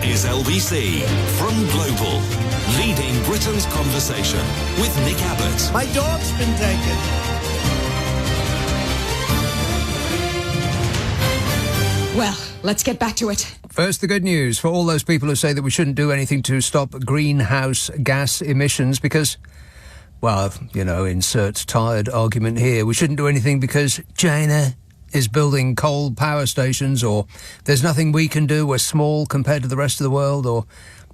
is LBC from Global, leading Britain's conversation with Nick Abbott. My dog's been taken. Well, let's get back to it. First, the good news for all those people who say that we shouldn't do anything to stop greenhouse gas emissions because, well, you know, insert tired argument here. We shouldn't do anything because China is building coal power stations, or there's nothing we can do, we're small compared to the rest of the world, or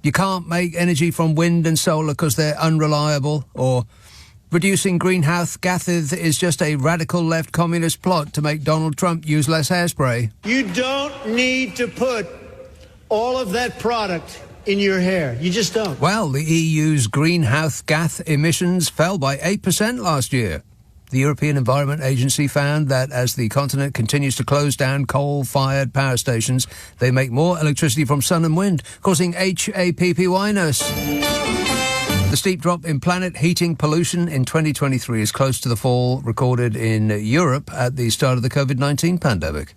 you can't make energy from wind and solar because they're unreliable, or reducing greenhouse gases is just a radical left communist plot to make Donald Trump use less hairspray. You don't need to put all of that product in your hair. You just don't. Well, the EU's greenhouse gas emissions fell by 8% last year. The European Environment Agency found that as the continent continues to close down coal-fired power stations, they make more electricity from sun and wind, causing HAPPY-ness. The steep drop in planet heating pollution in 2023 is close to the fall recorded in Europe at the start of the COVID-19 pandemic,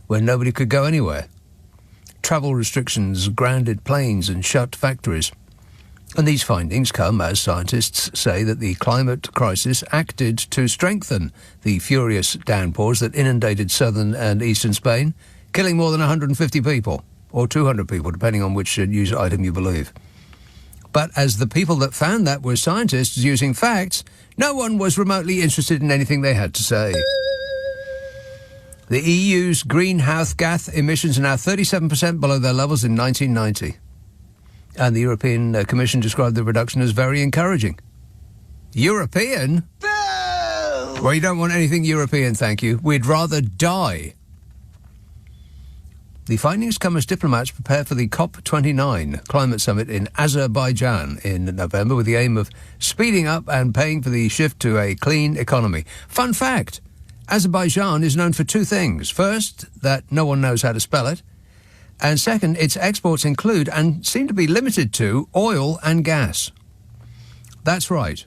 when nobody could go anywhere. Travel restrictions grounded planes and shut factories. And these findings come as scientists say that the climate crisis acted to strengthen the furious downpours that inundated southern and eastern Spain, killing more than 150 people, or 200 people, depending on which news item you believe. But as the people that found that were scientists using facts, no one was remotely interested in anything they had to say. The EU's greenhouse gas emissions are now 37% below their levels in 1990. And the European Commission described the reduction as very encouraging. European? Well, you don't want anything European, thank you. We'd rather die. The findings come as diplomats prepare for the COP29 climate summit in Azerbaijan in November with the aim of speeding up and paying for the shift to a clean economy. Fun fact, Azerbaijan is known for two things. First, that no one knows how to spell it. And second, its exports include, and seem to be limited to, oil and gas. That's right.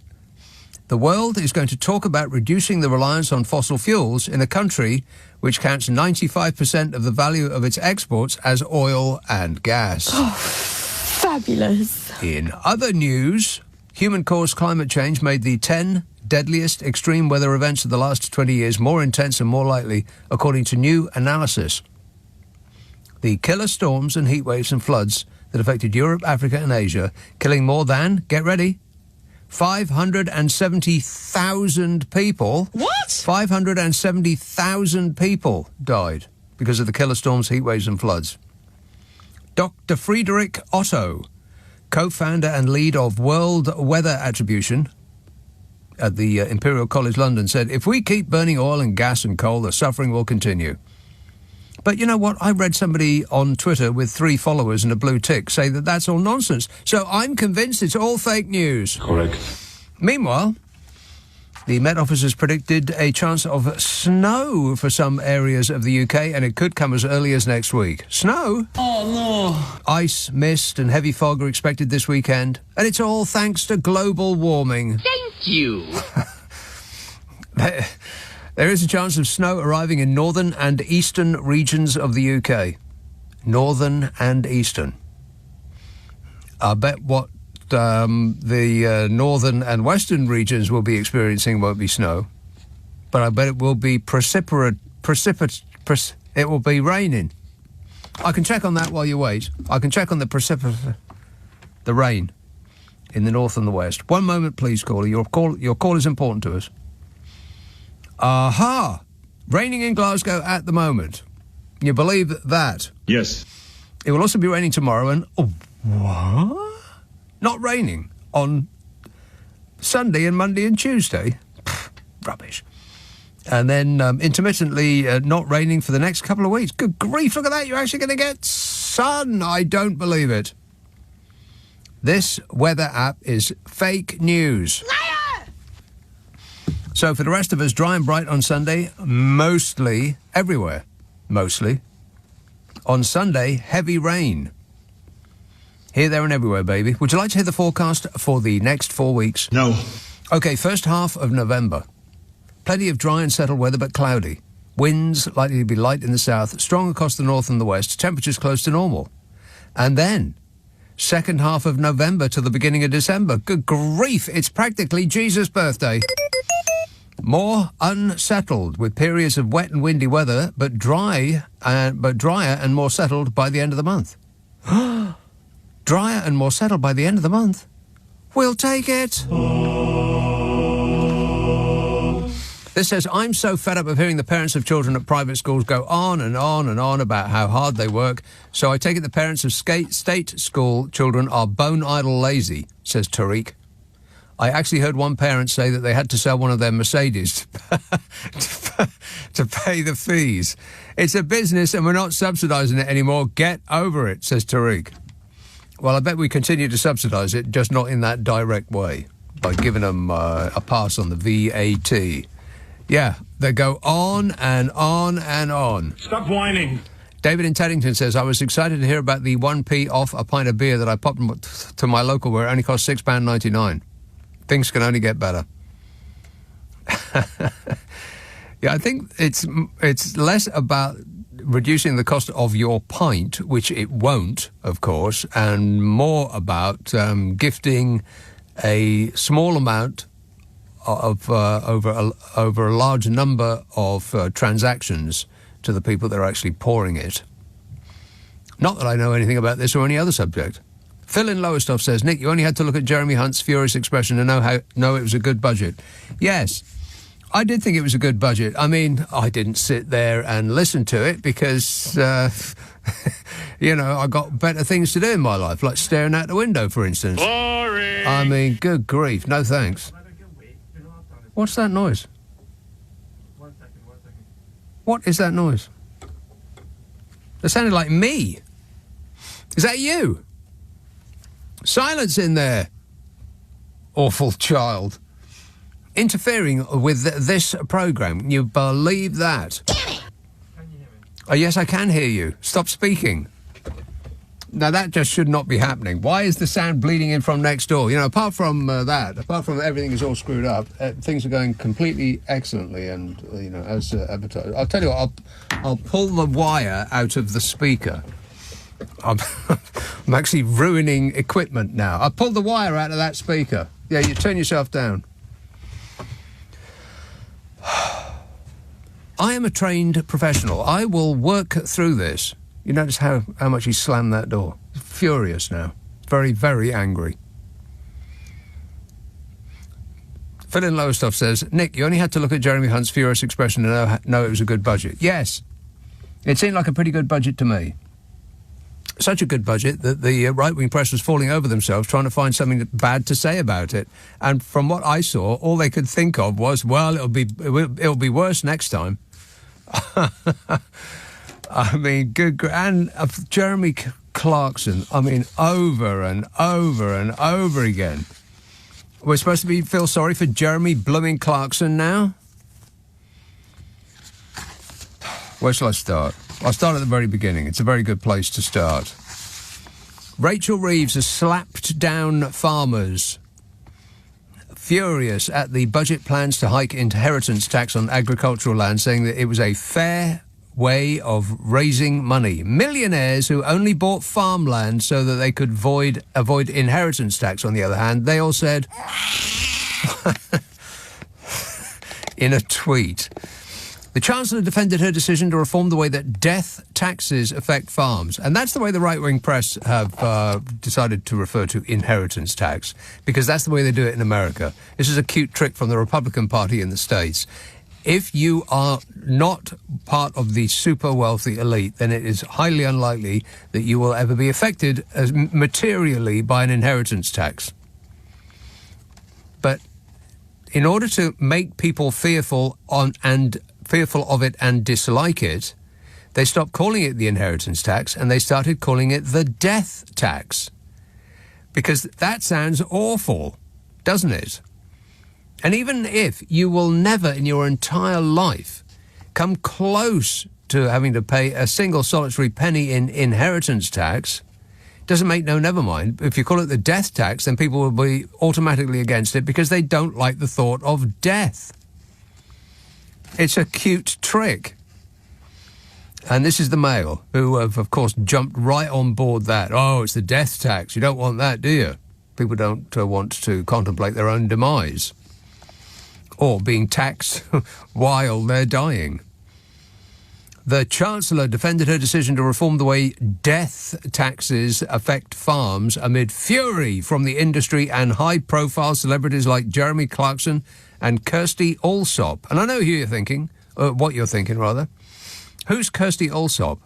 The world is going to talk about reducing the reliance on fossil fuels in a country which counts 95% of the value of its exports as oil and gas. Oh, fabulous. In other news, human-caused climate change made the 10 deadliest extreme weather events of the last 20 years more intense and more likely, according to new analysis. The killer storms and heat waves and floods that affected Europe, Africa and Asia, killing more than, get ready, 570,000 people. What? 570,000 people died because of the killer storms, heat waves and floods. Dr. Friedrich Otto, co-founder and lead of World Weather Attribution at the Imperial College London, said, if we keep burning oil and gas and coal, the suffering will continue. But you know what? I read somebody on Twitter with 3 followers and a blue tick say that that's all nonsense. So I'm convinced it's all fake news. Correct. Meanwhile, the Met Office has predicted a chance of snow for some areas of the UK, and it could come as early as next week. Snow? Oh, no. Ice, mist and heavy fog are expected this weekend. And it's all thanks to global warming. Thank you. There is a chance of snow arriving in northern and eastern regions of the UK. Northern and eastern. I bet what the northern and western regions will be experiencing won't be snow. But I bet it will be it will be raining. I can check on that while you wait. I can check on the rain in the north and the west. One moment, please, caller. Your call is important to us. Aha! Raining in Glasgow at the moment. You believe that? Yes. It will also be raining tomorrow and... Oh, what? Not raining on Sunday and Monday and Tuesday? Pfft, rubbish. And then intermittently not raining for the next couple of weeks. Good grief, look at that. You're actually going to get sun. I don't believe it. This weather app is fake news. So for the rest of us, dry and bright on Sunday, mostly, everywhere, mostly. On Sunday, heavy rain. Here, there and everywhere, baby. Would you like to hear the forecast for the next 4 weeks? No. OK, first half of November. Plenty of dry and settled weather, but cloudy. Winds likely to be light in the south, strong across the north and the west, temperatures close to normal. And then, second half of November to the beginning of December. Good grief, it's practically Jesus' birthday. More unsettled, with periods of wet and windy weather, but drier and more settled by the end of the month. Drier and more settled by the end of the month? We'll take it. This says, I'm so fed up of hearing the parents of children at private schools go on and on and on about how hard they work, so I take it the parents of state school children are bone-idle lazy, says Tariq. I actually heard one parent say that they had to sell one of their Mercedes to pay the fees. It's a business and we're not subsidising it anymore. Get over it, says Tariq. Well, I bet we continue to subsidise it, just not in that direct way, by giving them a pass on the VAT. Yeah, they go on and on and on. Stop whining. David in Teddington says, I was excited to hear about the 1p off a pint of beer that I popped to my local where it only cost £6.99. Things can only get better. Yeah, I think it's less about reducing the cost of your pint, which it won't, of course, and more about gifting a small amount of over a large number of transactions to the people that are actually pouring it. Not that I know anything about this or any other subject. Phil in Lowestoft says, Nick, you only had to look at Jeremy Hunt's furious expression to know it was a good budget. Yes, I did think it was a good budget. I mean, I didn't sit there and listen to it because, you know, I got better things to do in my life, like staring out the window, for instance. Boring. I mean, good grief, no thanks. What's that noise? What is that noise? That sounded like me. Is that you? Silence in there. Awful child. Interfering with this programme. You believe that? Oh, yes, I can hear you. Stop speaking. Now, that just should not be happening. Why is the sound bleeding in from next door? You know, apart from apart from everything is all screwed up, things are going completely excellently and, you know, as advertised. I'll tell you what, I'll pull the wire out of the speaker. I'm actually ruining equipment now. I'll pull the wire out of that speaker. Yeah, you turn yourself down. I am a trained professional. I will work through this. You notice how much he slammed that door. Furious now. Very, very angry. Phil in Lowestoft says, Nick, you only had to look at Jeremy Hunt's furious expression to know it was a good budget. Yes, it seemed like a pretty good budget to me. Such a good budget that the right-wing press was falling over themselves trying to find something bad to say about it. And from what I saw, all they could think of was, well, it'll be worse next time. I mean, good... And Jeremy Clarkson, I mean, over and over and over again. We're supposed to feel sorry for Jeremy blooming Clarkson now? Where shall I start? I'll start at the very beginning. It's a very good place to start. Rachel Reeves has slapped down farmers, furious at the budget plans to hike inheritance tax on agricultural land, saying that it was a fair way of raising money. Millionaires who only bought farmland so that they could avoid inheritance tax, on the other hand, they all said in a tweet. The Chancellor defended her decision to reform the way that death taxes affect farms. And that's the way the right-wing press have decided to refer to inheritance tax, because that's the way they do it in America. This is a cute trick from the Republican Party in the States. If you are not part of the super wealthy elite, then it is highly unlikely that you will ever be affected materially by an inheritance tax. But in order to make people fearful of it and dislike it, they stopped calling it the inheritance tax and they started calling it the death tax. Because that sounds awful, doesn't it? And even if you will never in your entire life come close to having to pay a single solitary penny in inheritance tax, doesn't make no never mind. If you call it the death tax, then people will be automatically against it because they don't like the thought of death. It's a cute trick. And this is the Mail, who have, of course, jumped right on board that. Oh, it's the death tax. You don't want that, do you? People don't want to contemplate their own demise or being taxed while they're dying. The Chancellor defended her decision to reform the way death taxes affect farms amid fury from the industry and high-profile celebrities like Jeremy Clarkson and Kirsty Allsopp. And I know who you're thinking, what you're thinking, rather. Who's Kirsty Allsopp?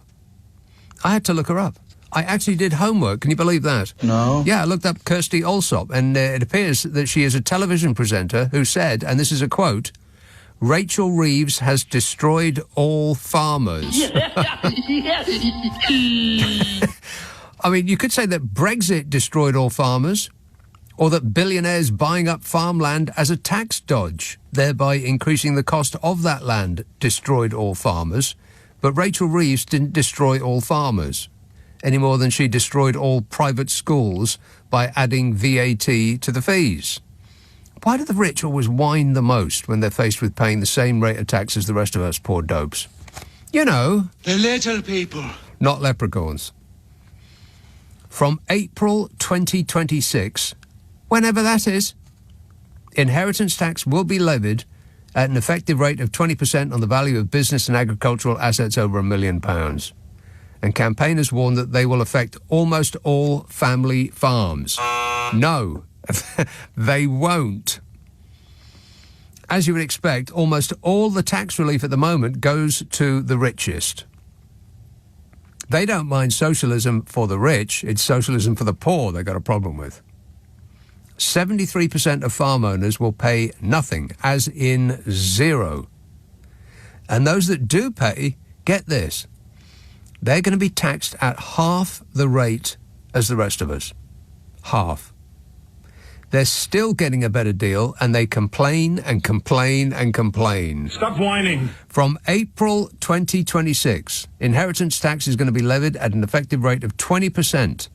I had to look her up. I actually did homework. Can you believe that? No. Yeah, I looked up Kirsty Allsopp, and it appears that she is a television presenter who said, and this is a quote, "Rachel Reeves has destroyed all farmers." I mean, you could say that Brexit destroyed all farmers, or that billionaires buying up farmland as a tax dodge, thereby increasing the cost of that land, destroyed all farmers. But Rachel Reeves didn't destroy all farmers, any more than she destroyed all private schools by adding VAT to the fees. Why do the rich always whine the most when they're faced with paying the same rate of tax as the rest of us poor dopes? You know. The little people. Not leprechauns. From April 2026, whenever that is, inheritance tax will be levied at an effective rate of 20% on the value of business and agricultural assets over £1 million. And campaigners warn that they will affect almost all family farms. No, they won't. As you would expect, almost all the tax relief at the moment goes to the richest. They don't mind socialism for the rich, it's socialism for the poor they've got a problem with. 73% of farm owners will pay nothing, as in zero. And those that do pay, get this, they're going to be taxed at half the rate as the rest of us. Half. They're still getting a better deal, and they complain and complain and complain. Stop whining. From April 2026, inheritance tax is going to be levied at an effective rate of 20%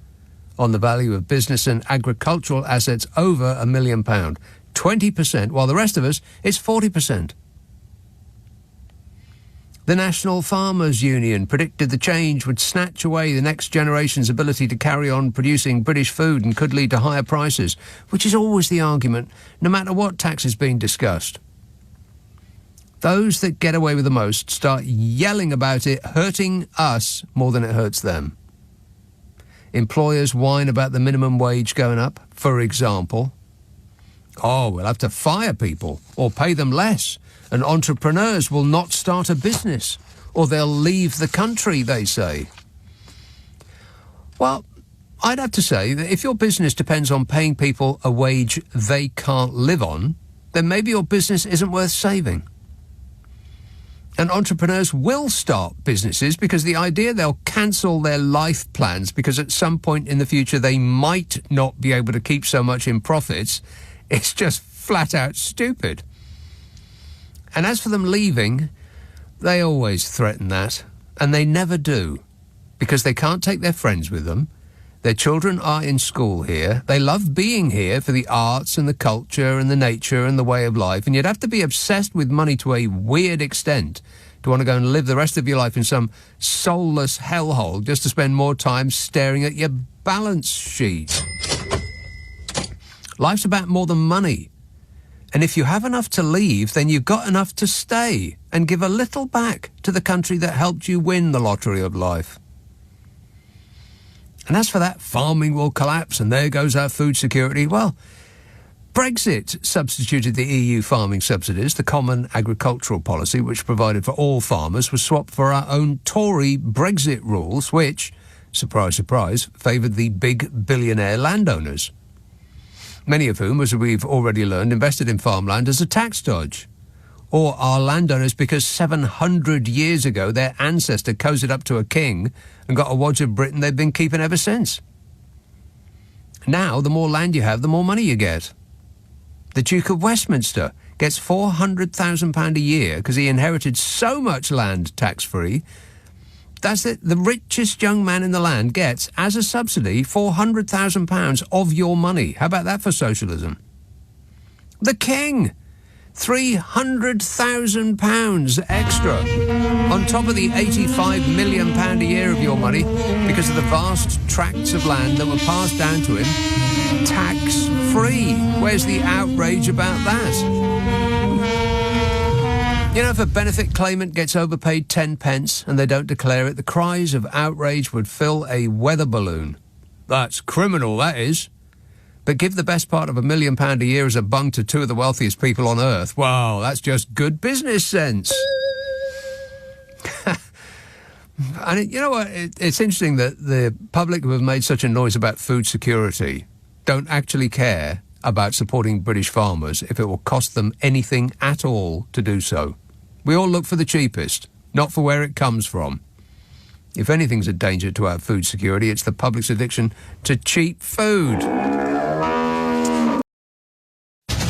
on the value of business and agricultural assets over £1 million. 20%, while the rest of us, it's 40%. The National Farmers Union predicted the change would snatch away the next generation's ability to carry on producing British food and could lead to higher prices, which is always the argument, no matter what tax is being discussed. Those that get away with the most start yelling about it hurting us more than it hurts them. Employers whine about the minimum wage going up, for example. Oh, we'll have to fire people or pay them less, and entrepreneurs will not start a business, or they'll leave the country, they say. Well, I'd have to say that if your business depends on paying people a wage they can't live on, then maybe your business isn't worth saving. And entrepreneurs will start businesses because the idea they'll cancel their life plans because at some point in the future they might not be able to keep so much in profits, it's just flat out stupid. And as for them leaving, they always threaten that, and they never do, because they can't take their friends with them. Their children are in school here. They love being here for the arts and the culture and the nature and the way of life. And you'd have to be obsessed with money to a weird extent to want to go and live the rest of your life in some soulless hellhole just to spend more time staring at your balance sheet. Life's about more than money. And if you have enough to leave, then you've got enough to stay and give a little back to the country that helped you win the lottery of life. And as for that, farming will collapse and there goes our food security. Well, Brexit substituted the EU farming subsidies. The common agricultural policy, which provided for all farmers, was swapped for our own Tory Brexit rules, which, surprise, surprise, favoured the big billionaire landowners. Many of whom, as we've already learned, invested in farmland as a tax dodge. Or are landowners because 700 years ago their ancestor cozied up to a king and got a wad of Britain they've been keeping ever since. Now, the more land you have, the more money you get. The Duke of Westminster gets £400,000 a year because he inherited so much land tax-free. That's it. The richest young man in the land gets, as a subsidy, £400,000 of your money. How about that for socialism? The King £300,000 extra on top of the £85 million a year of your money because of the vast tracts of land that were passed down to him tax-free. Where's the outrage about that? You know, if a benefit claimant gets overpaid 10 pence and they don't declare it, the cries of outrage would fill a weather balloon. That's criminal, that is. But give the best part of £1 million a year as a bung to two of the wealthiest people on earth. Wow, that's just good business sense. And you know what? It's interesting that the public who have made such a noise about food security don't actually care about supporting British farmers if it will cost them anything at all to do so. We all look for the cheapest, not for where it comes from. If anything's a danger to our food security, it's the public's addiction to cheap food.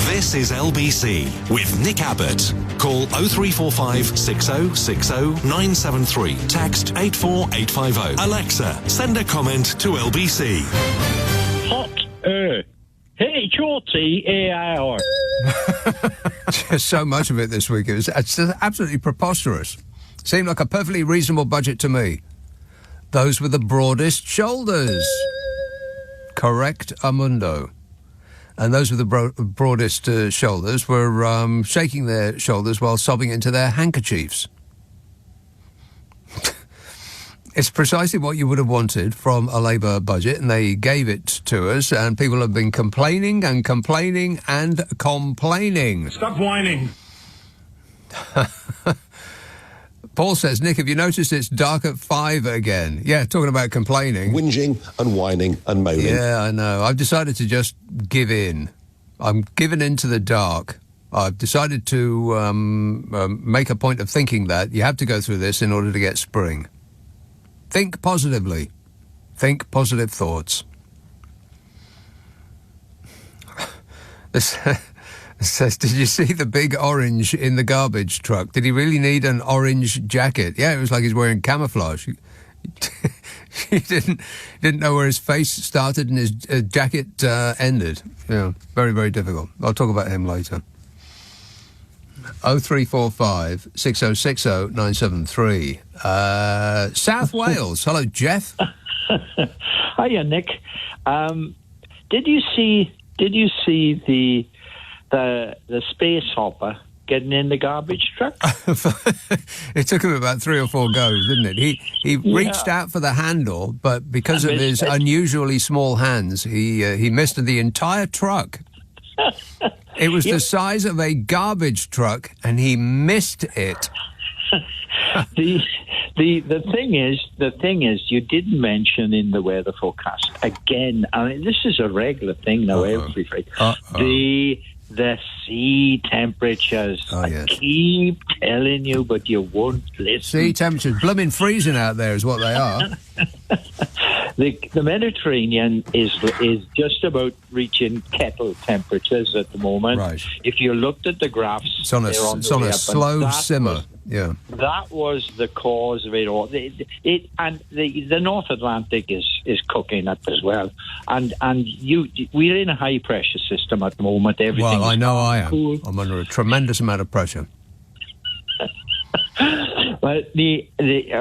This is LBC with Nick Abbott. Call 0345 6060 973. Text 84850. Alexa, send a comment to LBC. Hot H-O-T-A-I-R. Just so much of it this week. It's just absolutely preposterous. Seemed like a perfectly reasonable budget to me. Those with the broadest shoulders. Correct, Amundo. And those with the broadest shoulders were shaking their shoulders while sobbing into their handkerchiefs. It's precisely what you would have wanted from a Labour budget, and they gave it to us, and people have been complaining and complaining and complaining. Stop whining. Paul says, Nick, have you noticed it's dark at 5 again? Yeah, talking about complaining. Whinging and whining and moaning. Yeah, I know. I've decided to just give in. I'm giving in to the dark. I've decided to make a point of thinking that you have to go through this in order to get spring. Think positively. Think positive thoughts. This says, did you see the big orange in the garbage truck? Did he really need an orange jacket? Yeah, it was like he's wearing camouflage. He didn't know where his face started and his jacket ended. Yeah, very, very difficult. I'll talk about him later. 0345 6060 973. South Wales. Hello, Jeff. Hiya, Nick. Did you see the space hopper getting in the garbage truck? It took him about 3 or 4 goes, didn't it? He reached out for the handle, but because of his unusually small hands, he missed the entire truck. It was the size of a garbage truck, and he missed it. The thing is, you didn't mention in the weather forecast again. I mean, this is a regular thing now. Every week. The sea temperatures. I keep telling you, but you won't listen. Sea temperatures, blooming freezing out there is what they are. The Mediterranean is just about reaching kettle temperatures at the moment. Right. If you looked at the graphs, it's on a slow simmer. Yeah, that was the cause of it all. The North Atlantic is cooking up as well, and we're in a high pressure system at the moment. Everything. Well, I know I am. Cool. I'm under a tremendous amount of pressure. Well,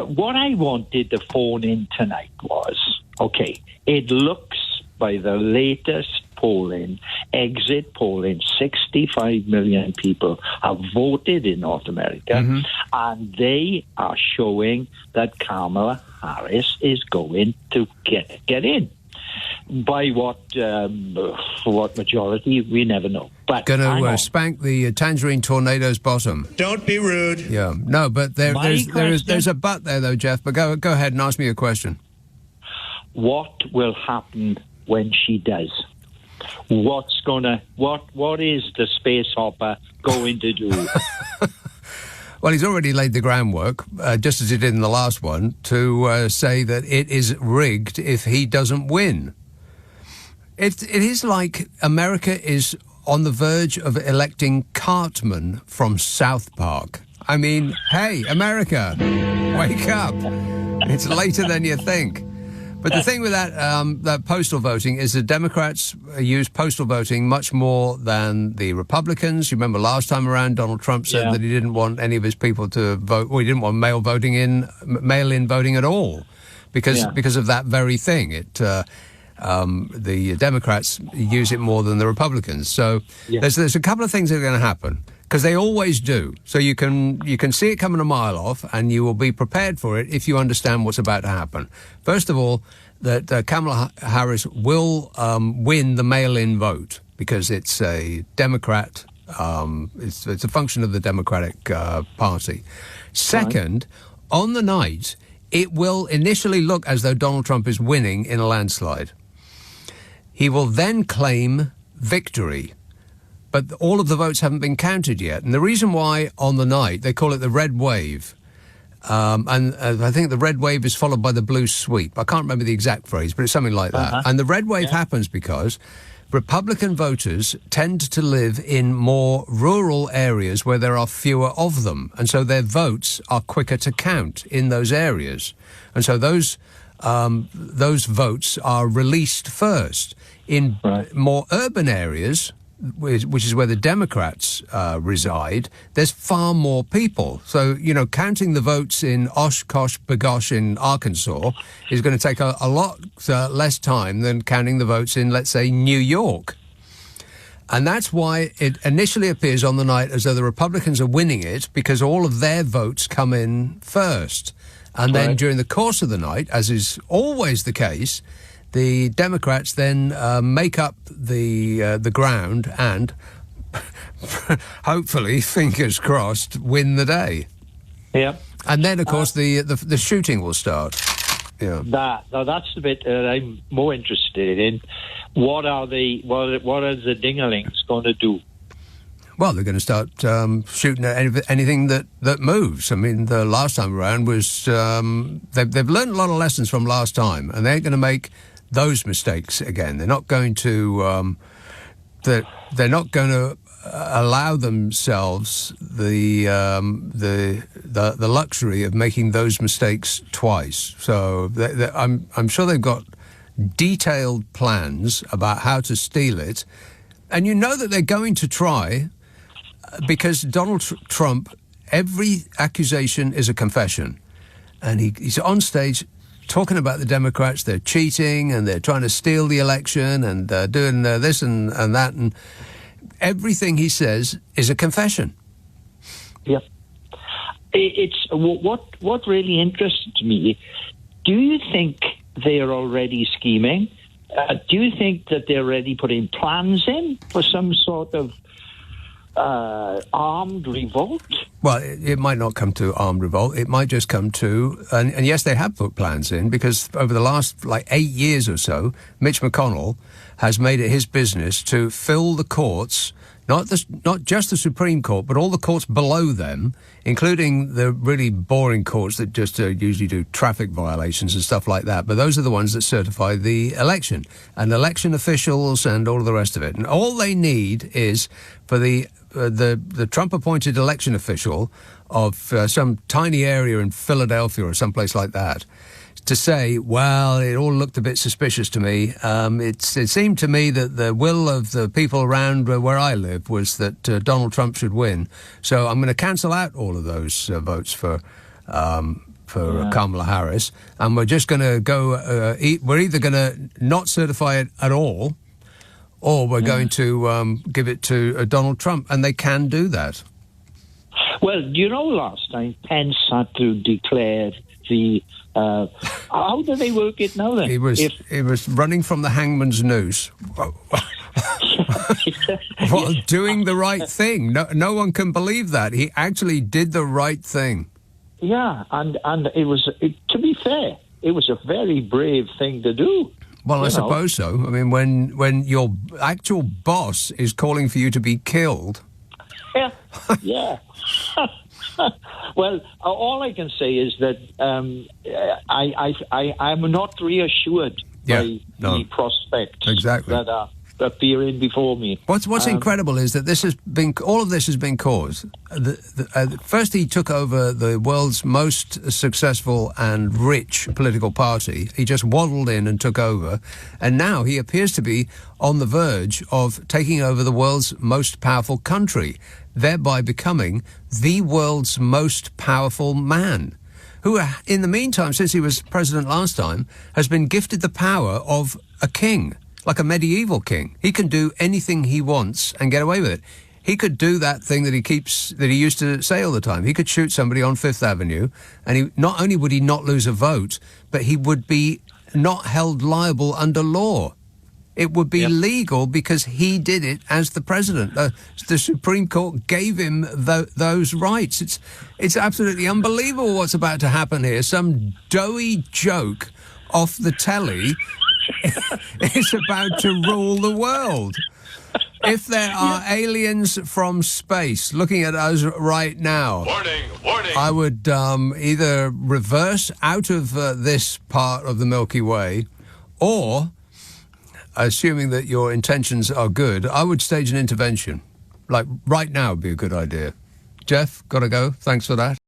what I wanted to phone in tonight was, okay, it looks by the latest polling, exit polling, 65 million people have voted in North America, and they are showing that Kamala Harris is going to get in. By what majority, we never know. But going to spank the Tangerine Tornado's bottom. Don't be rude. Yeah, no, but there's a but there though, Jeff. But go ahead and ask me a question. What will happen when she does? What is the space hopper going to do? Well, he's already laid the groundwork, just as he did in the last one, to say that it is rigged if he doesn't win. It is like America is on the verge of electing Cartman from South Park. I mean, hey, America, wake up. It's later than you think. But the thing with that postal voting is the Democrats use postal voting much more than the Republicans. You remember last time around, Donald Trump said that he didn't want any of his people to vote. Well, he didn't want mail-in voting at all, because of that very thing. The Democrats use it more than the Republicans. So there's a couple of things that are going to happen, because they always do. So you can see it coming a mile off, and you will be prepared for it if you understand what's about to happen. First of all, that Kamala Harris will win the mail-in vote, because it's a Democrat. It's a function of the Democratic Party. Second, on the night, it will initially look as though Donald Trump is winning in a landslide. He will then claim victory, but all of the votes haven't been counted yet. And the reason why on the night, they call it the red wave, and I think the red wave is followed by the blue sweep. I can't remember the exact phrase, but it's something like that. And the red wave happens because Republican voters tend to live in more rural areas where there are fewer of them, and so their votes are quicker to count in those areas. And so those votes are released first. In more urban areas, which is where the Democrats reside, there's far more people. So, counting the votes in Oshkosh B'gosh in Arkansas is going to take a lot less time than counting the votes in, let's say, New York. And that's why it initially appears on the night as though the Republicans are winning it, because all of their votes come in first. And then during the course of the night, as is always the case, the Democrats then make up the ground and, hopefully, fingers crossed, win the day. Yeah. And then, of course, the shooting will start. Yeah. That's the bit that I'm more interested in. What are the dinglings going to do? Well, they're going to start shooting at anything that moves. I mean, the last time around was they've learned a lot of lessons from last time, and they ain't going to make those mistakes again. They're not going to allow themselves the luxury of making those mistakes twice. So I'm sure they've got detailed plans about how to steal it, and you know that they're going to try, because Donald Trump, every accusation is a confession, and he's on stage talking about the Democrats. They're cheating and they're trying to steal the election and doing this and that, and everything he says is a confession. Yeah. It's what really interests me. Do you think they're already scheming? Do you think that they're already putting plans in for some sort of armed revolt? Well, it might not come to armed revolt. It might just come to, and yes, they have put plans in, because over the last 8 years or so, Mitch McConnell has made it his business to fill the courts, not just the Supreme Court, but all the courts below them, including the really boring courts that just usually do traffic violations and stuff like that. But those are the ones that certify the election, and election officials and all of the rest of it. And all they need is for the Trump-appointed election official of some tiny area in Philadelphia or someplace like that to say, well, it all looked a bit suspicious to me. It seemed to me that the will of the people around where I live was that Donald Trump should win. So I'm going to cancel out all of those votes for Kamala Harris, and we're just going to go. We're either going to not certify it at all, or we're going to give it to Donald Trump, and they can do that. Well, last time Pence had to declare the... how do they work it now, then? He was running from the hangman's noose while doing the right thing. No one can believe that. He actually did the right thing. Yeah, and it was, to be fair, it was a very brave thing to do. Well, I suppose so. I mean, when your actual boss is calling for you to be killed... Yeah. Well, all I can say is that I'm not reassured by the prospect that appearing before me. What's incredible is that all of this has been caused. First, he took over the world's most successful and rich political party. He just waddled in and took over, and now he appears to be on the verge of taking over the world's most powerful country, thereby becoming the world's most powerful man, who, in the meantime, since he was president last time, has been gifted the power of a king. Like a medieval king. He can do anything he wants and get away with it. He could do that thing that he used to say all the time. He could shoot somebody on Fifth Avenue, and not only would he not lose a vote, but he would be not held liable under law. It would be legal because he did it as the president. The Supreme Court gave him those rights. It's absolutely unbelievable what's about to happen here. Some doughy joke off the telly is about to rule the world. If there are aliens from space looking at us right now, warning, I would either reverse out of this part of the Milky Way, or, assuming that your intentions are good, I would stage an intervention. Like right now would be a good idea. Jeff, gotta go. Thanks for that.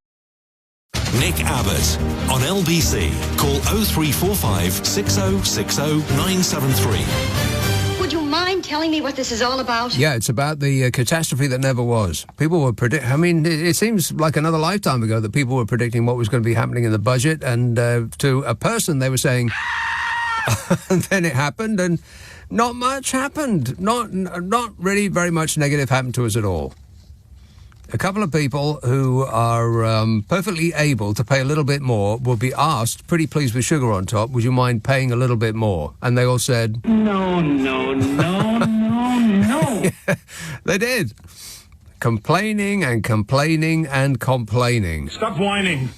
Nick Abbott on LBC. Call 0345 6060 973. Would you mind telling me what this is all about? Yeah, it's about the catastrophe that never was. People were it seems like another lifetime ago that people were predicting what was going to be happening in the budget, and to a person they were saying, and then it happened, and not much happened. Not really very much negative happened to us at all. A couple of people who are perfectly able to pay a little bit more will be asked, pretty pleased with sugar on top, would you mind paying a little bit more? And they all said, No. Yeah, they did. Complaining and complaining and complaining. Stop whining.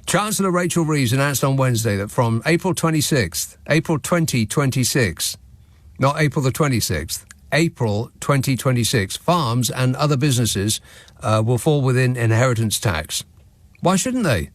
Chancellor Rachel Reeves announced on Wednesday that from April 2026, not April the 26th, April 2026, farms and other businesses will fall within inheritance tax. Why shouldn't they?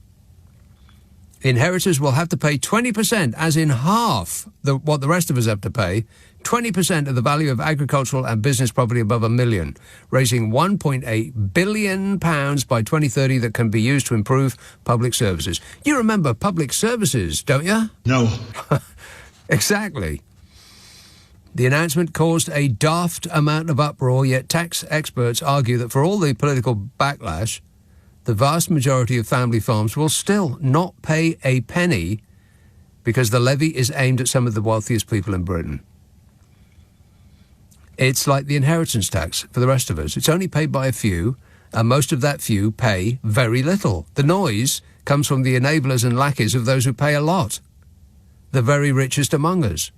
Inheritors will have to pay 20%, as in half what the rest of us have to pay, 20% of the value of agricultural and business property above $1 million, raising £1.8 billion by 2030 that can be used to improve public services. You remember public services, don't you? No. Exactly. The announcement caused a daft amount of uproar, yet tax experts argue that for all the political backlash, the vast majority of family farms will still not pay a penny because the levy is aimed at some of the wealthiest people in Britain. It's like the inheritance tax for the rest of us. It's only paid by a few, and most of that few pay very little. The noise comes from the enablers and lackeys of those who pay a lot, the very richest among us.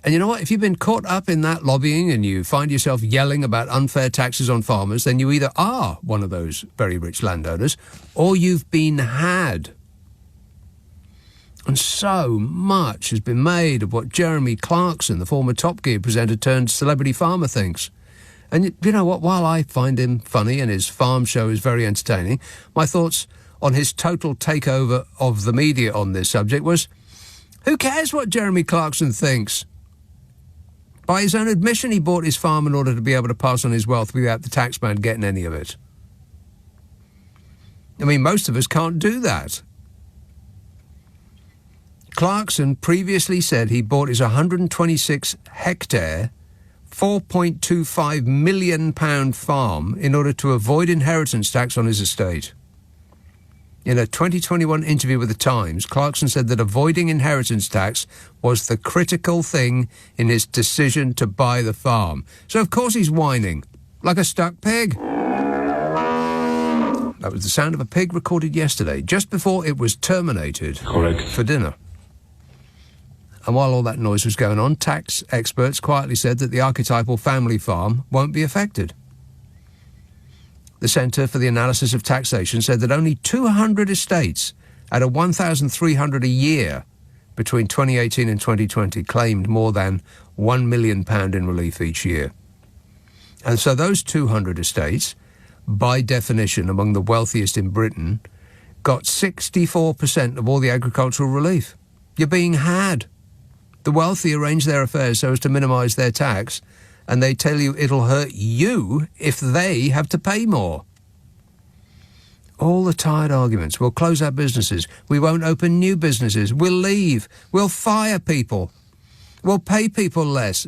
And you know what? If you've been caught up in that lobbying and you find yourself yelling about unfair taxes on farmers, then you either are one of those very rich landowners or you've been had. And so much has been made of what Jeremy Clarkson, the former Top Gear presenter turned celebrity farmer, thinks. And you know what? While I find him funny and his farm show is very entertaining, my thoughts on his total takeover of the media on this subject was, who cares what Jeremy Clarkson thinks? By his own admission, he bought his farm in order to be able to pass on his wealth without the taxman getting any of it. I mean, most of us can't do that. Clarkson previously said he bought his 126-hectare, £4.25 million farm in order to avoid inheritance tax on his estate. In a 2021 interview with The Times, Clarkson said that avoiding inheritance tax was the critical thing in his decision to buy the farm. So, of course, he's whining, like a stuck pig. That was the sound of a pig recorded yesterday, just before it was terminated. Correct. For dinner. And while all that noise was going on, tax experts quietly said that the archetypal family farm won't be affected. The Centre for the Analysis of Taxation said that only 200 estates out of 1,300 a year between 2018 and 2020 claimed more than £1 million in relief each year. And so those 200 estates, by definition among the wealthiest in Britain, got 64% of all the agricultural relief. You're being had. The wealthy arrange their affairs so as to minimise their tax, and they tell you it'll hurt you if they have to pay more. All the tired arguments. We'll close our businesses. We won't open new businesses. We'll leave. We'll fire people. We'll pay people less.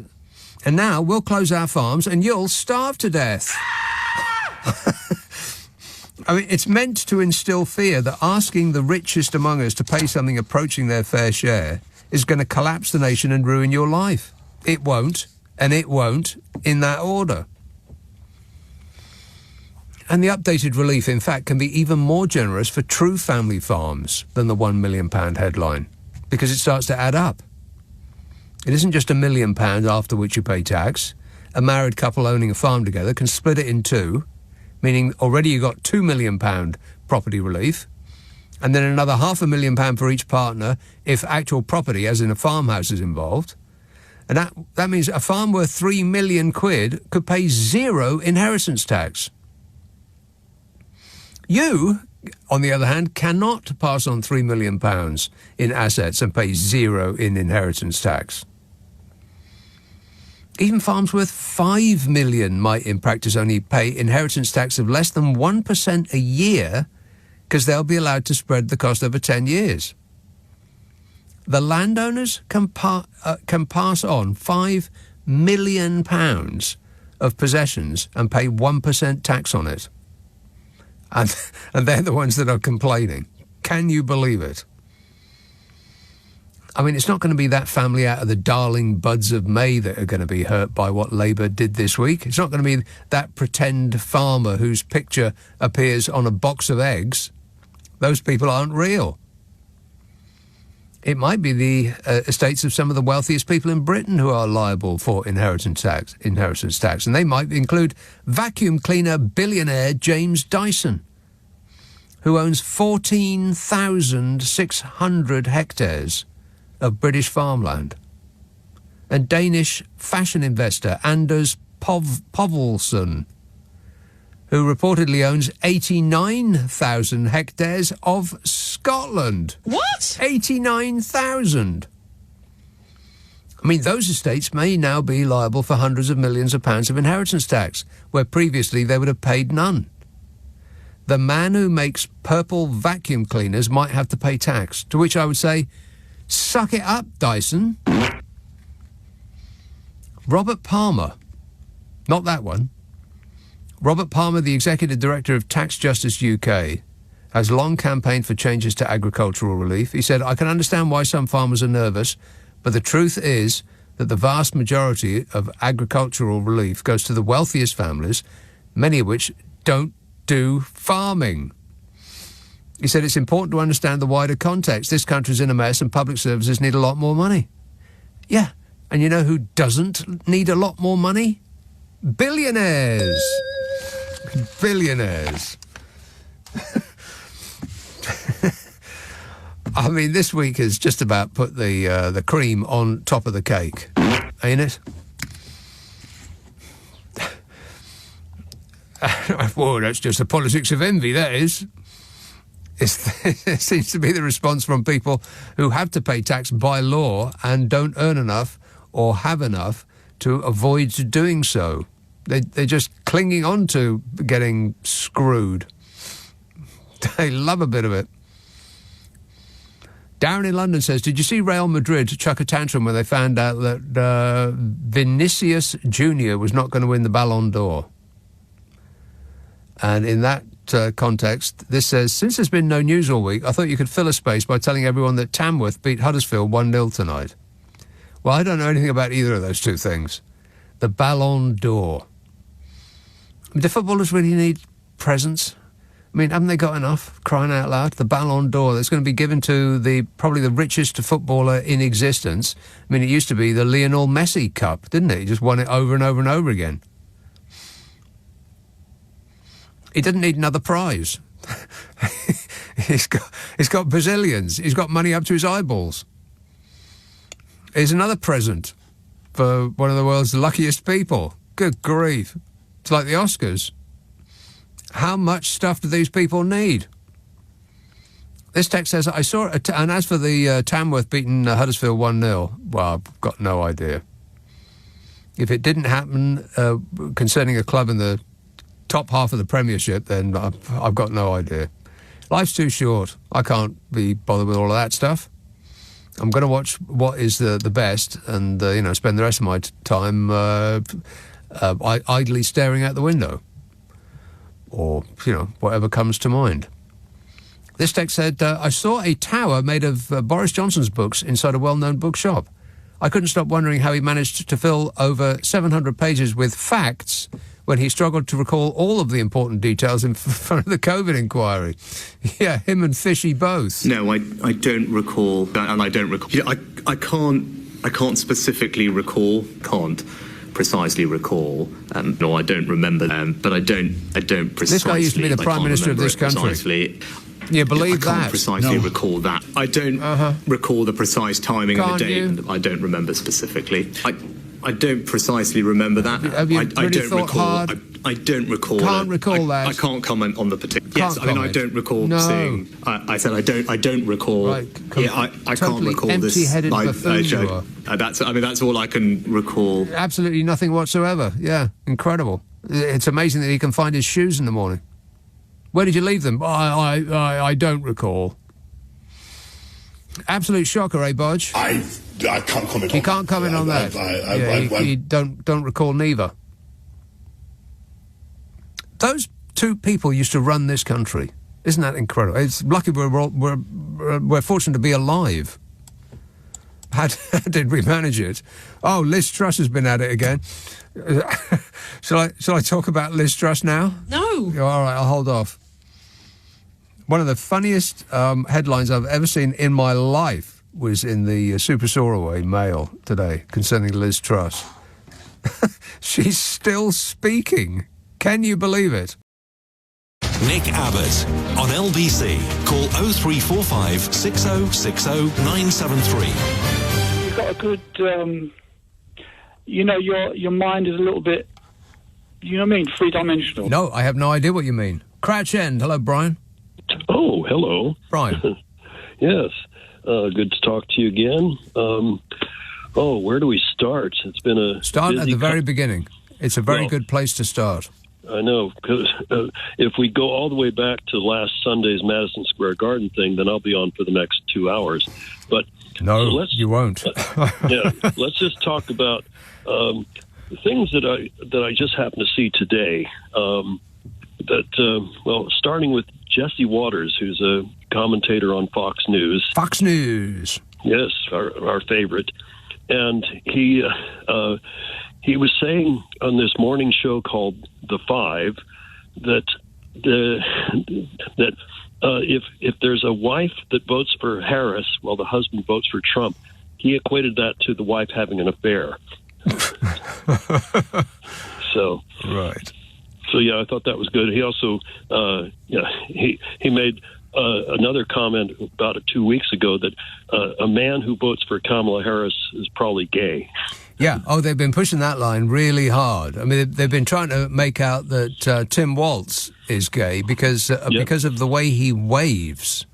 And now we'll close our farms and you'll starve to death. I mean, it's meant to instill fear that asking the richest among us to pay something approaching their fair share is going to collapse the nation and ruin your life. It won't, and it won't in that order. And the updated relief, in fact, can be even more generous for true family farms than the £1 million headline, because it starts to add up. It isn't just £1 million after which you pay tax. A married couple owning a farm together can split it in two, meaning already you got £2 million property relief, and then another £500,000 for each partner if actual property, as in a farmhouse, is involved. And that means a farm worth £3 million could pay zero inheritance tax. You, on the other hand, cannot pass on £3 million in assets and pay zero in inheritance tax. Even farms worth £5 million might in practice only pay inheritance tax of less than 1% a year because they'll be allowed to spread the cost over 10 years. The landowners can pass on £5 million of possessions and pay 1% tax on it. And they're the ones that are complaining. Can you believe it? I mean, it's not going to be that family out of the darling buds of May that are going to be hurt by what Labour did this week. It's not going to be that pretend farmer whose picture appears on a box of eggs. Those people aren't real. It might be the estates of some of the wealthiest people in Britain who are liable for inheritance tax, and they might include vacuum cleaner billionaire James Dyson, who owns 14,600 hectares of British farmland, and Danish fashion investor Anders Povlsen, who reportedly owns 89,000 hectares of Scotland. What? 89,000. I mean, those estates may now be liable for hundreds of millions of pounds of inheritance tax, where previously they would have paid none. The man who makes purple vacuum cleaners might have to pay tax, to which I would say, suck it up, Dyson. Robert Palmer. Not that one. Robert Palmer, the Executive Director of Tax Justice UK, has long campaigned for changes to agricultural relief. He said, I can understand why some farmers are nervous, but the truth is that the vast majority of agricultural relief goes to the wealthiest families, many of which don't do farming. He said it's important to understand the wider context. This country's in a mess and public services need a lot more money. Yeah, and you know who doesn't need a lot more money? Billionaires. Billionaires. I mean, this week has just about put the cream on top of the cake, ain't it? Well, that's just the politics of envy, that is. It seems to be the response from people who have to pay tax by law and don't earn enough or have enough to avoid doing so. They're just clinging on to getting screwed. They love a bit of it. Darren in London says, did you see Real Madrid chuck a tantrum when they found out that Vinicius Jr. was not going to win the Ballon d'Or? And in that context, this says, since there's been no news all week, I thought you could fill a space by telling everyone that Tamworth beat Huddersfield 1-0 tonight. Well, I don't know anything about either of those two things. The Ballon d'Or. Do footballers really need presents? I mean, haven't they got enough, crying out loud? The Ballon d'Or that's going to be given to probably the richest footballer in existence. I mean, it used to be the Lionel Messi Cup, didn't it? He just won it over and over and over again. He didn't need another prize. He's got Brazilians. He's got money up to his eyeballs. Here's another present for one of the world's luckiest people. Good grief. It's like the Oscars. How much stuff do these people need? This text says, I saw it, and as for the Tamworth beating Huddersfield 1-0, well, I've got no idea. If it didn't happen concerning a club in the top half of the Premiership, then I've got no idea. Life's too short. I can't be bothered with all of that stuff. I'm going to watch what is the best and, spend the rest of my time idly staring out the window. Or, whatever comes to mind. This text said, I saw a tower made of Boris Johnson's books inside a well-known bookshop. I couldn't stop wondering how he managed to fill over 700 pages with facts when he struggled to recall all of the important details in front of the COVID inquiry. Yeah, him and Fishy both. No, I don't recall, and I don't recall. I can't specifically recall, can't precisely recall, no, I don't remember them, but I don't precisely. This guy used to be the Prime Minister of this country. Precisely. You believe that? I can't precisely recall that. I don't recall the precise timing of the date, and I don't remember specifically. I don't precisely remember that. Have you really thought hard? I don't recall. Can't recall that. I can't comment on the particular. Yes, I don't recall seeing. I said I don't recall. Right. I can't recall this. Empty-headed buffoon you are. That's all I can recall. Absolutely nothing whatsoever. Yeah, incredible. It's amazing that he can find his shoes in the morning. Where did you leave them? I don't recall. Absolute shocker, eh, Bodge? I can't comment. He can't comment on that. He don't recall neither. Those two people used to run this country. Isn't that incredible? It's lucky we're fortunate to be alive. How did we manage it? Oh, Liz Truss has been at it again. Shall I talk about Liz Truss now? No. All right, I'll hold off. One of the funniest headlines I've ever seen in my life was in the Super Soaraway Mail today concerning Liz Truss. She's still speaking. Can you believe it? Nick Abbott on LBC. Call 0345 6060 973. You've got a good, your mind is a little bit, three-dimensional. No, I have no idea what you mean. Crouch End. Hello, Brian. Oh, hello. Brian. Yes. Good to talk to you again. Where do we start? It's been a Start at the very beginning. It's a very good place to start. I know, because if we go all the way back to last Sunday's Madison Square Garden thing, then I'll be on for the next 2 hours. But no, you won't. Let's just talk about the things that I just happened to see today. Starting with Jesse Waters, who's a commentator on Fox News. Fox News. Yes, our favorite. And he was saying on this morning show called The Five that if there's a wife that votes for Harris while the husband votes for Trump, he equated that to the wife having an affair. So right. So I thought that was good. He also he made another comment about it 2 weeks ago that a man who votes for Kamala Harris is probably gay. Yeah. Oh, they've been pushing that line really hard. I mean, they've been trying to make out that Tim Walz is gay because of the way he waves.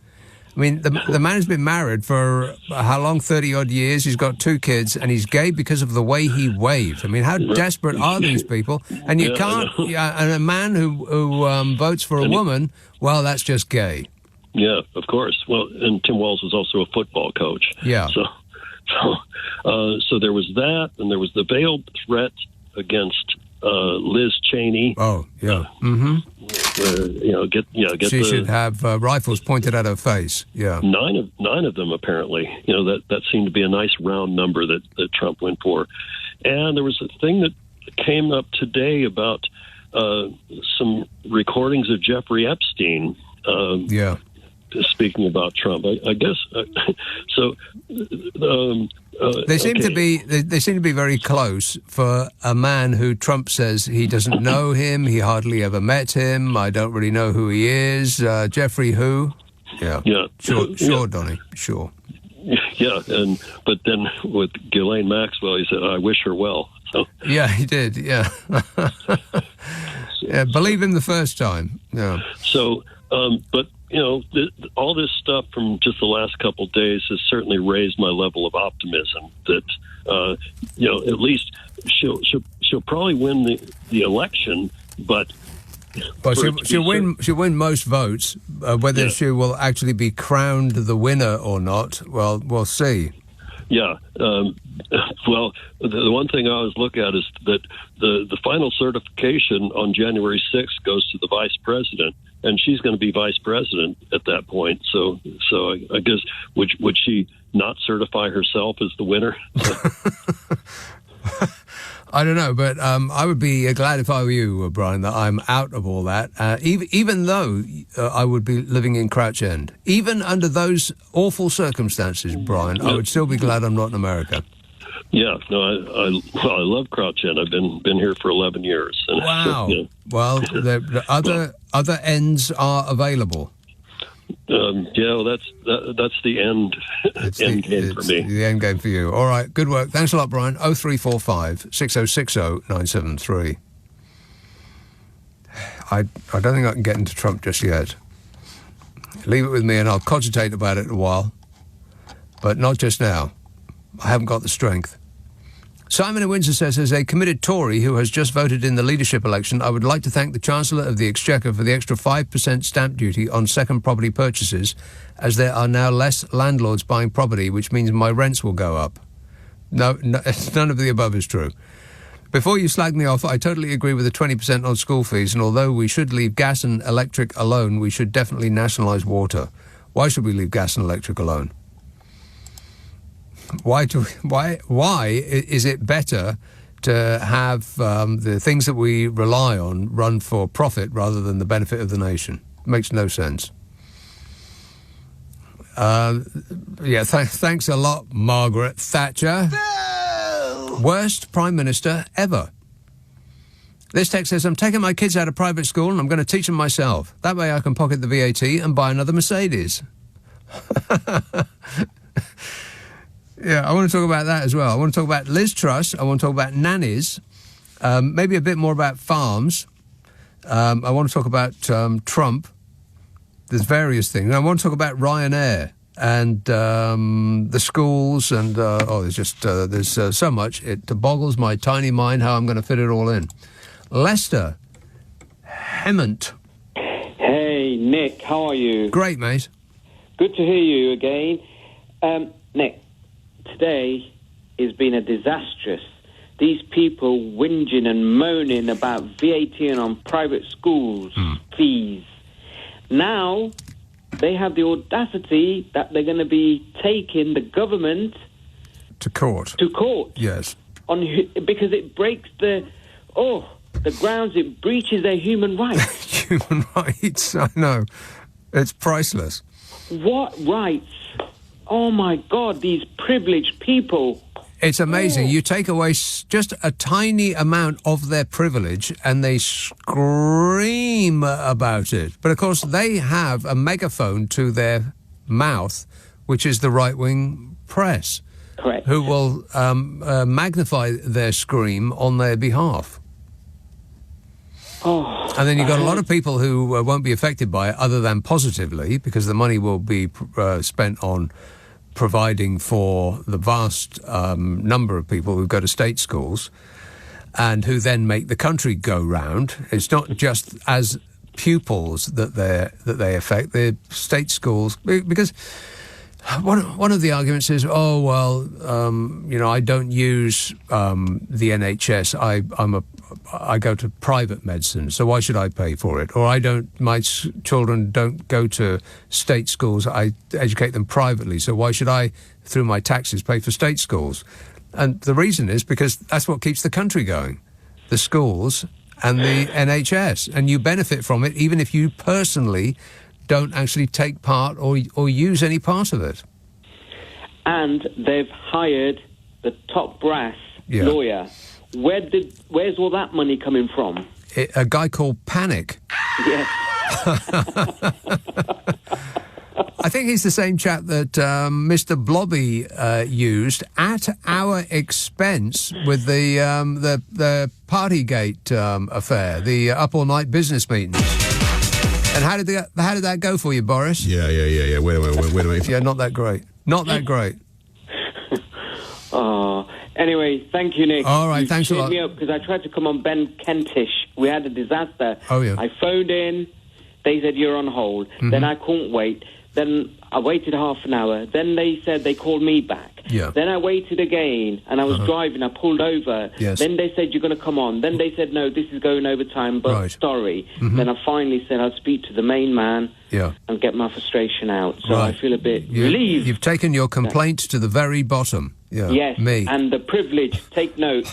I mean, the man has been married for how long? 30-odd years. He's got 2 kids, and he's gay because of the way he waves. I mean, how desperate are these people? And you can't. And a man who votes for a woman, well, that's just gay. Yeah, of course. Well, and Tim Walz was also a football coach. Yeah. So there was that, and there was the veiled threat against Liz Cheney. Oh, yeah. Mm-hmm. She should have rifles pointed at her face. Yeah. 9 of them apparently. That seemed to be a nice round number that Trump went for. And there was a thing that came up today about some recordings of Jeffrey Epstein. Speaking about Trump, I guess. They seem to be. They seem to be very close for a man who Trump says he doesn't know him. He hardly ever met him. I don't really know who he is. Jeffrey who? Yeah. Sure, Donnie. Sure. Yeah, but then with Ghislaine Maxwell, he said, "I wish her well." So. Yeah, he did. Yeah. Yeah. Believe him the first time. Yeah. So, but all this stuff from just the last couple of days has certainly raised my level of optimism that, at least she'll probably win the election, but she'll win most votes. Whether she will actually be crowned the winner or not, well, we'll see. Yeah. Well, the one thing I always look at is that the final certification on January 6th goes to the vice president, and she's going to be vice president at that point. So I guess would she not certify herself as the winner? I don't know, but I would be glad if I were you, Brian, that I'm out of all that, even though I would be living in Crouch End. Even under those awful circumstances, Brian, I would still be glad I'm not in America. Yeah, no, I love Crouch End. I've been here for 11 years. And, wow. Well, the other ends are available. That's the end game for me. The end game for you. All right, good work. Thanks a lot, Brian. 0345 6060 973. I don't think I can get into Trump just yet. Leave it with me and I'll cogitate about it a while. But not just now. I haven't got the strength. Simon in Windsor says, as a committed Tory who has just voted in the leadership election, I would like to thank the Chancellor of the Exchequer for the extra 5% stamp duty on second property purchases, as there are now less landlords buying property, which means my rents will go up. No, none of the above is true. Before you slag me off, I totally agree with the 20% on school fees, and although we should leave gas and electric alone, we should definitely nationalise water. Why should we leave gas and electric alone? Why is it better to have the things that we rely on run for profit rather than the benefit of the nation? Makes no sense. Thanks a lot, Margaret Thatcher. No! Worst Prime Minister ever. This text says, I'm taking my kids out of private school and I'm going to teach them myself. That way I can pocket the VAT and buy another Mercedes. Yeah, I want to talk about that as well. I want to talk about Liz Truss. I want to talk about nannies. Maybe a bit more about farms. I want to talk about Trump. There's various things. I want to talk about Ryanair and the schools and there's so much. It boggles my tiny mind how I'm going to fit it all in. Lester Hemmant. Hey, Nick, how are you? Great, mate. Good to hear you again. Nick, today has been a disastrous. These people whinging and moaning about VAT and on private schools fees. Now they have the audacity that they're going to be taking the government to court. Yes. Because it breaks the grounds. It breaches their human rights. Human rights. I know. It's priceless. What rights? Oh, my God, these privileged people. It's amazing. You take away just a tiny amount of their privilege and they scream about it. But, of course, they have a megaphone to their mouth, which is the right-wing press. Correct. Who will magnify their scream on their behalf. Oh, and then you've got a lot of people who won't be affected by it other than positively, because the money will be spent on providing for the vast number of people who go to state schools and who then make the country go round. It's not just as pupils that they affect the state schools, because one of the arguments is, I don't use the NHS. I go to private medicine, so why should I pay for it? Or my children don't go to state schools. I educate them privately, so why should I, through my taxes, pay for state schools? And the reason is because that's what keeps the country going, the schools and the NHS, and you benefit from it even if you personally don't actually take part or use any part of it. And they've hired the top brass lawyer. Where's all that money coming from? A guy called Panic. Yes. I think he's the same chap that Mr. Blobby used at our expense with the Partygate affair, the up-all-night business meetings. And how did that go for you, Boris? Yeah. Wait a minute. Yeah, not that great. Not that great. Oh, anyway, thank you, Nick. All right, thanks a lot. Me up because I tried to come on Ben Kentish. We had a disaster. Oh, yeah. I phoned in. They said you're on hold. Mm-hmm. Then I couldn't wait. Then I waited half an hour. Then they said they called me back. Yeah. Then I waited again, and I was driving. I pulled over. Yes. Then they said you're going to come on. Then they said no, this is going over time. But Right. sorry. Mm-hmm. Then I finally said I'd speak to the main man. Yeah. And get my frustration out. So Right. I feel a bit relieved. You've taken your complaint to the very bottom. Yeah. Yes, Me. and the privilege. Take note.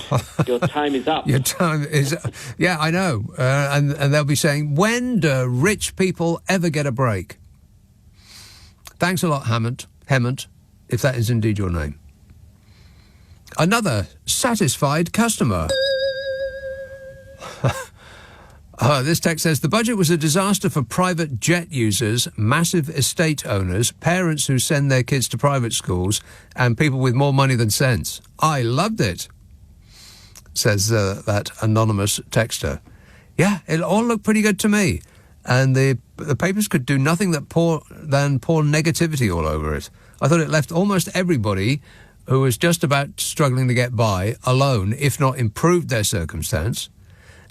Your time is up. Your time is... Yeah, I know. And they'll be saying, when do rich people ever get a break? Thanks a lot, Hemmant, if that is indeed your name. Another satisfied customer. This text says, the budget was a disaster for private jet users, massive estate owners, parents who send their kids to private schools, and people with more money than sense. I loved it, says that anonymous texter. Yeah, it all looked pretty good to me. And the papers could do nothing than pour negativity all over it. I thought it left almost everybody who was just about struggling to get by alone, if not improved their circumstance.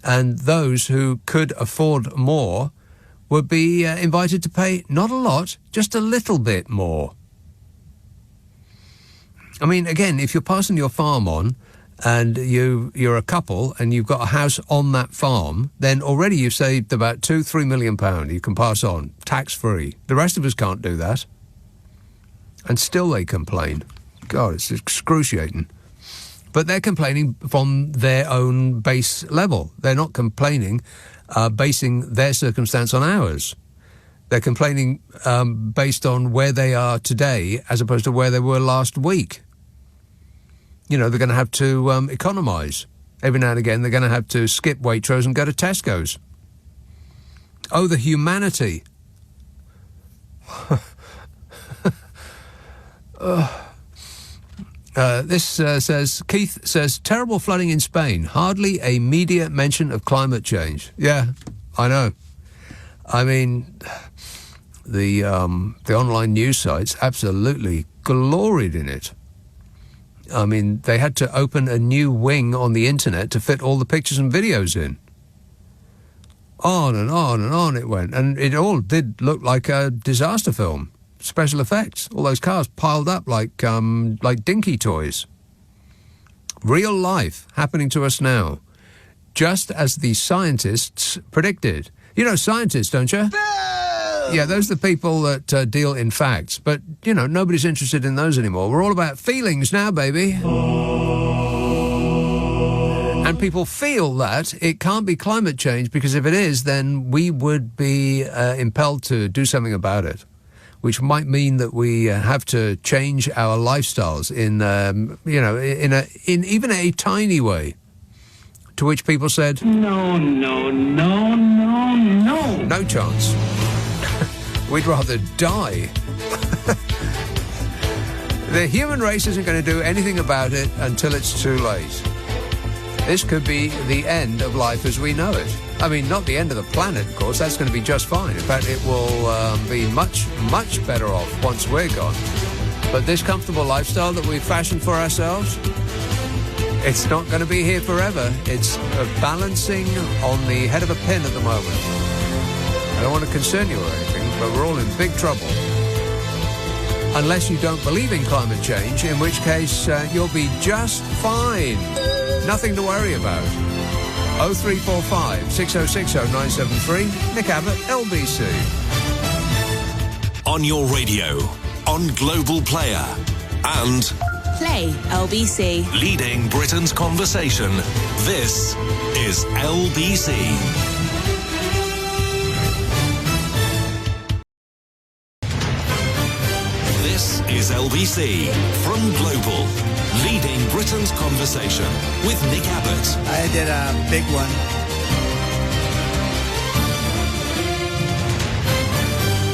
And those who could afford more would be invited to pay not a lot, just a little bit more. I mean, again, if you're passing your farm on and you're a couple and you've got a house on that farm, then already you've saved about £2-3 million you can pass on, tax-free. The rest of us can't do that. And still they complain. God, it's excruciating. But they're complaining from their own base level. They're not complaining basing their circumstance on ours. They're complaining based on where they are today as opposed to where they were last week. You know, they're going to have to economise. Every now and again, they're going to have to skip Waitrose and go to Tesco's. Oh, the humanity. This says, Keith says, terrible flooding in Spain. Hardly a media mention of climate change. Yeah, I know. I mean, the online news sites absolutely gloried in it. I mean, they had to open a new wing on the internet to fit all the pictures and videos in. On and on and on it went. And it all did look like a disaster film. Special effects. All those cars piled up like dinky toys. Real life happening to us now. Just as the scientists predicted. You know scientists, don't you? Yeah, those are the people that deal in facts. But, you know, nobody's interested in those anymore. We're all about feelings now, baby. And people feel that it can't be climate change because if it is, then we would be impelled to do something about it, which might mean that we have to change our lifestyles in even a tiny way. To which people said, No. No chance. We'd rather die. The human race isn't going to do anything about it until it's too late. This could be the end of life as we know it. I mean, not the end of the planet, of course. That's going to be just fine. In fact, it will be much, much better off once we're gone. But this comfortable lifestyle that we've fashioned for ourselves, it's not going to be here forever. It's balancing on the head of a pin at the moment. I don't want to concern you or anything, but we're all in big trouble. Unless you don't believe in climate change, in which case you'll be just fine. Nothing to worry about. 0345 6060 973. Nick Abbott, LBC. On your radio, on Global Player, and Play LBC. leading Britain's conversation. This is LBC. This is LBC from Global, leading Britain's conversation with Nick Abbott. I did a big one.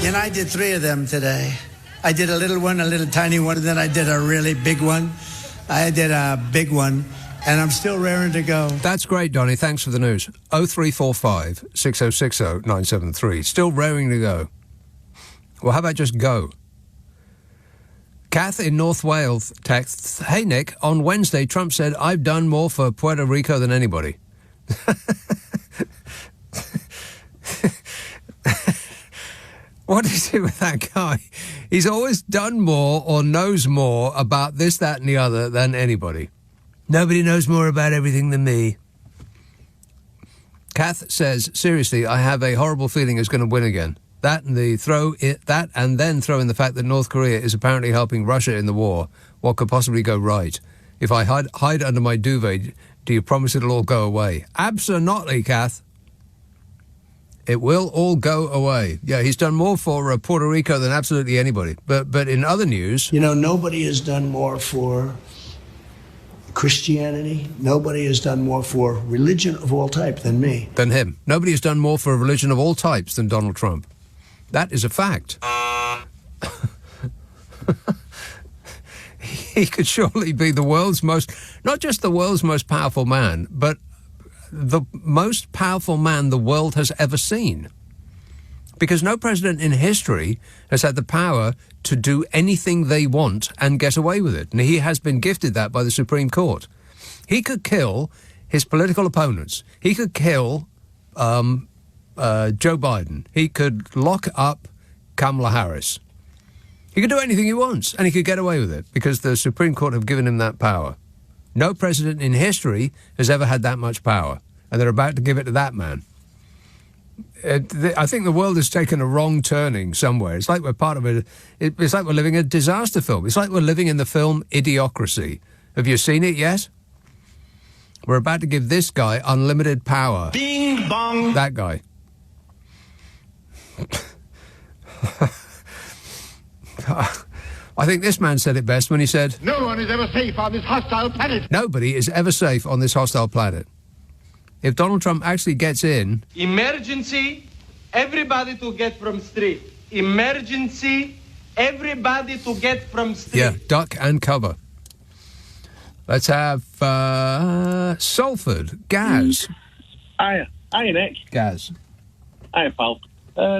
And I did 3 of them today. I did a little one, a little tiny one, and then I did a really big one. I did a big one. and I'm still raring to go. That's great, Donny. Thanks for the news. 0345 6060 973. Still raring to go. Well, how about just go? Kath in North Wales texts, "Hey, Nick, on Wednesday, Trump said, I've done more for Puerto Rico than anybody." What is it with that guy? He's always done more or knows more about this, that, and the other than anybody. Nobody knows more about everything than me. Kath says, "Seriously, I have a horrible feeling he's going to win again. That and then throw in the fact that North Korea is apparently helping Russia in the war. What could possibly go right? If I hide under my duvet, do you promise it'll all go away?" Absolutely, Kath. It will all go away. Yeah, he's done more for Puerto Rico than absolutely anybody. But in other news... You know, nobody has done more for Christianity. Nobody has done more for religion of all type than me. Than him. Nobody has done more for a religion of all types than Donald Trump. That is a fact. He could surely be the world's most... Not just the world's most powerful man, but... the most powerful man the world has ever seen. Because no president in history has had the power to do anything they want and get away with it. And he has been gifted that by the Supreme Court. He could kill his political opponents. He could kill Joe Biden. He could lock up Kamala Harris. He could do anything he wants, and he could get away with it because the Supreme Court have given him that power. No president in history has ever had that much power, and they're about to give it to that man. I think the world has taken a wrong turning somewhere. It's like we're part of it. It's like we're living a disaster film. It's like we're living in the film Idiocracy. Have you seen it yet? We're about to give this guy unlimited power. Bing bong. That guy. I think this man said it best when he said, "No one is ever safe on this hostile planet." Nobody is ever safe on this hostile planet. If Donald Trump actually gets in... Emergency, everybody to get from street. Emergency, everybody to get from street. Yeah, duck and cover. Let's have Salford. Gaz. Hiya, Nick. Gaz. Hiya, pal.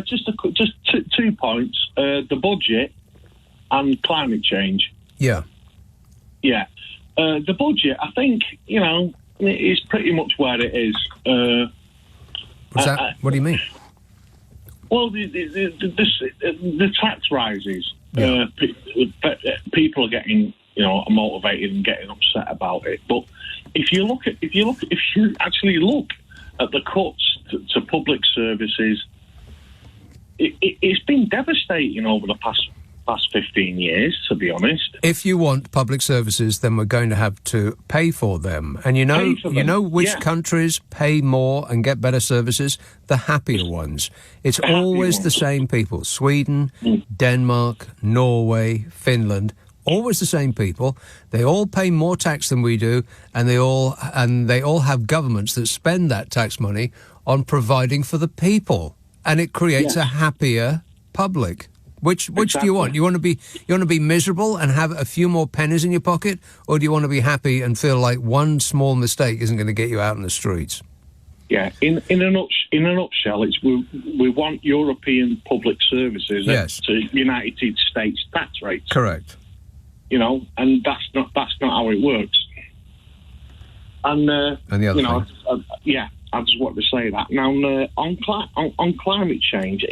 Just 2 points. The budget and climate change. Yeah. Yeah. The budget, I think, is pretty much where it is. What's that? What do you mean? Well, the tax rises. Yeah. People are getting, motivated and getting upset about it. But if you actually look at the cuts to public services, it's been devastating over the past 15 years, to be honest. If you want public services, then we're going to have to pay for them. And you know which countries pay more and get better services? The happier ones. It's always the same people. Sweden, Denmark, Norway, Finland, always the same people. They all pay more tax than we do, and they all have governments that spend that tax money on providing for the people. And it creates a happier public. Which do you want? You want to be miserable and have a few more pennies in your pocket, or do you want to be happy and feel like one small mistake isn't going to get you out in the streets? Yeah, in a nutshell, it's we want European public services to United States tax rates. Correct. And that's not how it works. And the other thing. I just want to say that. Now on climate change,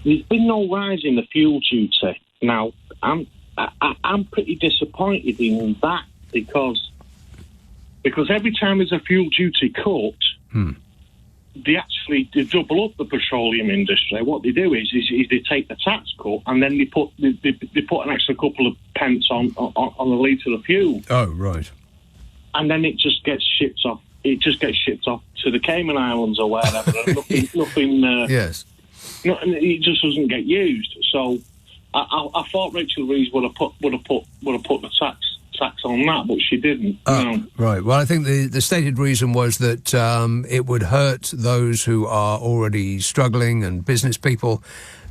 there's been no rise in the fuel duty. Now, I'm pretty disappointed in that because every time there's a fuel duty cut, they double up the petroleum industry. What they do is they take the tax cut and then they put an extra couple of pence on a litre of fuel. Oh, right. And then it just gets shipped off. It just gets shipped off to the Cayman Islands or wherever. nothing. Yes. It just doesn't get used. So I thought Rachel Reeves would have put the tax on that, but she didn't. Right. Well, I think the stated reason was that it would hurt those who are already struggling and business people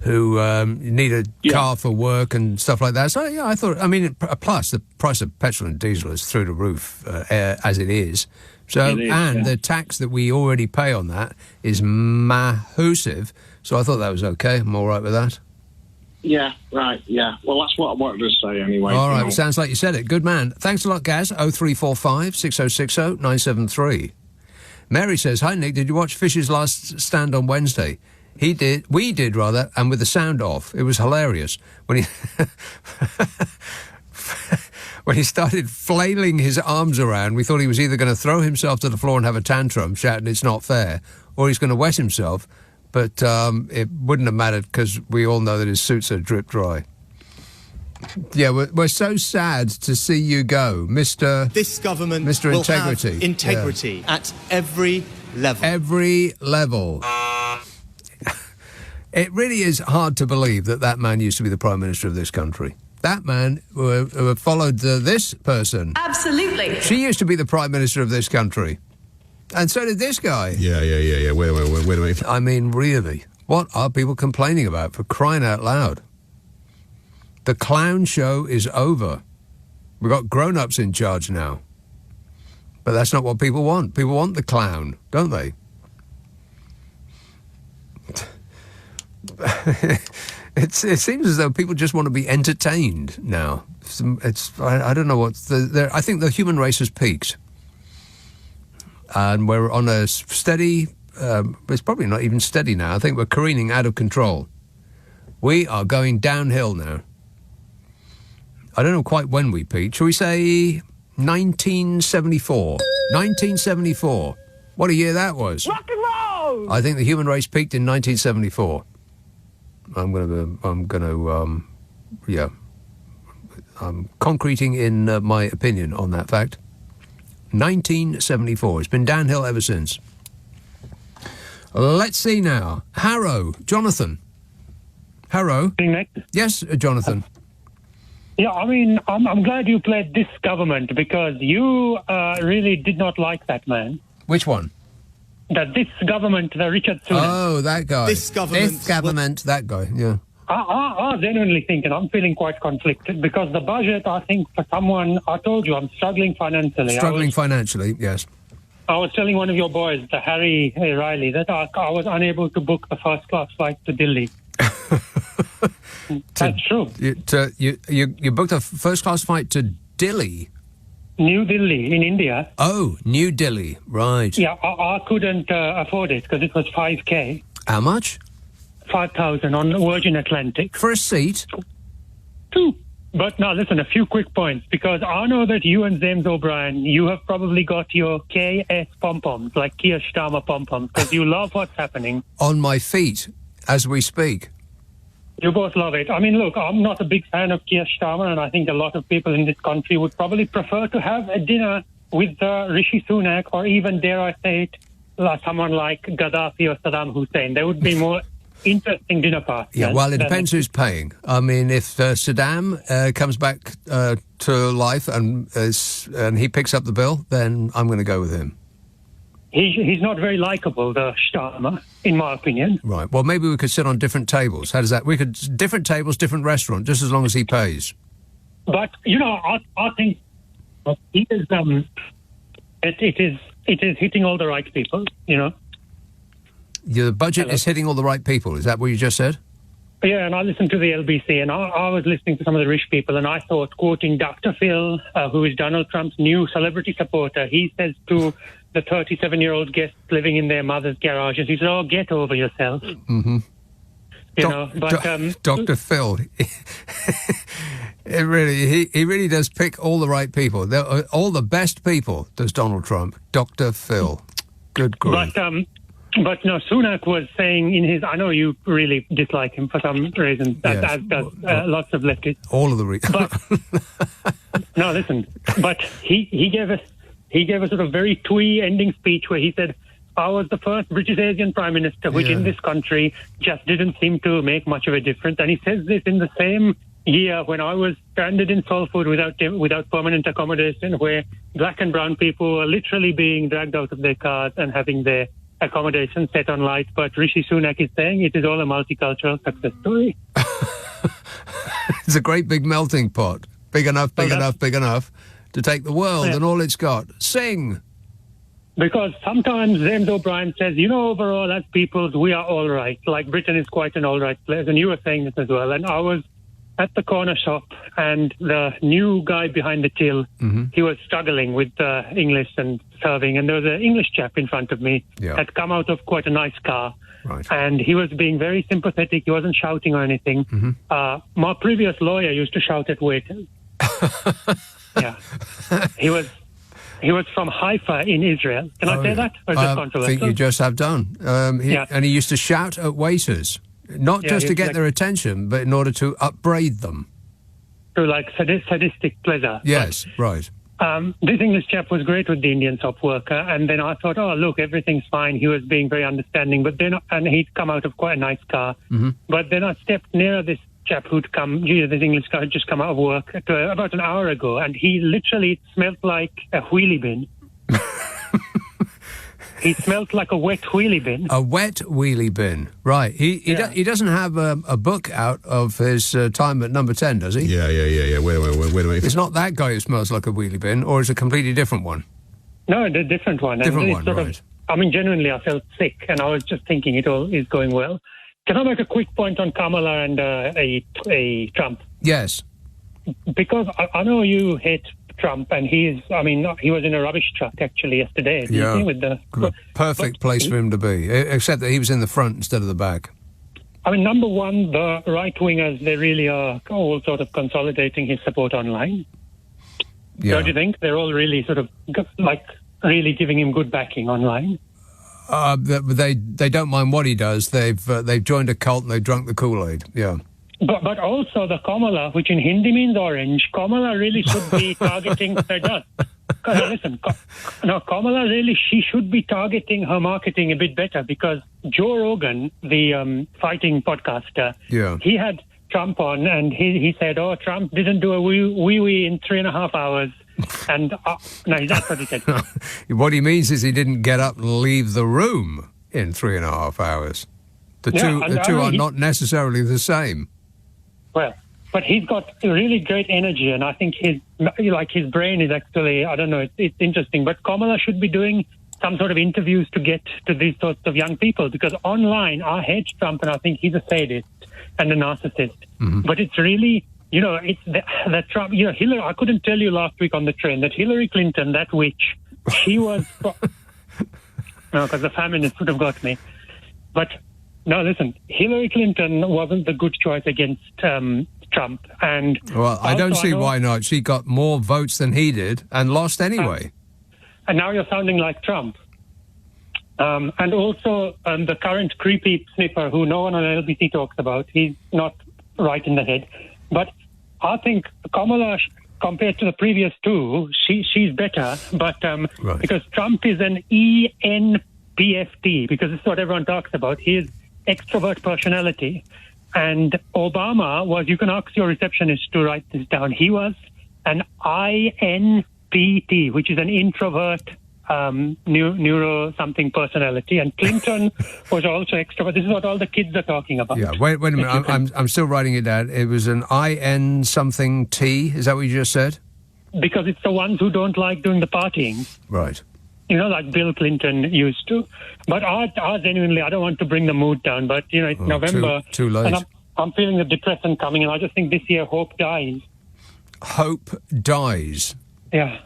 who need a car for work and stuff like that. So, yeah, I thought, I mean, plus the price of petrol and diesel is through the roof as it is. So, the tax that we already pay on that is massive. So I thought that was okay. I'm all right with that. Yeah, right, yeah. Well, that's what I wanted to say anyway. All right, sounds like you said it. Good man. Thanks a lot, Gaz. 0345 6060 973. Mary says, hi, Nick, did you watch Fish's last stand on Wednesday? We did, and with the sound off. It was hilarious. When he... When he started flailing his arms around, we thought he was either going to throw himself to the floor and have a tantrum, shouting it's not fair, or he's going to wet himself. But it wouldn't have mattered because we all know that his suits are drip dry. Yeah, we're so sad to see you go, Mr. This government Mr. will Integrity. have integrity at every level. Every level. It really is hard to believe that man used to be the Prime Minister of this country. That man who followed this person. Absolutely. She used to be the Prime Minister of this country. And so did this guy. Yeah. Wait a minute. I mean, really, what are people complaining about, for crying out loud? The clown show is over. We've got grown-ups in charge now. But that's not what people want. People want the clown, don't they? It seems as though people just want to be entertained now. I don't know what's I think the human race has peaked. And we're on a steady, it's probably not even steady now. I think we're careening out of control. We are going downhill now. I don't know quite when we peaked. Shall we say 1974? 1974. What a year that was. Rock and roll! I think the human race peaked in 1974. I'm concreting in my opinion on that fact. 1974. It's been downhill ever since. Let's see now. Harrow. Jonathan. Harrow. Nick? Yes, Jonathan. Yeah, I mean, I'm glad you played this government because you really did not like that man. Which one? This government, the Richard Sunak. Oh, that guy. This government, that guy, yeah. I genuinely think, and I'm feeling quite conflicted, because the budget, I think, for someone, I told you, I'm struggling financially. Financially, yes. I was telling one of your boys, the Harry Riley, that I was unable to book the first-class flight to Delhi. That's true. You booked a first-class flight to Delhi? New Delhi, in India. Oh, New Delhi, right. Yeah, I couldn't afford it because it was 5K. How much? 5,000 on Virgin Atlantic. For a seat? 2. But now, listen, a few quick points, because I know that you and James O'Brien, you have probably got your KS pom-poms, like Keir Starmer pom-poms, because you love what's happening. On my feet, as we speak. You both love it. I mean, look, I'm not a big fan of Keir Starmer, and I think a lot of people in this country would probably prefer to have a dinner with Rishi Sunak, or even, dare I say it, someone like Gaddafi or Saddam Hussein. There would be more interesting dinner parties. Yeah, well, it depends who's paying. I mean, if Saddam comes back to life and he picks up the bill, then I'm going to go with him. He's not very likeable, the Starmer, in my opinion. Right. Well, maybe we could sit on different tables. How does that? We could different tables, different restaurant, just as long as he pays. But I think it is hitting all the right people. The budget is hitting all the right people. Is that what you just said? Yeah, and I listened to the LBC, and I was listening to some of the rich people, and I thought, quoting Dr. Phil, who is Donald Trump's new celebrity supporter, he says to the 37-year-old guests living in their mother's garages, he said, "Oh, get over yourself." Mm-hmm. But Dr. Phil, he really does pick all the right people. All the best people does Donald Trump. Dr. Phil. Good grief. But no, Sunak was saying in his... I know you really dislike him for some reason, as does lots of leftists. All of the reasons. No, listen. But he gave a sort of very twee ending speech where he said, I was the first British Asian Prime Minister, which in this country just didn't seem to make much of a difference. And he says this in the same year when I was stranded in Salford without permanent accommodation, where black and brown people were literally being dragged out of their cars and having their accommodation set on light. But Rishi Sunak is saying it is all a multicultural success story. It's a great big melting pot. Big enough to take the world and all it's got. Sing! Because sometimes James O'Brien says, overall, as peoples, we are all right. Like, Britain is quite an all right place. And you were saying this as well. And I was at the corner shop, and the new guy behind the till, he was struggling with English and serving. And there was an English chap in front of me, had come out of quite a nice car. Right. And he was being very sympathetic. He wasn't shouting or anything. My previous lawyer used to shout at waiters. Yeah. He was from Haifa in Israel. Can I say that? Or is that controversial? I think you just have done. And he used to shout at waiters, not just to get their attention, but in order to upbraid them. Through like sadistic pleasure. Yes, right. This English chap was great with the Indian shop worker, and then I thought, oh, look, everything's fine. He was being very understanding, but then, and he'd come out of quite a nice car. But then I stepped nearer this chap who'd come, this English guy had just come out of work about an hour ago, and he literally smelled like a wheelie bin. He smelled like a wet wheelie bin. A wet wheelie bin, right. He doesn't have a book out of his time at Number 10, does he? Yeah. Wait a minute. It's not that guy who smells like a wheelie bin, or it's a completely different one? No, a different one. Different one, right. Genuinely, I felt sick, and I was just thinking it all is going well. Can I make a quick point on Kamala and a Trump? Yes. Because I know you hate Trump, and he was in a rubbish truck actually yesterday. Yeah. With the perfect place for him to be, except that he was in the front instead of the back. Number one, the right-wingers, they really are all sort of consolidating his support online. Yeah. Don't you think? They're all really sort of really giving him good backing online. They don't mind what he does. They've joined a cult and they've drunk the Kool-Aid. Yeah. But also the Kamala, which in Hindi means orange, Kamala really should be targeting... Kamala really, she should be targeting her marketing a bit better, because Joe Rogan, the fighting podcaster, he had Trump on, and he said, Trump didn't do a wee-wee in 3.5 hours. And no, that's what he said. What he means is he didn't get up and leave the room in 3.5 hours. The two are not necessarily the same. Well, but he's got really great energy, and I think his brain is actually, I don't know, it's interesting. But Kamala should be doing some sort of interviews to get to these sorts of young people, because online I hate Trump and I think he's a sadist and a narcissist. But it's really... it's that Trump, Hillary, I couldn't tell you last week on the train that Hillary Clinton, that witch, she was... No, because the feminists would have got me. But, no, listen, Hillary Clinton wasn't the good choice against Trump. And well, I don't see why not. She got more votes than he did and lost anyway. And now you're sounding like Trump. And also the current creepy sniffer who no one on LBC talks about, he's not right in the head. But I think Kamala, compared to the previous two, she's better. But because Trump is an ENPFT, because this is what everyone talks about, his extrovert personality. And Obama was, you can ask your receptionist to write this down, he was an INPT, which is an introvert neuro something personality, and Clinton was also extrovert. This is what all the kids are talking about. Yeah, wait a minute. I'm still writing it down. It was an IN something T. Is that what you just said? Because it's the ones who don't like doing the partying. Right. Like Bill Clinton used to. But I genuinely, I don't want to bring the mood down, but, it's November. Too late. And I'm feeling the depression coming, and I just think this year hope dies. Hope dies? Yeah,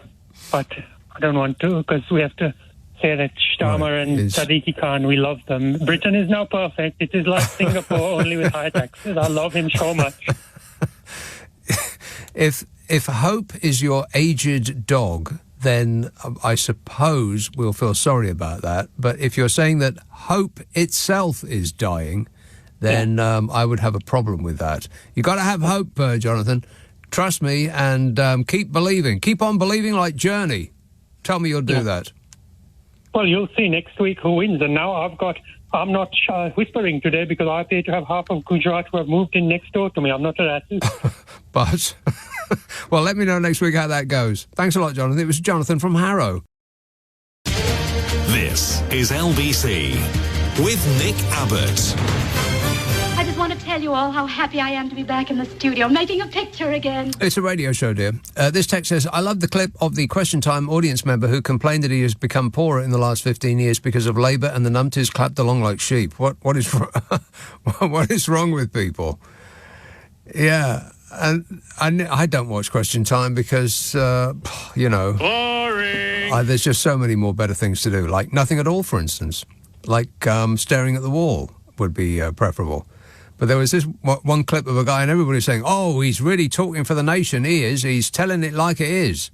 but... I don't want to, because we have to say that Starmer and Sadiq Khan, we love them. Britain is now perfect. It is like Singapore, only with higher taxes. I love him so much. If hope is your aged dog, then I suppose we'll feel sorry about that. But if you're saying that hope itself is dying, then I would have a problem with that. You've got to have hope, Jonathan. Trust me, and keep believing. Keep on believing like Journey. Tell me you'll do that. Well, you'll see next week who wins. And now I've got I'm not whispering today because I appear to have half of Gujarat who have moved in next door to me. I'm not a racist. But, well, let me know next week how that goes. Thanks a lot, Jonathan. It was Jonathan from Harrow. This is LBC with Nick Abbott. I just want to tell you all how happy I am to be back in the studio, making a picture again. It's a radio show, dear. This text says, I love the clip of the Question Time audience member who complained that he has become poorer in the last 15 years because of Labour and the numpties clapped along like sheep. What is what is wrong with people? Yeah, and I don't watch Question Time because, boring. There's just so many more better things to do, like nothing at all, for instance. Like staring at the wall would be preferable. But there was this one clip of a guy and everybody was saying, oh, he's really talking for the nation, he is. He's telling it like it is.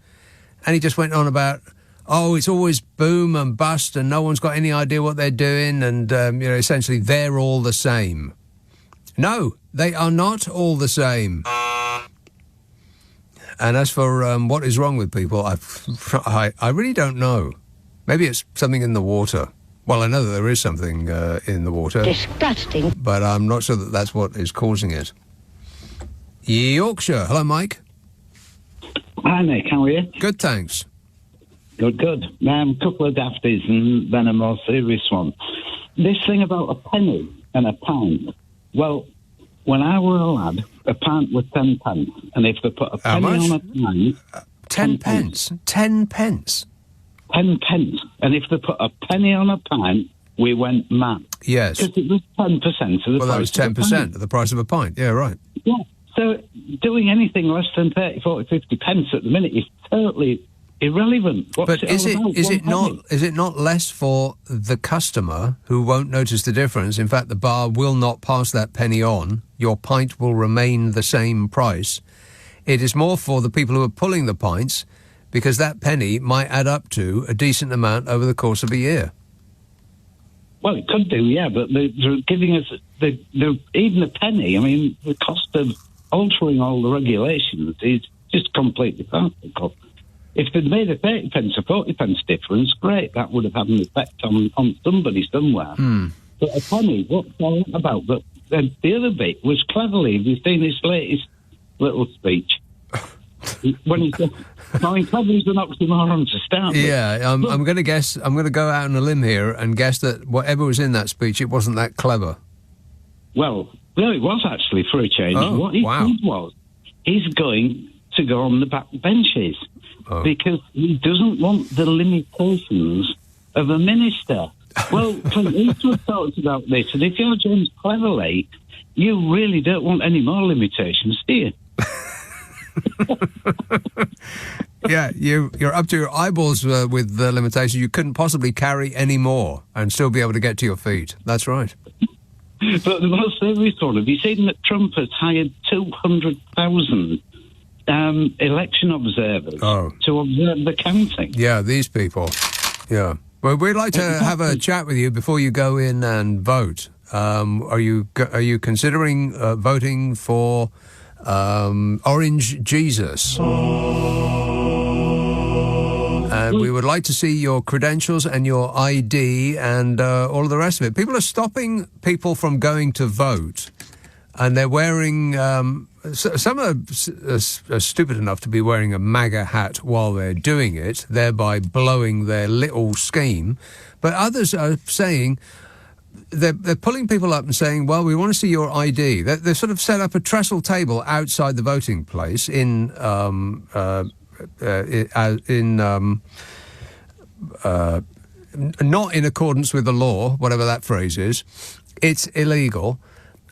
And he just went on about, oh, it's always boom and bust and no one's got any idea what they're doing and, essentially they're all the same. No, they are not all the same. And as for what is wrong with people, I really don't know. Maybe it's something in the water. Well, I know that there is something in the water. Disgusting. But I'm not sure that that's what is causing it. Yorkshire. Hello, Mike. Hi, Nick. How are you? Good, thanks. Good. A couple of dafties and then a more serious one. This thing about a penny and a pound. Well, when I were a lad, a pound was 10 pence. And if they put a penny on a pound... 10 pence? 10 pence? 10 pence. And if they put a penny on a pint, we went mad. Yes. Because it was 10% of the price. Well, that was 10% of the price of a pint. Yeah, right. Yeah. So doing anything less than 30, 40, 50 pence at the minute is totally irrelevant. What's but is it not less for the customer who won't notice the difference? In fact, the bar will not pass that penny on. Your pint will remain the same price. It is more for the people who are pulling the pints, because that penny might add up to a decent amount over the course of a year. Well, it could do, yeah, but they're giving us even a penny. I mean, the cost of altering all the regulations is just completely farcical. If they'd made a 30 pence or 40 pence difference, great, that would have had an effect on somebody somewhere. But a penny, what's all that about? But the other bit was cleverly, have you seen his latest little speech? When he said... I mean, cleverly's an oxymoron to start with. Yeah, I'm going to go out on a limb here and guess that whatever was in that speech, it wasn't that clever. Well, no, it was actually, for a change. Oh, what he said was, he's going to go on the back benches because he doesn't want the limitations of a minister. Well, Clint Eastwood talked about this, and if you're James Cleverly, you really don't want any more limitations, do you? Yeah, you're up to your eyeballs with the limitations. You couldn't possibly carry any more and still be able to get to your feet. That's right. But the most serious one, have you seen that Trump has hired 200,000 election observers to observe the counting? Yeah, these people. Yeah. Well, we'd like to have a chat with you before you go in and vote. Are you considering voting for Orange Jesus? And we would like to see your credentials and your ID and all of the rest of it. People are stopping people from going to vote, and they're wearing... some are stupid enough to be wearing a MAGA hat while they're doing it, thereby blowing their little scheme. But others are saying... They're pulling people up and saying, well, we want to see your ID. They've sort of set up a trestle table outside the voting place not in accordance with the law, whatever that phrase is. It's illegal.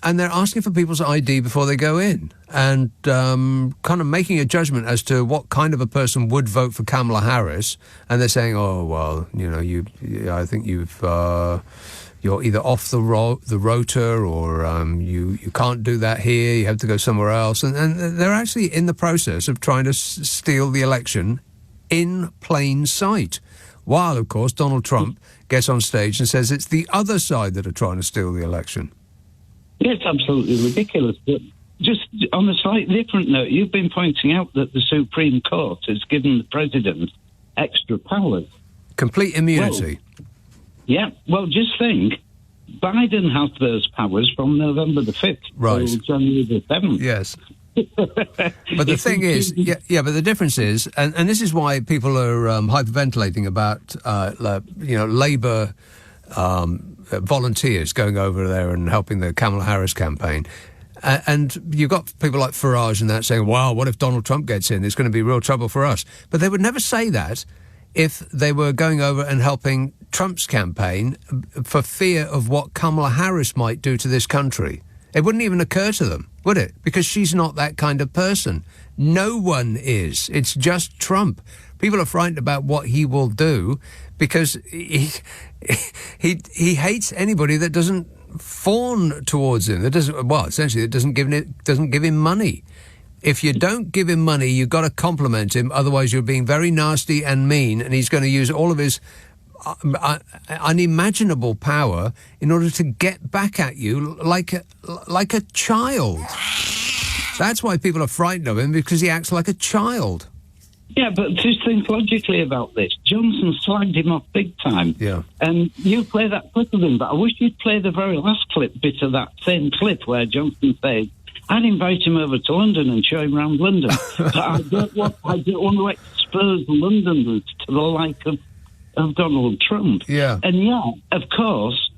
And they're asking for people's ID before they go in and kind of making a judgment as to what kind of a person would vote for Kamala Harris. And they're saying, oh, well, I think you're either off the rotor or you can't do that here, you have to go somewhere else. And they're actually in the process of trying to steal the election in plain sight. While, of course, Donald Trump gets on stage and says it's the other side that are trying to steal the election. Yeah, it's absolutely ridiculous. But just on a slightly different note, you've been pointing out that the Supreme Court has given the president extra powers. Complete immunity. Well, yeah, well, just think, Biden has those powers from November the 5th Right. till January the 7th. Yes. But the thing is, but the difference is, and this is why people are hyperventilating about, Labour volunteers going over there and helping the Kamala Harris campaign. And you've got people like Farage and that saying, wow, what if Donald Trump gets in? It's going to be real trouble for us. But they would never say that if they were going over and helping Trump's campaign for fear of what Kamala Harris might do to this country. It wouldn't even occur to them, would it? Because she's not that kind of person. No one is. It's just Trump. People are frightened about what he will do because he hates anybody that doesn't fawn towards him. That doesn't give him money. If you don't give him money, you've got to compliment him. Otherwise, you're being very nasty and mean, and he's going to use all of his unimaginable power in order to get back at you like a child. That's why people are frightened of him, because he acts like a child. Yeah, but just think logically about this. Johnson slagged him off big time. Yeah. And you play that clip of him, but I wish you'd play the very last bit of that same clip where Johnson said, I'd invite him over to London and show him around London. But I don't want to expose Londoners to the like of Donald Trump. Yeah. And yet, of course,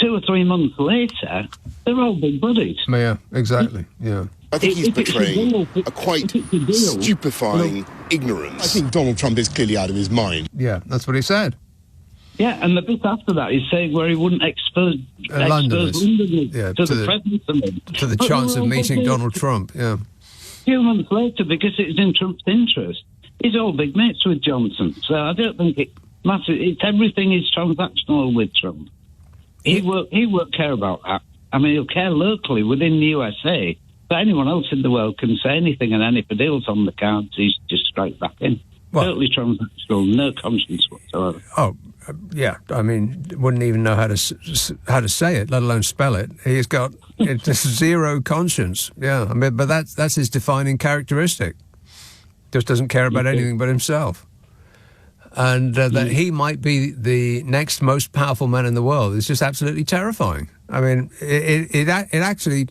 2 or 3 months later, they're all big buddies. Yeah, exactly. Yeah. I think he's betraying a quite stupefying ignorance. I think Donald Trump is clearly out of his mind. Yeah, that's what he said. Yeah, and the bit after that is saying where he wouldn't expose Londoners to the presence of him. To the chance of meeting Donald Trump, yeah. A few months later, because it's in Trump's interest, he's all big mates with Johnson. So I don't think it matters. Everything is transactional with Trump. He won't care about that. I mean, he'll care locally within the USA. But anyone else in the world can say anything, and anybody else on the cards, he's just straight back in. Well, totally transactional, no conscience whatsoever. Oh, yeah. I mean, wouldn't even know how to say it, let alone spell it. He's got zero conscience. Yeah, I mean, but that's his defining characteristic. Just doesn't care about anything but himself. And that he might be the next most powerful man in the world is just absolutely terrifying. I mean, it actually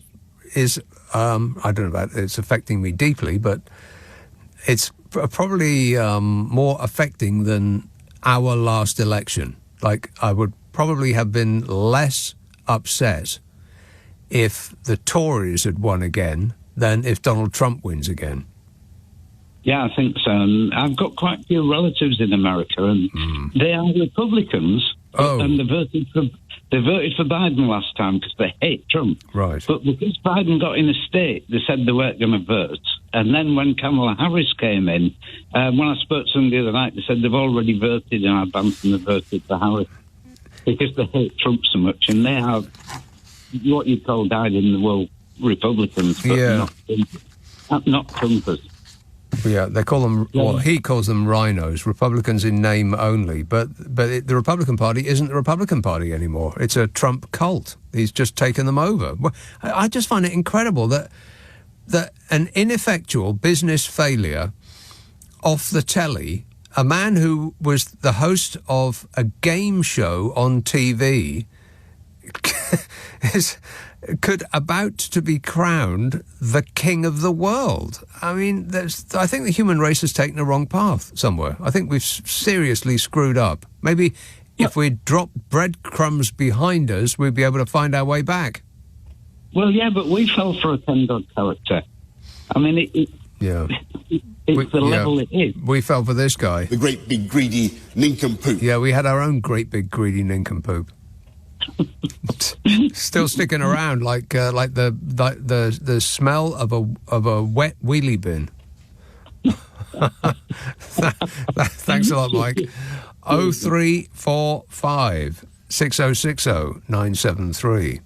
is. I don't know about it's affecting me deeply, but it's probably more affecting than our last election. Like, I would probably have been less upset if the Tories had won again than if Donald Trump wins again. Yeah, I think so. And I've got quite a few relatives in America, and they are Republicans, and they voted for Biden last time because they hate Trump. Right. But because Biden got in a state, they said they weren't going to vote. And then when Kamala Harris came in, when I spoke to them the other night, they said they've already voted in advance and they voted for Harris because they hate Trump so much. And they have what you call dyed-in-the-wool Republicans, but not Trumpers. Yeah, they call them. Well, he calls them rhinos, Republicans in name only. But the Republican Party isn't the Republican Party anymore. It's a Trump cult. He's just taken them over. I just find it incredible that an ineffectual business failure off the telly, a man who was the host of a game show on TV, could about to be crowned the king of the world. I mean, I think the human race has taken a wrong path somewhere. I think we've seriously screwed up. Maybe if we'd dropped breadcrumbs behind us, we'd be able to find our way back. Well, yeah, but we fell for a Ken-Dodd character. I mean, it's the level it is. We fell for this guy. The great big greedy nincompoop. Yeah, we had our own great big greedy nincompoop. Still sticking around like the smell of a wet wheelie bin. Thanks a lot, Mike. 0345 6060 973.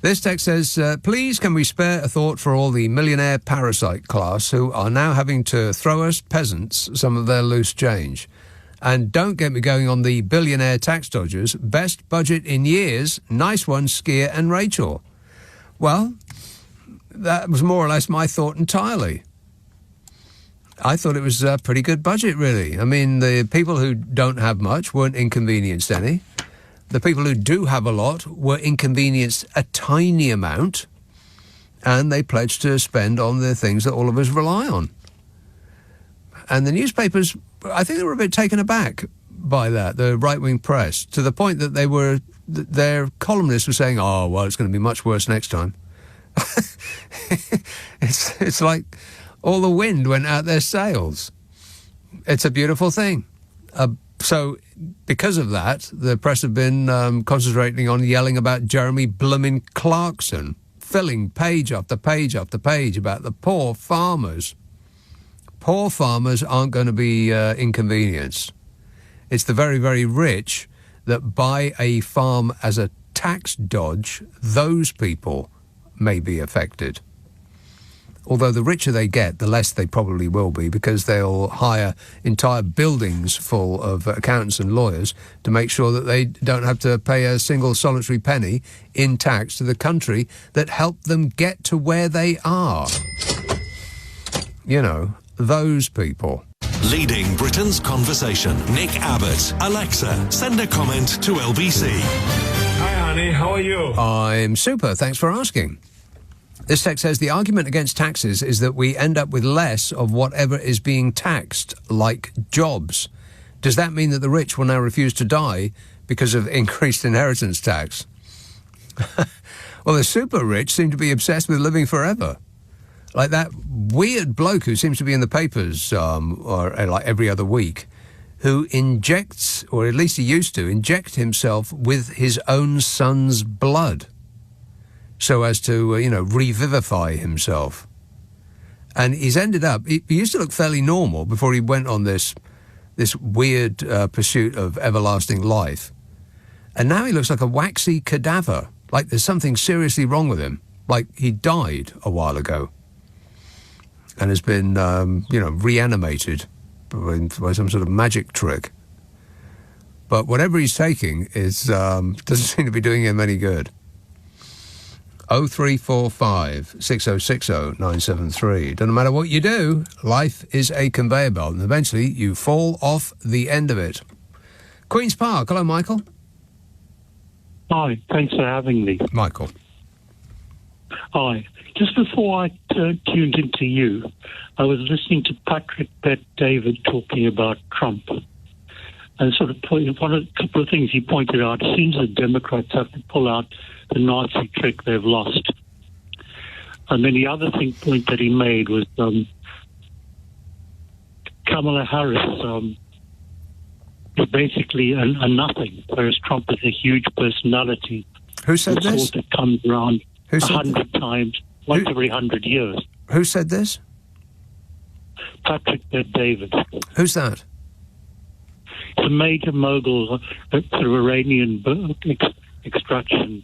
This text says, please can we spare a thought for all the millionaire parasite class who are now having to throw us peasants some of their loose change. And don't get me going on the billionaire tax dodgers. Best budget in years. Nice one, Skier and Rachel. Well, that was more or less my thought entirely. I thought it was a pretty good budget, really. I mean, the people who don't have much weren't inconvenienced any. The people who do have a lot were inconvenienced a tiny amount, and they pledged to spend on the things that all of us rely on. And the newspapers, I think they were a bit taken aback by that, the right-wing press, to the point that their columnists were saying, oh, well, it's going to be much worse next time. It's like all the wind went out their sails. It's a beautiful thing. So because of that, the press have been concentrating on yelling about Jeremy Bloomin' Clarkson, filling page after page after page about the poor farmers. Poor farmers aren't going to be inconvenienced. It's the very, very rich that buy a farm as a tax dodge. Those people may be affected. Although the richer they get, the less they probably will be, because they'll hire entire buildings full of accountants and lawyers to make sure that they don't have to pay a single solitary penny in tax to the country that helped them get to where they are. You know, those people. Leading Britain's conversation. Nick Abbot. Alexa, send a comment to LBC. Hi, honey. How are you? I'm super. Thanks for asking. This text says, the argument against taxes is that we end up with less of whatever is being taxed, like jobs. Does that mean that the rich will now refuse to die because of increased inheritance tax? Well, the super rich seem to be obsessed with living forever. Like that weird bloke who seems to be in the papers or like every other week, who injects, or at least he used to, inject himself with his own son's blood, so as to, revivify himself. And he's ended up, he used to look fairly normal before he went on this weird pursuit of everlasting life. And now he looks like a waxy cadaver, like there's something seriously wrong with him, like he died a while ago and has been, reanimated by some sort of magic trick. But whatever he's taking is doesn't seem to be doing him any good. 0345 6060 973. Doesn't matter what you do, life is a conveyor belt, and eventually you fall off the end of it. Queen's Park. Hello, Michael. Hi, thanks for having me. Michael. Hi. Just before I tuned into you, I was listening to Patrick Bet-David talking about Trump. And sort of a couple of things he pointed out. It seems the Democrats have to pull out the Nazi trick they've lost. And then the other point that he made was Kamala Harris is basically a nothing, whereas Trump is a huge personality. Who said this? That comes around 100 times, once every 100 years. Who said this? Patrick Bet-David. Who's that? The major mogul for Iranian extraction.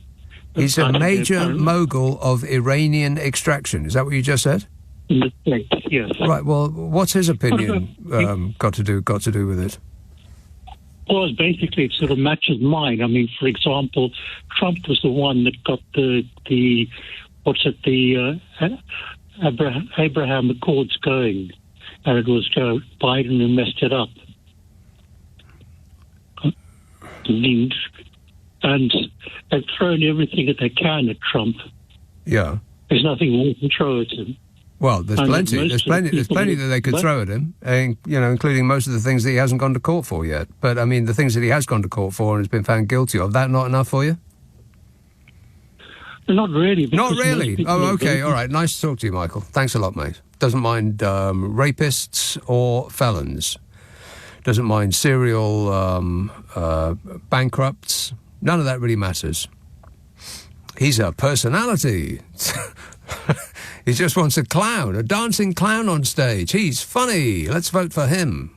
He's a major mogul of Iranian extraction. Is that what you just said? In the States, yes. Right. Well, what's his opinion got to do with it? Well, basically, it sort of matches mine. I mean, for example, Trump was the one that got the Abraham Accords going, and it was Biden who messed it up. And they've thrown everything that they can at Trump. Yeah. There's nothing more to throw at him. Well, there's plenty that they could throw at him, and, including most of the things that he hasn't gone to court for yet. But, I mean, the things that he has gone to court for and has been found guilty of, that not enough for you? Not really. Not really? Oh, okay, all right. Nice to talk to you, Michael. Thanks a lot, mate. Doesn't mind rapists or felons. Doesn't mind serial bankrupts. None of that really matters. He's a personality. He just wants a clown, a dancing clown on stage. He's funny. Let's vote for him.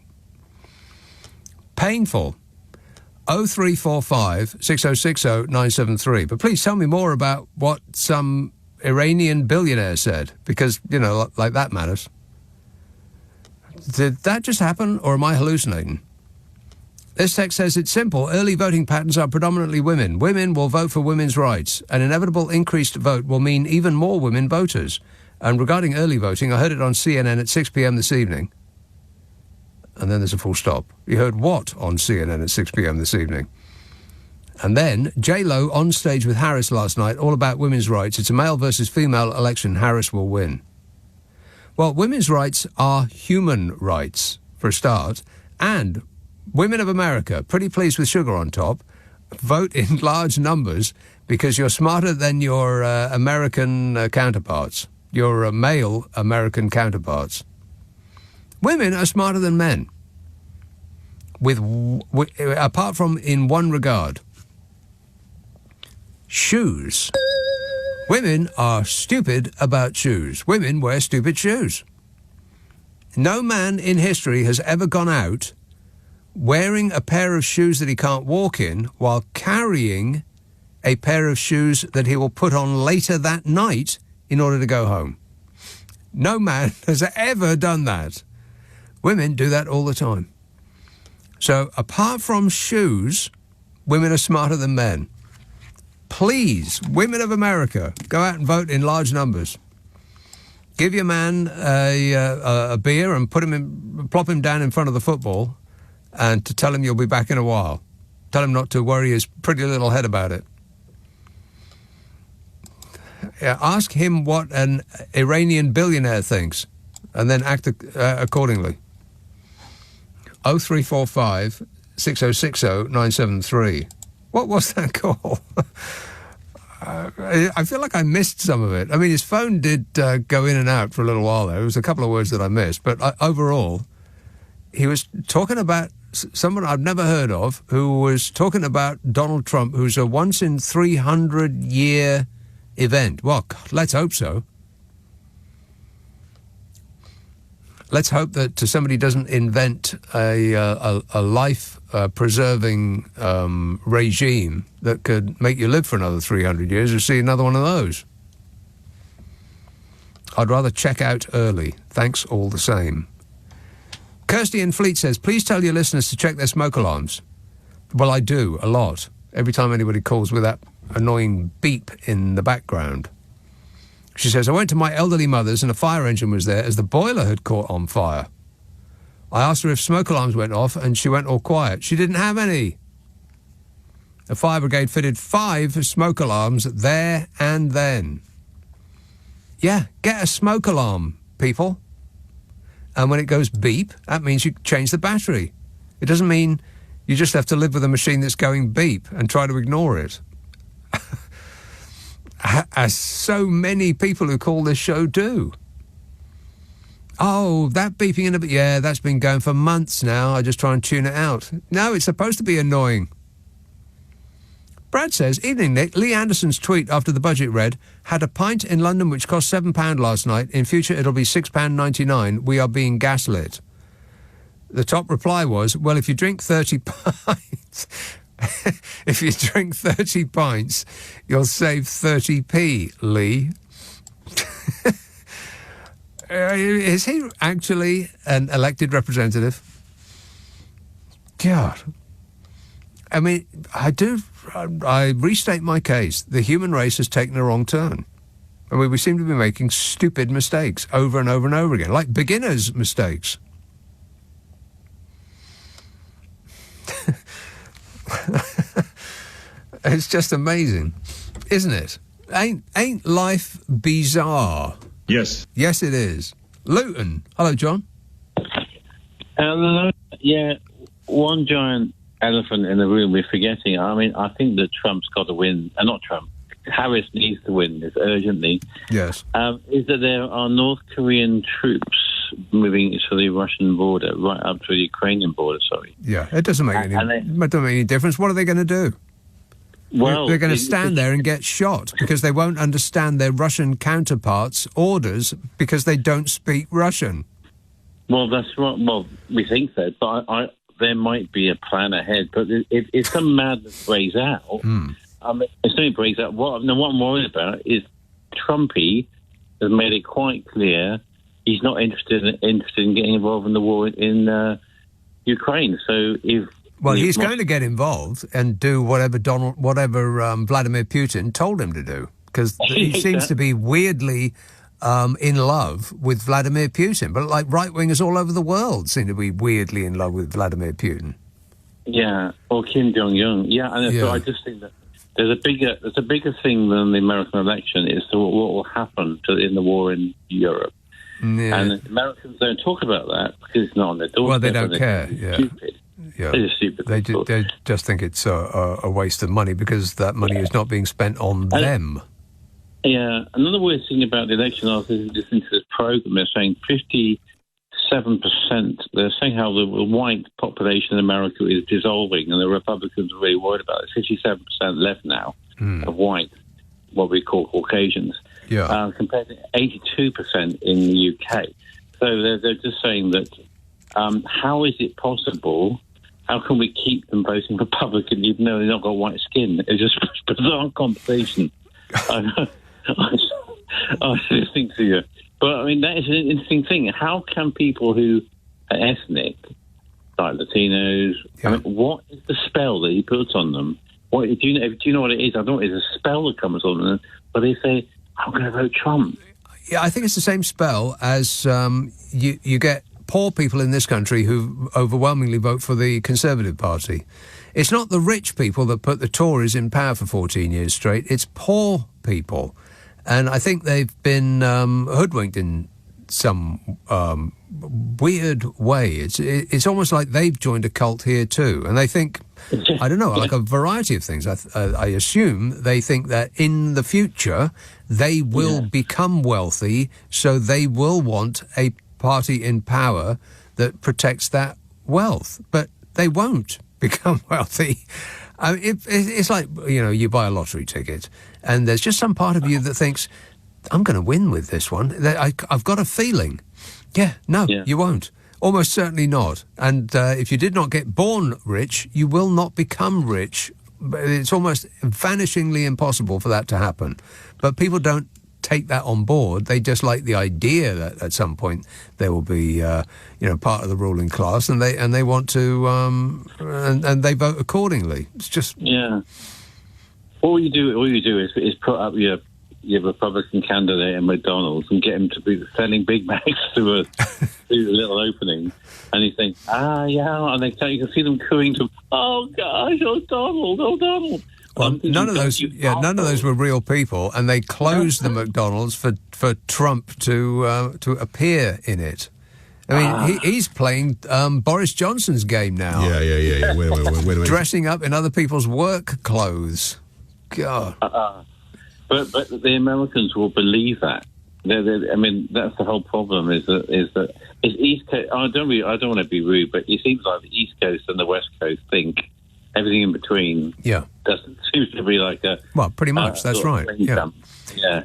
Painful. 0345 6060 973. But please tell me more about what some Iranian billionaire said, because, like that matters. Did that just happen, or am I hallucinating? This text says it's simple. Early voting patterns are predominantly women. Women will vote for women's rights. An inevitable increased vote will mean even more women voters. And regarding early voting, I heard it on CNN at 6 p.m. this evening. And then there's a full stop. You heard what on CNN at 6 p.m. this evening? And then J-Lo on stage with Harris last night, all about women's rights. It's a male versus female election. Harris will win. Well, women's rights are human rights, for a start. And women of America, pretty pleased with sugar on top, vote in large numbers because you're smarter than your American counterparts, your male American counterparts. Women are smarter than men, apart from in one regard. Shoes. Women are stupid about shoes. Women wear stupid shoes. No man in history has ever gone out wearing a pair of shoes that he can't walk in while carrying a pair of shoes that he will put on later that night in order to go home. No man has ever done that. Women do that all the time. So apart from shoes, women are smarter than men. Please, women of America, go out and vote in large numbers. Give your man a beer and plop him down in front of the football and to tell him you'll be back in a while. Tell him not to worry his pretty little head about it. Ask him what an Iranian billionaire thinks and then act accordingly. 0345 6060 973. What was that call? I feel like I missed some of it. I mean, his phone did go in and out for a little while there. There was a couple of words that I missed. But overall, he was talking about someone I've never heard of who was talking about Donald Trump, who's a once-in-300-year event. Well, God, let's hope so. Let's hope that somebody doesn't invent a life-preserving regime that could make you live for another 300 years or see another one of those. I'd rather check out early. Thanks all the same. Kirsty in Fleet says, please tell your listeners to check their smoke alarms. Well, I do, a lot. Every time anybody calls with that annoying beep in the background. She says, I went to my elderly mother's and a fire engine was there as the boiler had caught on fire. I asked her if smoke alarms went off and she went all quiet. She didn't have any. The fire brigade fitted 5 smoke alarms there and then. Yeah, get a smoke alarm, people. And when it goes beep, that means you change the battery. It doesn't mean you just have to live with a machine that's going beep and try to ignore it. As so many people who call this show do. Oh, that beeping in a bit. Yeah, that's been going for months now. I just try and tune it out. No, it's supposed to be annoying. Brad says, evening, Nick. Lee Anderson's tweet after the budget read, had a pint in London which cost £7 last night. In future, it'll be £6.99. We are being gaslit. The top reply was, well, if you drink 30 pints... if you drink 30 pints, you'll save 30p, Lee. Is he actually an elected representative? God. I mean, I restate my case. The human race has taken a wrong turn. I mean, we seem to be making stupid mistakes over and over and over again, like beginners' mistakes. It's just amazing, isn't it? Ain't life bizarre? Yes. Yes, it is. Luton. Hello, John. Hello. Yeah, one giant elephant in the room we're forgetting. I mean, I think that Trump's got to win. Not Trump. Harris needs to win this urgently. Yes. Is that there are North Korean troops moving to the Russian border, right up to the Ukrainian border, sorry. Yeah, it doesn't make any difference. What are they going to do? Well, they're going to stand there and get shot because they won't understand their Russian counterparts' orders because they don't speak Russian. Well, that's right. Well, we think that, but there might be a plan ahead. But if some madness breaks out, if something breaks out, what I'm worried about is Trumpy has made it quite clear he's not interested in getting involved in the war in Ukraine. So he's going to get involved and do whatever Vladimir Putin told him to do, because he seems to be weirdly in love with Vladimir Putin. But like right-wingers all over the world seem to be weirdly in love with Vladimir Putin. Yeah, or Kim Jong-un. Yeah, and so I just think that there's a bigger thing than the American election is to what will happen in the war in Europe. Yeah. And Americans don't talk about that because it's not on their doorstep. Well, they don't care. Stupid. Yeah. They're just stupid. They just think it's a waste of money because that money is not being spent on them. Yeah. Another weird thing about the election, I was listening to this program, they're saying 57%. They're saying how the white population in America is dissolving and the Republicans are really worried about it. 57% left now of white, what we call Caucasians. Yeah. Compared to 82% in the UK. So they're just saying that how is it possible? How can we keep them voting Republican even though they've not got white skin? It's just a bizarre conversation. I was listening to you. But, I mean, that is an interesting thing. How can people who are ethnic, like Latinos, I mean, what is the spell that he puts on them? Do you know what it is? I don't know. It's a spell that comes on them, but they say, I'm going to vote Trump. Yeah, I think it's the same spell as you get poor people in this country who overwhelmingly vote for the Conservative Party. It's not the rich people that put the Tories in power for 14 years straight. It's poor people. And I think they've been hoodwinked in some weird way. It's almost like they've joined a cult here too. And they think, I don't know, like a variety of things. I assume they think that in the future they will become wealthy, so they will want a party in power that protects that wealth. But they won't become wealthy. I mean, it's like, you buy a lottery ticket and there's just some part of you that thinks, I'm going to win with this one. I've got a feeling. You won't. Almost certainly not. And if you did not get born rich, you will not become rich. It's almost vanishingly impossible for that to happen. But people don't take that on board. They just like the idea that at some point there will be, part of the ruling class, and they want to, and they vote accordingly. It's just All you do is put up your Republican candidate in McDonald's and get him to be selling Big Macs through a little opening, and you think, and you can see them cooing to, oh gosh, oh Donald. Well, none of those were real people, and they closed the McDonald's for Trump to appear in it. I mean, he's playing Boris Johnson's game now. Yeah. Wait. Dressing up in other people's work clothes. God. But the Americans will believe that. I mean, that's the whole problem. Is that it's East Coast. I don't want to be rude, but it seems like the East Coast and the West Coast think everything in between. Yeah, doesn't seem to be like a. Well, pretty much. That's right. Yeah.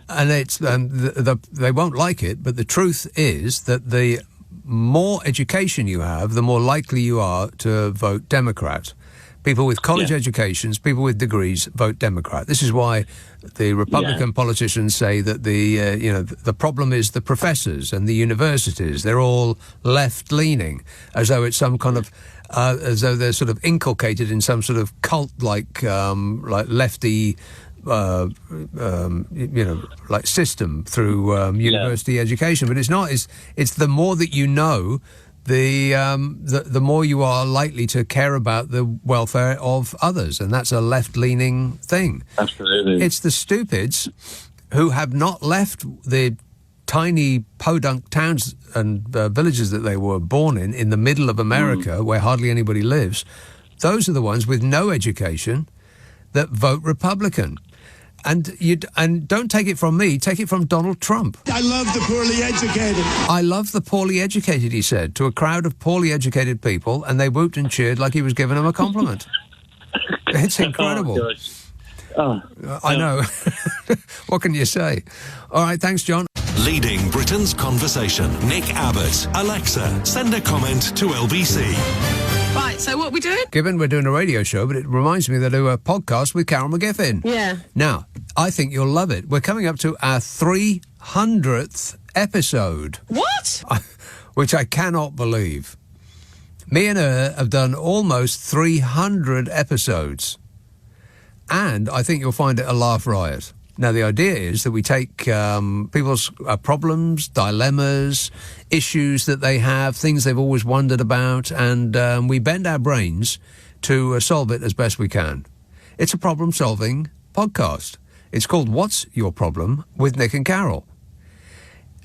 And it's they won't like it, but the truth is that the more education you have, the more likely you are to vote Democrat. People with college educations, people with degrees vote Democrat. This is why the Republican politicians say that the problem is the professors and the universities. They're all left-leaning, as though it's some kind of as though they're sort of inculcated in some sort of cult-like lefty like system through university education. But it's not. It's the more that you know, the more you are likely to care about the welfare of others, and that's a left-leaning thing. Absolutely. It's the stupids who have not left the tiny podunk towns and villages that they were born in the middle of America, where hardly anybody lives. Those are the ones with no education that vote Republican. And don't take it from me, take it from Donald Trump. I love the poorly educated. I love the poorly educated, he said, to a crowd of poorly educated people, and they whooped and cheered like he was giving them a compliment. It's incredible. I know. What can you say? All right, thanks, John. Leading Britain's conversation. Nick Abbot. Alexa, send a comment to LBC. Right, so what are we doing? Given we're doing a radio show, but it reminds me that I do a podcast with Carol McGiffin. Yeah. Now, I think you'll love it. We're coming up to our 300th episode. What? Which I cannot believe. Me and her have done almost 300 episodes. And I think you'll find it a laugh riot. Now, the idea is that we take people's problems, dilemmas, issues that they have, things they've always wondered about, and we bend our brains to solve it as best we can. It's a problem-solving podcast. It's called What's Your Problem with Nick and Carol.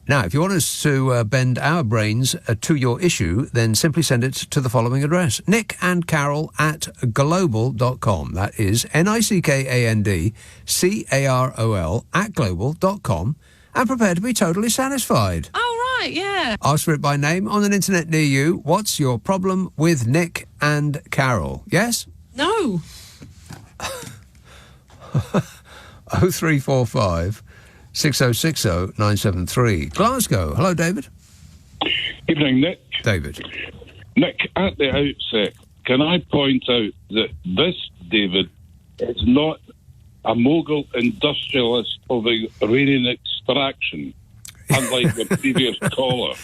Now, if you want us to bend our brains to your issue, then simply send it to the following address, nickandcarol@global.com. That is nickandcarol @global.com, and prepare to be totally satisfied. Oh, right, yeah. Ask for it by name on an internet near you. What's your problem with Nick and Carol? Yes? No. 0345 6060 973. Glasgow. Hello, David. Evening, Nick. David. Nick, at the outset, can I point out that this, David, is not a mogul industrialist of uranium extraction, unlike the previous caller.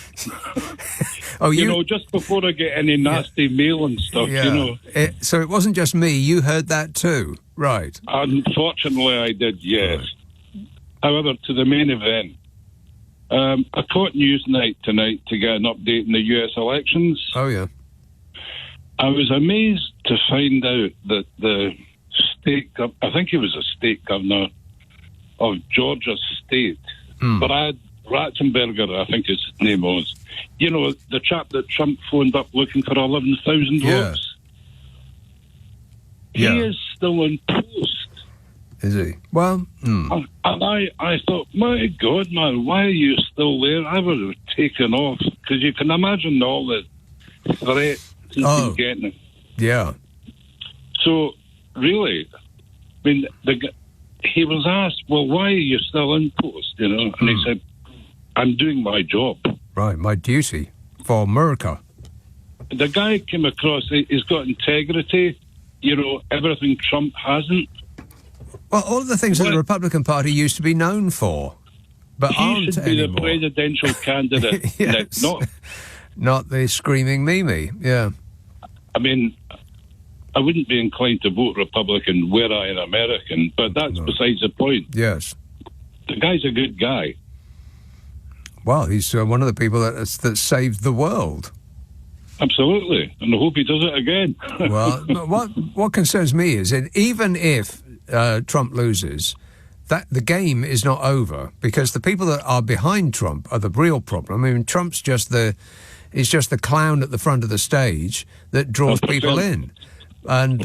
Oh, you know, just before I get any nasty mail and stuff, Yeah. you know. So it wasn't just me. You heard that too. Right. Unfortunately, I did, yes. Right. However, to the main event, I caught Newsnight tonight to get an update on the US elections. Oh, yeah. I was amazed to find out that the I think he was a state governor of Georgia State, Brad Ratzenberger, I think his name was. You know, the chap that Trump phoned up looking for 11,000 votes. Yeah. He is still in post. Is he? Well, And I thought, my God, man, why are you still there? I would have taken off, because you can imagine all the threats he's been getting. Yeah. So, really, I mean, he was asked, well, why are you still in post, you know? And he said, I'm doing my job. Right, my duty for America. The guy came across, he's got integrity, you know, everything Trump hasn't. Well, all of the things that the Republican Party used to be known for, but he aren't should be anymore. the presidential candidate, Yes. Nick, not the screaming Mimi, yeah. I mean, I wouldn't be inclined to vote Republican were I an American, but that's besides the point. Yes. The guy's a good guy. Well, he's one of the people that saved the world. Absolutely, and I hope he does it again. Well, what concerns me is that even if Trump loses, that the game is not over, because the people that are behind Trump are the real problem. I mean, Trump's just the clown at the front of the stage that draws people in. And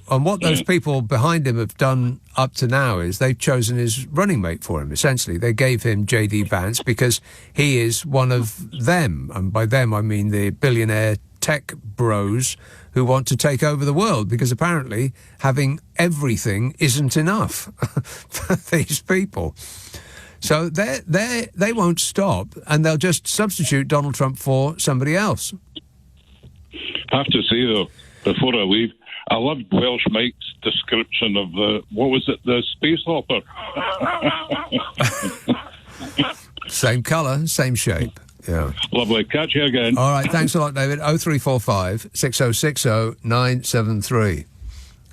what those people behind him have done up to now is they've chosen his running mate for him, essentially. They gave him J.D. Vance because he is one of them. And by them, I mean the billionaire tech bros who want to take over the world, because apparently having everything isn't enough for these people. So they won't stop, and they'll just substitute Donald Trump for somebody else. I have to say, though, before I leave, I loved Welsh Mike's description of the space hopper. Same colour, same shape. Yeah. Lovely. Catch you again. All right, thanks a lot, David. 0345 6060 973.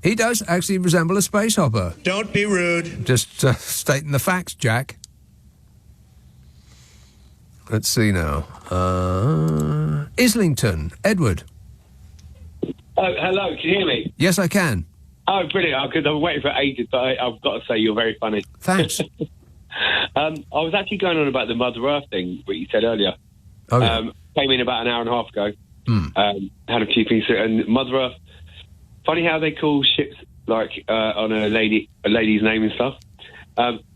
He does actually resemble a space hopper. Don't be rude. Just stating the facts, Jack. Let's see now. Islington, Edward. Oh, hello, can you hear me? Yes, I can. Oh, brilliant. I've been waiting for ages, but I've got to say you're very funny. Thanks. I was actually going on about the Mother Earth thing, what you said earlier. Oh, yeah. Came in about an hour and a half ago. Had a few things. And Mother Earth, funny how they call ships like on a lady's name and stuff.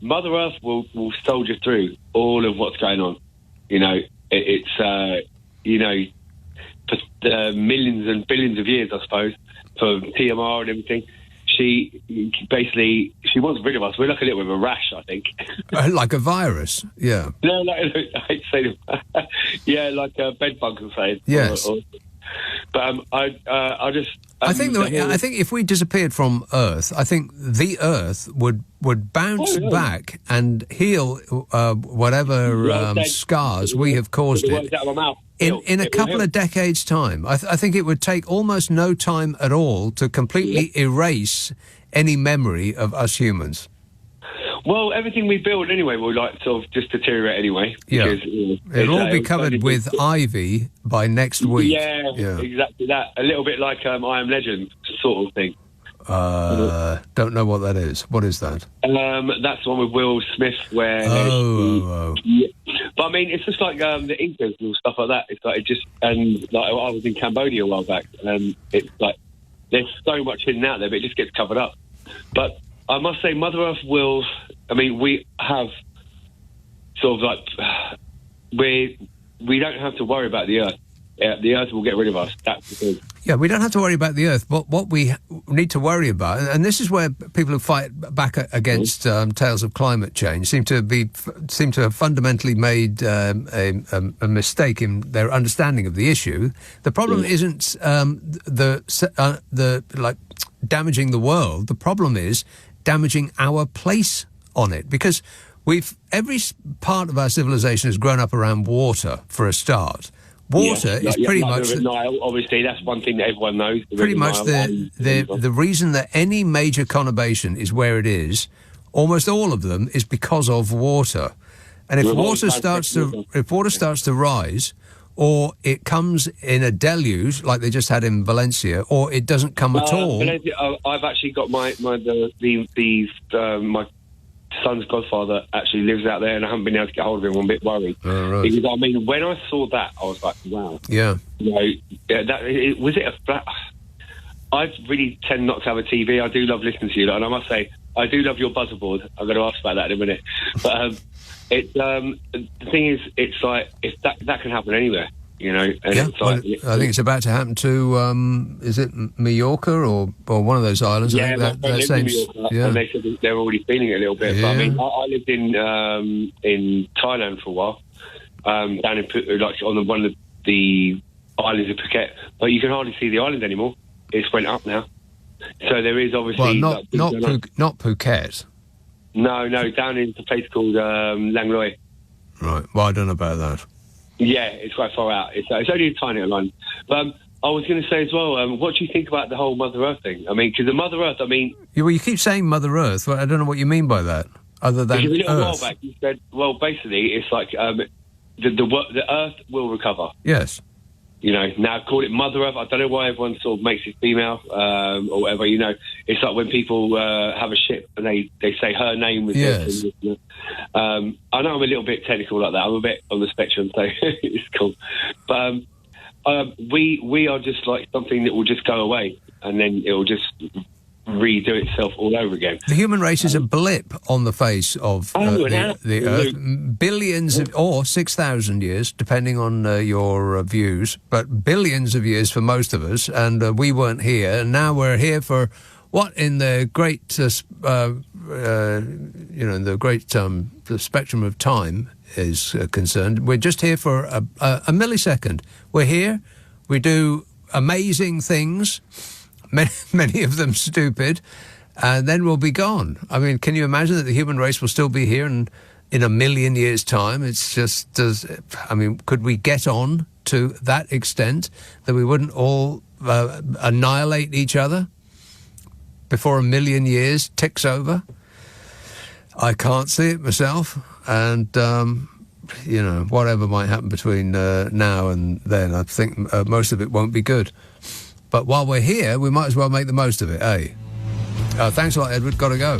Mother Earth will soldier through all of what's going on. You know, it's for millions and billions of years, I suppose, for TMR and everything. She wants rid of us. We're like a little bit of a rash, I think. Like a virus, yeah. No, I hate to say that. Yeah, like a bed bug, I'm saying. Yes. But I just... I think if we disappeared from Earth, I think the Earth would bounce back and heal whatever scars we have caused it in a couple of decades' time. I think it would take almost no time at all to completely erase any memory of us humans. Well, everything we build anyway will sort of just deteriorate anyway. Yeah. Because, it'll all be covered with ivy by next week. Yeah, exactly that. A little bit like I Am Legend sort of thing. Don't know what that is. What is that? That's the one with Will Smith where... Yeah. But I mean, it's just like the Incas and stuff like that. It's like I was in Cambodia a while back, and it's like there's so much hidden out there, but it just gets covered up. But I must say, Mother Earth will... I mean, we have sort of like... We don't have to worry about the Earth. The Earth will get rid of us. That's the thing. Yeah, we don't have to worry about the Earth, but what we need to worry about, and this is where people who fight back against tales of climate change seem to have fundamentally made a mistake in their understanding of the issue. The problem isn't the damaging the world. The problem is damaging our place on it, because every part of our civilization has grown up around water for a start. Water is pretty much... The Nile, obviously, that's one thing that everyone knows. Pretty much the reason that any major conurbation is where it is, almost all of them, is because of water. And if water starts to rise, or it comes in a deluge, like they just had in Valencia, or it doesn't come at all... Valencia, I've actually got my son's godfather actually lives out there, and I haven't been able to get hold of him. I'm a bit worried. Right. Because, I mean, when I saw that, I was like, wow. Yeah. Was it a flat... I really tend not to have a TV. I do love listening to you, and I must say, I do love your buzzer board. I'm going to ask about that in a minute. But the thing is, it's like, that can happen anywhere. You know, and yeah, it's like, I think it's about to happen to, is it Mallorca or one of those islands? Yeah, I think that same, and they said they're already feeling it a little bit. Yeah. But I mean, I lived in Thailand for a while, down in on one of the islands of Phuket, but you can hardly see the island anymore. It's went up now, so there is obviously not Phuket. No, down in a place called Lang Loi. Right. Well, I don't know about that. Yeah, it's quite far out. It's only a tiny island. But I was going to say as well, what do you think about the whole Mother Earth thing? I mean, because the Mother Earth, you keep saying Mother Earth. Well, I don't know what you mean by that, other than a little Earth. while back, you said, well, basically, it's like the Earth will recover. Yes. You know, now call it Mother Earth. I don't know why everyone sort of makes it female or whatever. You know, it's like when people have a ship and they say her name with yes. this. I know I'm a little bit technical like that. I'm a bit on the spectrum, so it's cool. But we are just like something that will just go away, and then it will just redo itself all over again. The human race is a blip on the face of the Earth. Billions or 6,000 years, depending on your views, but billions of years for most of us, and we weren't here, and now we're here for what in the great, in the great the spectrum of time is concerned. We're just here for a millisecond. We're here, we do amazing things, many of them stupid, and then we'll be gone. I mean, can you imagine that the human race will still be here in a million years' time? It's just, could we get on to that extent that we wouldn't all annihilate each other before a million years ticks over? I can't see it myself, and whatever might happen between now and then, I think most of it won't be good. But while we're here, we might as well make the most of it, eh? Thanks a lot, Edward. Got to go.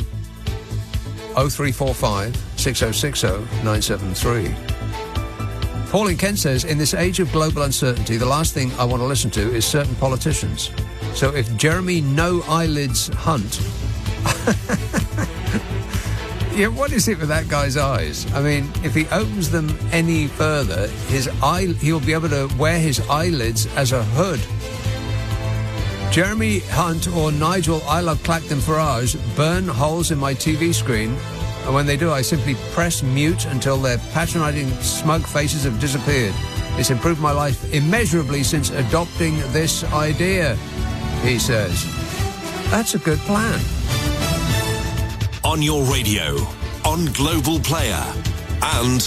0345 6060 973. Paul in Kent says, in this age of global uncertainty, the last thing I want to listen to is certain politicians. So if Jeremy No Eyelids Hunt... Yeah, what is it with that guy's eyes? I mean, if he opens them any further, he'll be able to wear his eyelids as a hood. Jeremy Hunt or Nigel I Love Clacton Farage burn holes in my TV screen, and when they do, I simply press mute until their patronising smug faces have disappeared. It's improved my life immeasurably since adopting this idea, he says. That's a good plan. On your radio, on Global Player, and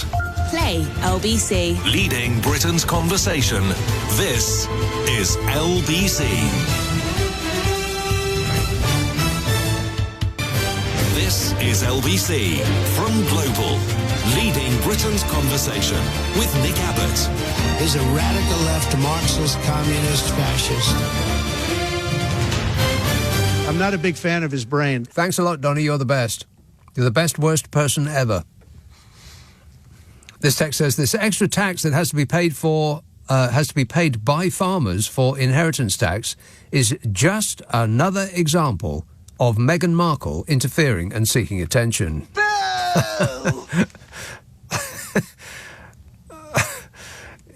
Play LBC. Leading Britain's conversation. This is LBC. This is LBC from Global, leading Britain's conversation with Nick Abbot. Is a radical left Marxist, communist, fascist. I'm not a big fan of his brain. Thanks a lot, Donny. You're the best. You're the best, worst person ever. This text says this extra tax that has to be paid by farmers for inheritance tax is just another example of Meghan Markle interfering and seeking attention.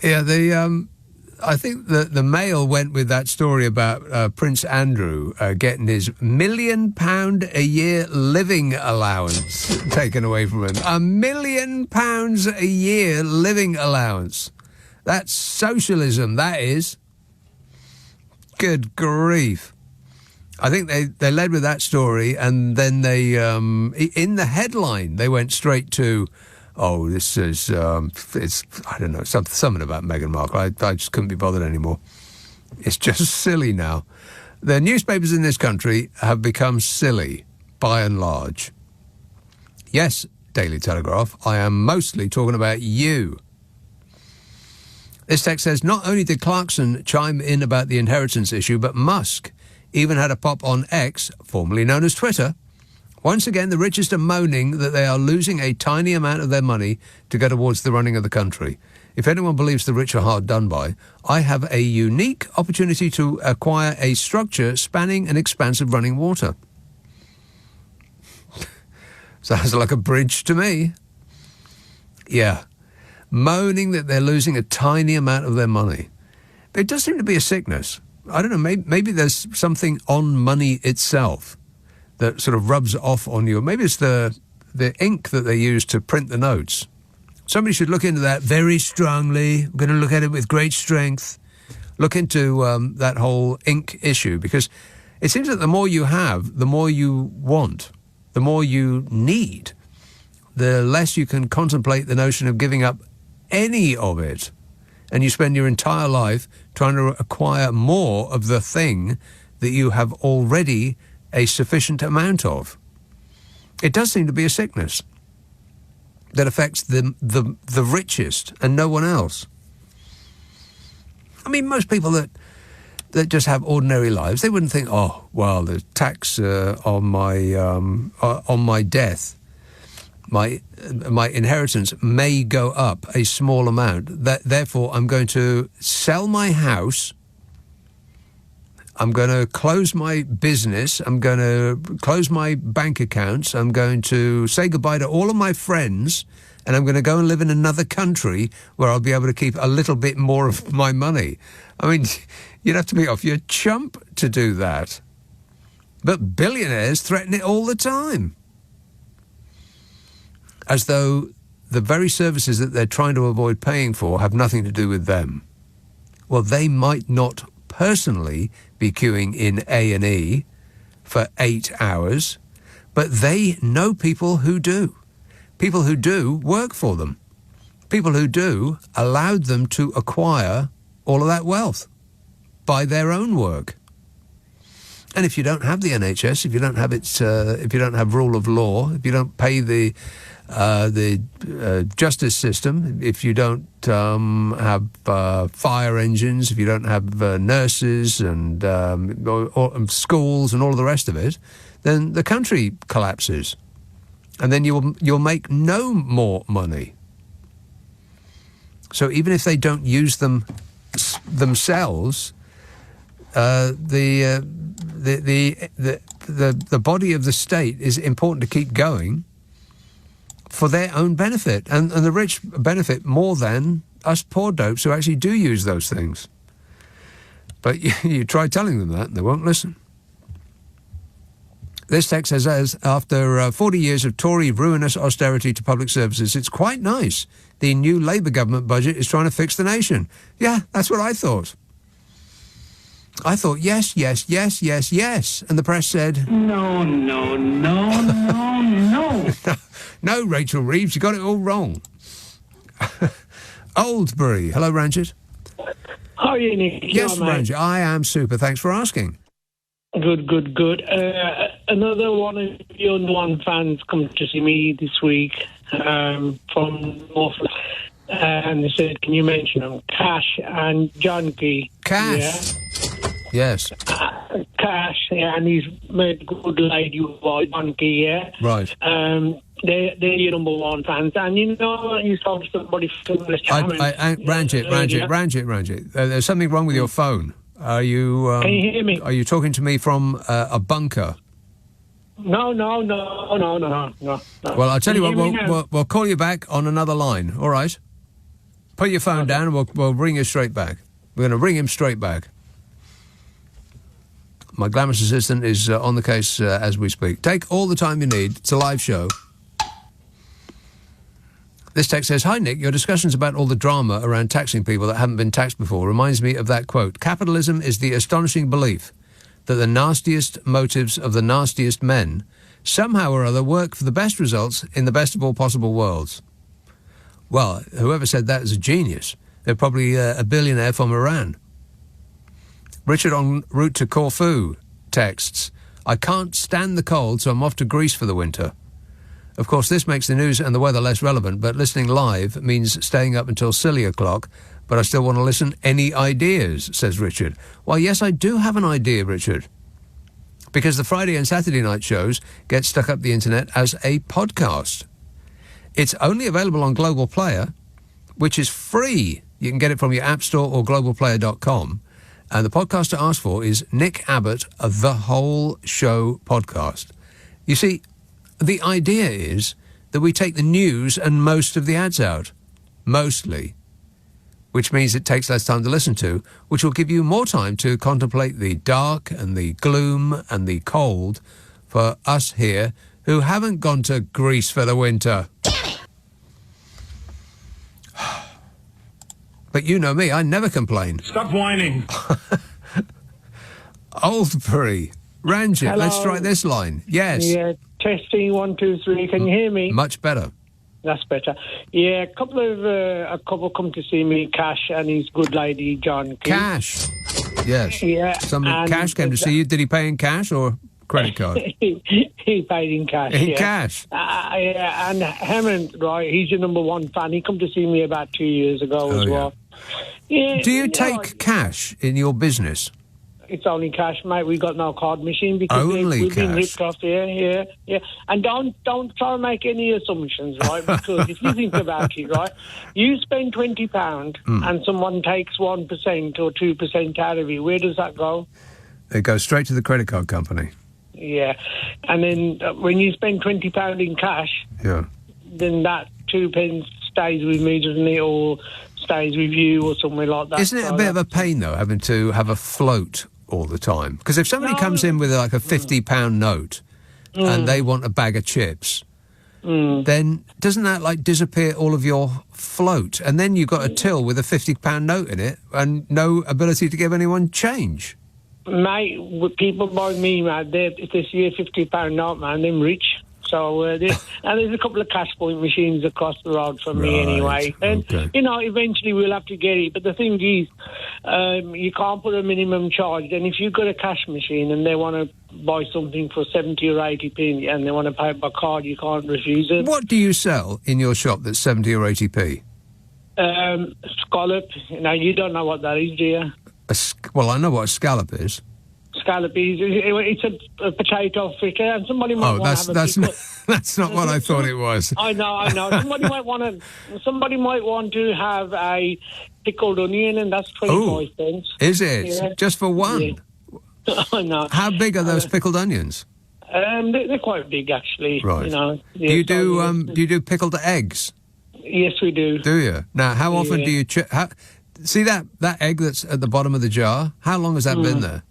Yeah, I think the Mail went with that story about Prince Andrew getting his £1 million a year living allowance taken away from him. £1 million a year living allowance. That's socialism, that is. Good grief. I think they led with that story, and then they, in the headline, they went straight to, oh, this is, it's, I don't know, something about Meghan Markle. I just couldn't be bothered anymore. It's just silly now. The newspapers in this country have become silly, by and large. Yes, Daily Telegraph, I am mostly talking about you. This text says, not only did Clarkson chime in about the inheritance issue, but Musk even had a pop on X, formerly known as Twitter. Once again, the richest are moaning that they are losing a tiny amount of their money to go towards the running of the country. If anyone believes the rich are hard done by, I have a unique opportunity to acquire a structure spanning an expanse of running water. Sounds like a bridge to me. Yeah. Moaning that they're losing a tiny amount of their money. But it does seem to be a sickness. I don't know, maybe there's something on money itself that sort of rubs off on you. Maybe it's the ink that they use to print the notes. Somebody should look into that very strongly. I'm going to look at it with great strength. Look into that whole ink issue, because it seems that the more you have, the more you want, the more you need, the less you can contemplate the notion of giving up any of it. And you spend your entire life trying to acquire more of the thing that you have already a sufficient amount of. It does seem to be a sickness that affects the richest and no one else. I mean, most people that just have ordinary lives, they wouldn't think, oh, well, the tax on my death, my inheritance may go up a small amount. Therefore, I'm going to sell my house. I'm going to close my business. I'm going to close my bank accounts. I'm going to say goodbye to all of my friends, and I'm going to go and live in another country where I'll be able to keep a little bit more of my money. I mean, you'd have to be off your chump to do that. But billionaires threaten it all the time, as though the very services that they're trying to avoid paying for have nothing to do with them. Well, they might not personally be queuing in A&E for 8 hours, but they know people who do. People who do work for them. People who do allowed them to acquire all of that wealth by their own work. And if you don't have the NHS, if you don't have if you don't have rule of law, if you don't pay the justice system, if you don't have fire engines, if you don't have nurses and or schools and all the rest of it, then the country collapses, and then you'll make no more money. So even if they don't use them themselves, the body of the state is important to keep going for their own benefit, and the rich benefit more than us poor dopes who actually do use those things. But you try telling them that, and they won't listen. This text says, after 40 years of Tory ruinous austerity to public services, it's quite nice. The new Labour government budget is trying to fix the nation. Yeah, that's what I thought. I thought, yes, yes, yes, yes, yes. And the press said, No, no, no, no, no. No, Rachel Reeves, you got it all wrong. Oldbury. Hello, Ranjit. How are you, Nick? Yes, Ranjit, I am super. Thanks for asking. Good. Another one of your one fans come to see me this week from North, and they said, "Can you mention them? Cash and John Key." Cash. Yes. Cash, yeah, and he's made a good lady with John Key, yeah. Right. They're your number one fans, and you know you told somebody from the channel. Ranjit. There's something wrong with your phone. Are you? Can you hear me? Are you talking to me from a bunker? No. Well, I'll tell you what. We'll call you back on another line. All right. Put your phone down, and we'll ring you straight back. We're going to ring him straight back. My glamorous assistant is on the case as we speak. Take all the time you need. It's a live show. This text says, "Hi, Nick. Your discussions about all the drama around taxing people that haven't been taxed before reminds me of that quote. Capitalism is the astonishing belief that the nastiest motives of the nastiest men somehow or other work for the best results in the best of all possible worlds." Well, whoever said that is a genius. They're probably a billionaire from Iran. Richard en route to Corfu texts, "I can't stand the cold, so I'm off to Greece for the winter." Of course, this makes the news and the weather less relevant, but listening live means staying up until silly o'clock, but I still want to listen. Any ideas, says Richard. Well, yes, I do have an idea, Richard. Because the Friday and Saturday night shows get stuck up the internet as a podcast. It's only available on Global Player, which is free. You can get it from your App Store or globalplayer.com. And the podcast to ask for is Nick Abbot, The Whole Show Podcast. You see, the idea is that we take the news and most of the ads out. Mostly. Which means it takes less time to listen to, which will give you more time to contemplate the dark and the gloom and the cold for us here who haven't gone to Greece for the winter. But you know me, I never complain. Stop whining. Oldbury. Ranjit, Hello. let's try this line. Yes. Yeah, testing 1, 2, 3. Can you hear me? Much better. That's better. Yeah, a couple come to see me, Cash and his good lady, John. Cash. Yes. Yeah. Cash came to see you. Did he pay in cash or credit card? He paid in cash. In cash? Yeah, and Hammond, right, he's your number one fan. He come to see me about 2 years ago as well. Yeah, do you take cash in your business? It's only cash, mate. We've got no card machine because we've been ripped off. Yeah. And don't try and make any assumptions, right? Because if you think about it, right, you spend £20 and someone takes 1% or 2% out of it. Where does that go? It goes straight to the credit card company. Yeah, and then when you spend £20 in cash, then that 2 pence stays with me, doesn't it, or stays with you, or somewhere like that. Isn't it a bit of a pain though, having to have a float all the time? Because if somebody comes in with like a £50 note and they want a bag of chips, then doesn't that like disappear all of your float? And then you've got a till with a £50 note in it and no ability to give anyone change. Mate, people buy me, man. If they see a £50 note, man, they're rich. So, and there's a couple of cash point machines across the road from me anyway. And, you know, eventually we'll have to get it. But the thing is, you can't put a minimum charge. And if you've got a cash machine and they want to buy something for 70 or 80p and they want to pay it by card, you can't refuse it. What do you sell in your shop that's 70 or 80p? Scallop. Now, you don't know what that is, do you? Well, I know what a scallop is. Scallop is, it's a potato fritter, and somebody might want to have that's not what I thought it was. I know. Somebody might want to have a pickled onion, and that's 25 cents. Is it? Yeah. Just for one? Yeah. I know. How big are those pickled onions? They're quite big, actually. Right. You know. Yeah, do you do pickled eggs? Yes, we do. Do you? Now, how often do you... see that egg that's at the bottom of the jar? How long has that been there?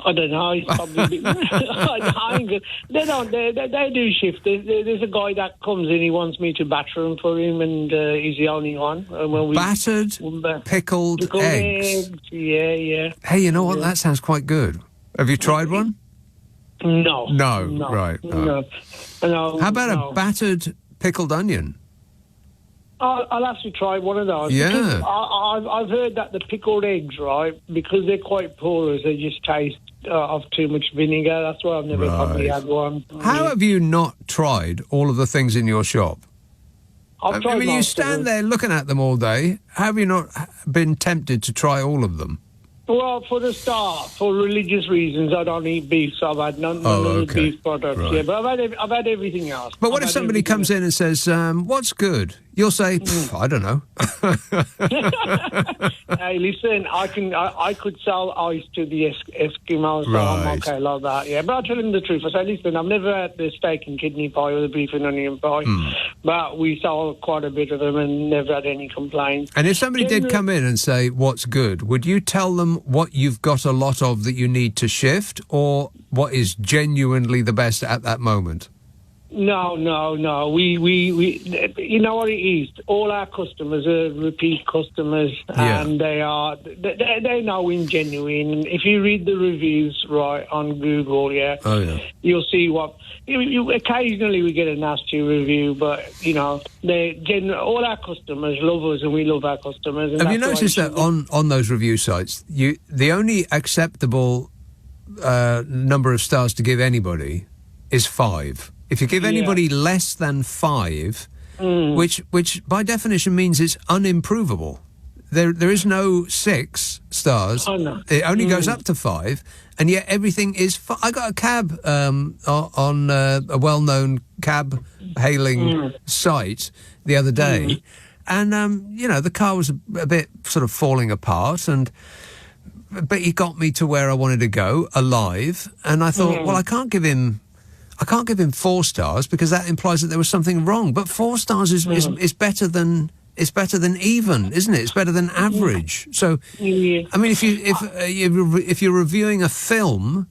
I don't know. It's probably they do shift. There's a guy that comes in. He wants me to batter them for him, and he's the only one. Battered pickled eggs. Yeah. Hey, you know what? That sounds quite good. Have you tried one? No. Right. No. How about a battered pickled onion? I'll have to try one of those. Yeah. Because I've heard that the pickled eggs, right, because they're quite porous, they just taste of too much vinegar. That's why I've never probably had one. How have you not tried all of the things in your shop? I've tried I mean, you most of stand them. there looking at them all day. Have you not been tempted to try all of them? Well, for the start, for religious reasons, I don't eat beef, so I've had none of the beef products. Right. Yeah, but I've had everything else. But what I've if had somebody comes in and says, what's good? You'll say, I don't know. Hey, listen, I could sell ice to the Eskimos, so I'm Right. okay like that, yeah. But I tell them the truth. I say, listen, I've never had the steak and kidney pie or the beef and onion pie, but we sell quite a bit of them and never had any complaints. And if somebody did come in and say, what's good, would you tell them what you've got a lot of that you need to shift, or what is genuinely the best at that moment? No. We you know what it is? All our customers are repeat customers, and they know we're genuine. If you read the reviews right on Google, you'll see what. Occasionally we get a nasty review, but you know, all our customers love us, and we love our customers. And Have you noticed that on those review sites, the only acceptable number of stars to give anybody is 5. If you give anybody less than 5, which by definition means it's unimprovable. There is no 6 stars. Oh, no. It only goes up to 5, and yet everything is. I got a cab on a well-known cab hailing site the other day, and you know, the car was a bit sort of falling apart, but he got me to where I wanted to go alive, and I thought, well, I can't give him 4 stars because that implies that there was something wrong. But 4 stars is better than even, isn't it? It's better than average. So, I mean, if you're reviewing a film,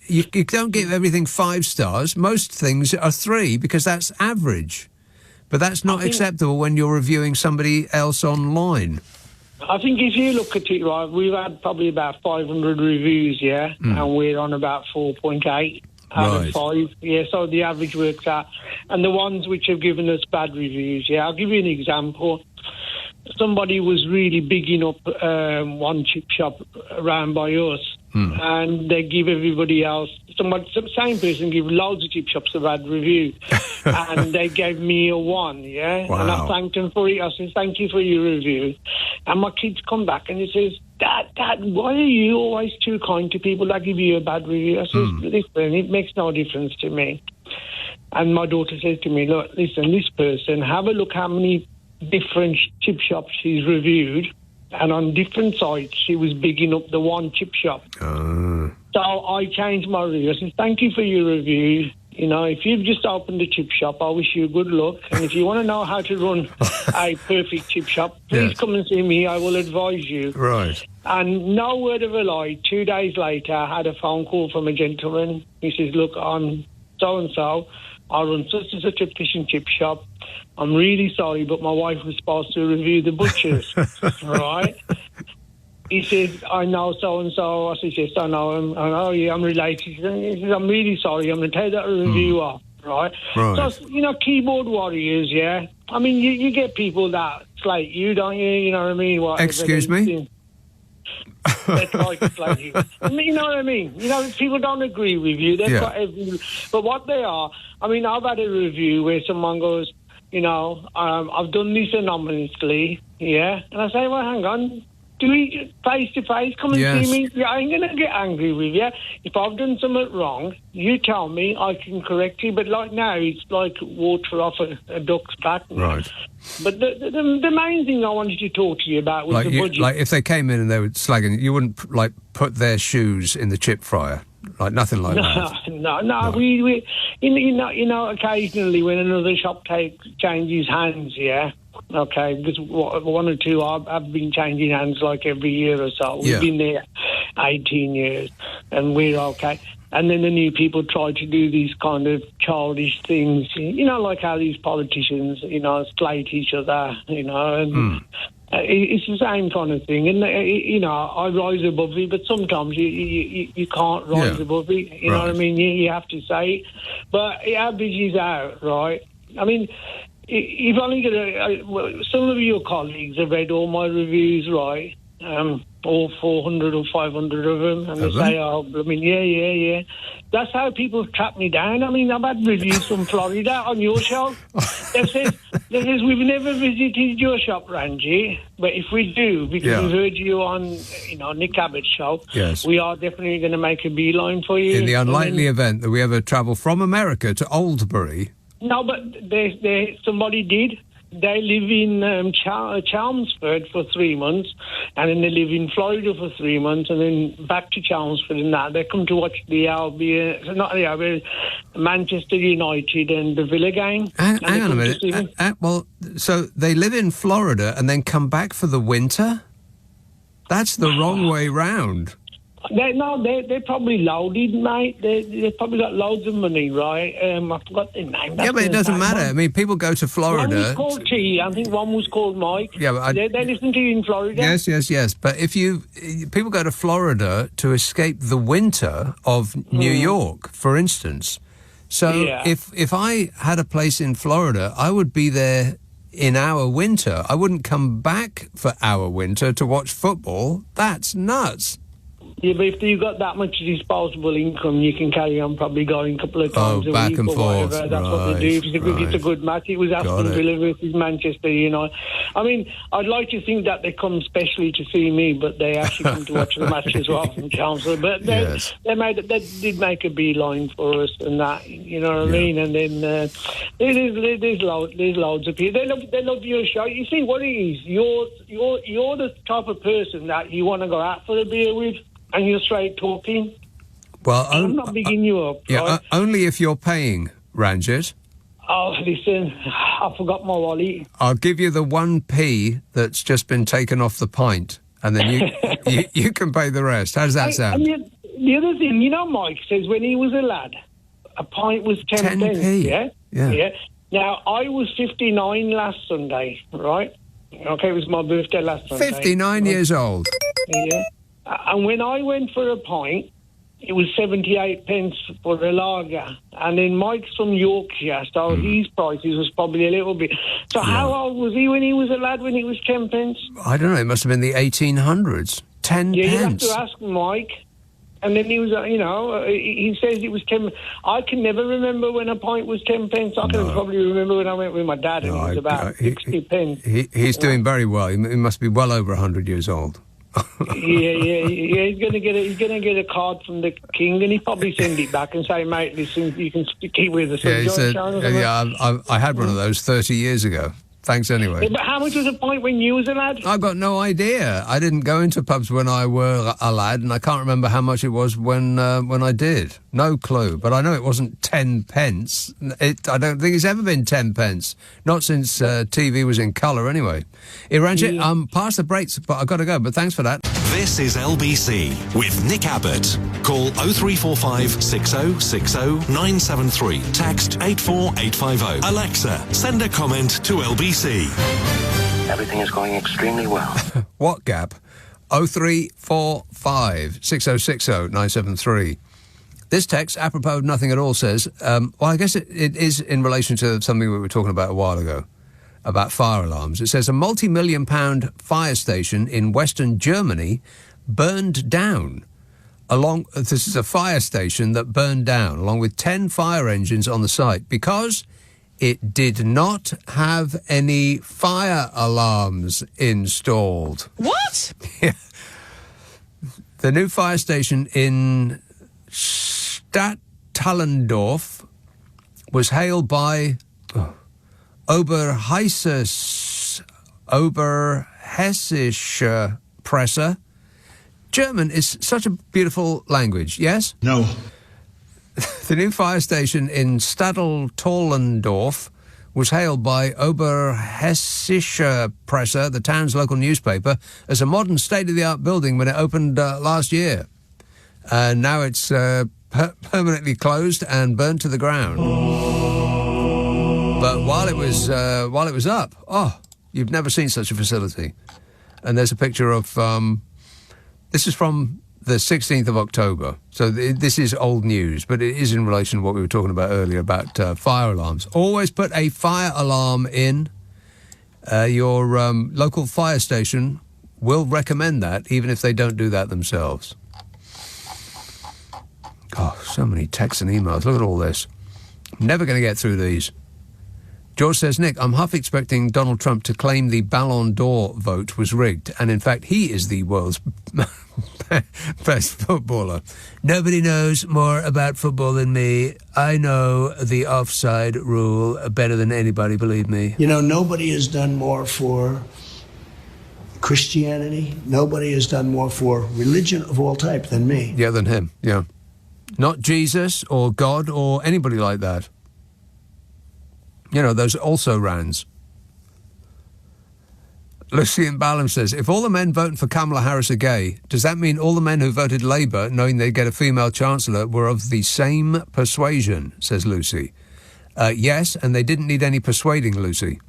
you don't give everything 5 stars. Most things are 3 because that's average. But that's not acceptable when you're reviewing somebody else online. I think if you look at it, right, we've had probably about 500 reviews, and we're on about 4.8. Out of 5, so the average works out. And the ones which have given us bad reviews, I'll give you an example. Somebody was really bigging up one chip shop around by us, and they give everybody else, same person give loads of chip shops a bad review, and they gave me a 1, Wow. And I thanked them for it. I said, thank you for your review. And my kids come back and he says, Dad, why are you always too kind to people that give you a bad review? I said, listen, it makes no difference to me. And my daughter says to me, look, listen, this person, have a look how many different chip shops she's reviewed, and on different sites she was bigging up the one chip shop. So I changed my review. I said, thank you for your review. You know, if you've just opened a chip shop, I wish you good luck. And if you want to know how to run a perfect chip shop, please come and see me. I will advise you. Right. And no word of a lie, 2 days later, I had a phone call from a gentleman. He says, look, I'm so-and-so. I run such and such a fish and chip shop. I'm really sorry, but my wife was supposed to review the butchers, right? He says, I know so-and-so. I said, yes, I know him. I know, yeah, I'm related. He says, I'm really sorry. I'm going to take that review off, right? So, you know, keyboard warriors, I mean, you get people that slate you, don't you? You know what I mean? Whatever. Excuse me? They try to slate you. I mean, you know what I mean? You know, people don't agree with you. They've got but what they are, I mean, I've had a review where someone goes, you know, I've done this anonymously, and I say, well, hang on. Do we face to face? Come and see me. Yeah, I ain't going to get angry with you. If I've done something wrong, you tell me, I can correct you. But like now, it's like water off a duck's back. Right. But the main thing I wanted to talk to you about was the budget. Like if they came in and they were slagging, you wouldn't like put their shoes in the chip fryer, like nothing like that. No. We you know, occasionally when another shop changes hands, okay, because 1 or 2 have been changing hands like every year or so. We've been there 18 years, and we're okay. And then the new people try to do these kind of childish things, you know, like how these politicians, you know, slate each other, you know, and it's the same kind of thing. And, you know, I rise above it, but sometimes you can't rise above it, you know what I mean? You have to say it. But it averages out, right? I mean, If only some of your colleagues have read all my reviews, right? All 400 or 500 of them, and they say, "Oh, I mean, yeah." That's how people track me down. I mean, I've had reviews from Florida on your show. They says we've never visited your shop, Ranji, but if we do, because we've heard you on, Nick Abbott's show, we are definitely going to make a beeline for you. In the unlikely event that we ever travel from America to Oldbury. No, but somebody did. They live in Chelmsford for 3 months, and then they live in Florida for 3 months, and then back to Chelmsford, and that they come to watch the Manchester United and the Villa game. Hang on a minute. Well, so they live in Florida and then come back for the winter? That's the wrong way round. They're probably loaded, mate. They've probably got loads of money, right? I forgot their name. Yeah, but it doesn't matter. I mean, people go to Florida. One was called T. I think one was called Mike. Yeah, but they listen to you in Florida. Yes. But people go to Florida to escape the winter of New York, for instance. So if I had a place in Florida, I would be there in our winter. I wouldn't come back for our winter to watch football. That's nuts. Yeah, but if you've got that much disposable income, you can carry on probably going a couple of times a back week and or forth. whatever. That's what they do. If it's a good match. It was Aston Villa versus Manchester, I mean, I'd like to think that they come specially to see me, but they actually come to watch the match as well from Chelmsford. But they did make a beeline for us and that, you know what I mean? And then there's loads of people. They love your show. You see what it is? You're the type of person that you want to go out for a beer with. And you're straight talking. Well, I'm not bigging you up. Yeah, right? Only if you're paying, Ranjit. Oh, listen, I forgot my wallet. I'll give you the 1p that's just been taken off the pint, and then you can pay the rest. How does that sound? And the other thing, Mike says when he was a lad, a pint was 10 pence. Yeah. Now, I was 59 last Sunday, right? Okay, it was my birthday last Sunday. 59 years old. Yeah. And when I went for a pint, it was 78 pence for a lager. And then Mike's from Yorkshire, so his prices was probably a little bit. So how old was he when he was a lad, when it was 10 pence? I don't know, it must have been the 1800s. 10 pence. Yeah, you have to ask Mike. And then he was, he says it was 10. I can never remember when a pint was 10 pence. I can probably remember when I went with my dad and it was about 60 pence. He's doing very well. He must be well over 100 years old. Yeah. He's gonna get a card from the king, and he probably send it back and say, "Mate, listen, you can keep with us." I had one of those 30 years ago. Thanks anyway. Yeah, but how much was a pint when you was a lad? I've got no idea. I didn't go into pubs when I were a lad, and I can't remember how much it was when I did. No clue. But I know it wasn't 10 pence. I don't think it's ever been 10 pence. Not since TV was in colour anyway. Ranjit, past the breaks, but I've got to go. But thanks for that. This is LBC with Nick Abbott. Call 0345 6060 973. Text 84850. Alexa, send a comment to LBC. Everything is going extremely well. What gap? 0345 6060 973. This text, apropos of nothing at all, says, well, I guess it is in relation to something we were talking about a while ago, about fire alarms. It says a multi-million-pound fire station in Western Germany burned down. This is a fire station that burned down, along with 10 fire engines on the site, because it did not have any fire alarms installed. What? Yeah. The new fire station in Stadtallendorf was hailed by Oberhessische Presse. German is such a beautiful language, yes? No. The new fire station in Stadtallendorf was hailed by Oberhessische Presse, the town's local newspaper, as a modern state-of-the-art building when it opened last year. And now it's permanently closed and burnt to the ground. But while it was up, you've never seen such a facility. And there's a picture of this is from the 16th of October. So this is old news, but it is in relation to what we were talking about earlier about fire alarms. Always put a fire alarm in. Your local fire station will recommend that, even if they don't do that themselves. Oh, so many texts and emails. Look at all this. Never going to get through these. George says, Nick, I'm half expecting Donald Trump to claim the Ballon d'Or vote was rigged, and in fact he is the world's best footballer. Nobody knows more about football than me. I know the offside rule better than anybody, believe me. You know, nobody has done more for Christianity. Nobody has done more for religion of all type than me. Yeah, than him, yeah. Not Jesus or God or anybody like that. You know, those also-rans. Lucian Ballum says, if all the men voting for Kamala Harris are gay, does that mean all the men who voted Labour, knowing they'd get a female chancellor, were of the same persuasion, says Lucy. Yes, and they didn't need any persuading, Lucy.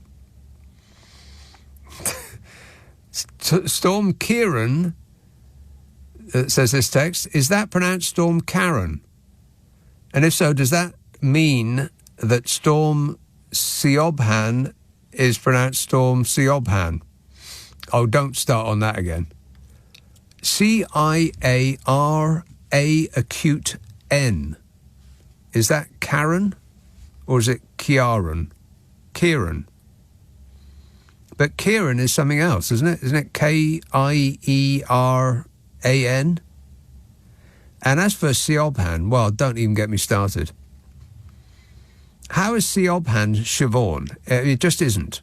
Storm Kieran, says this text, is that pronounced Storm Karen? And if so, does that mean that Storm Siobhan is pronounced Storm Siobhan? Oh, don't start on that again. C-I-A-R-A acute N. Is that Karen? Or is it Kieran? Kieran. But Kieran is something else, isn't it? Isn't it K-I-E-R-A-N? And as for Siobhan, well, don't even get me started. How is Siobhan Siobhan? It just isn't.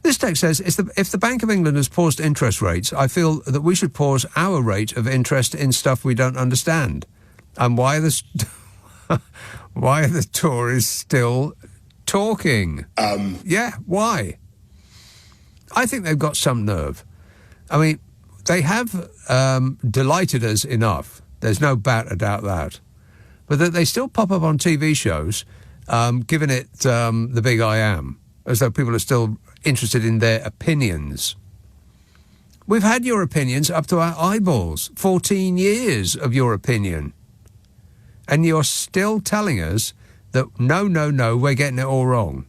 This text says, if the Bank of England has paused interest rates, I feel that we should pause our rate of interest in stuff we don't understand. And why are the Tories still talking? Yeah, why? I think they've got some nerve. I mean, they have delighted us enough. There's no doubt about that. But that they still pop up on TV shows, giving it the big I am, as though people are still interested in their opinions. We've had your opinions up to our eyeballs. 14 years of your opinion. And you're still telling us that no, we're getting it all wrong.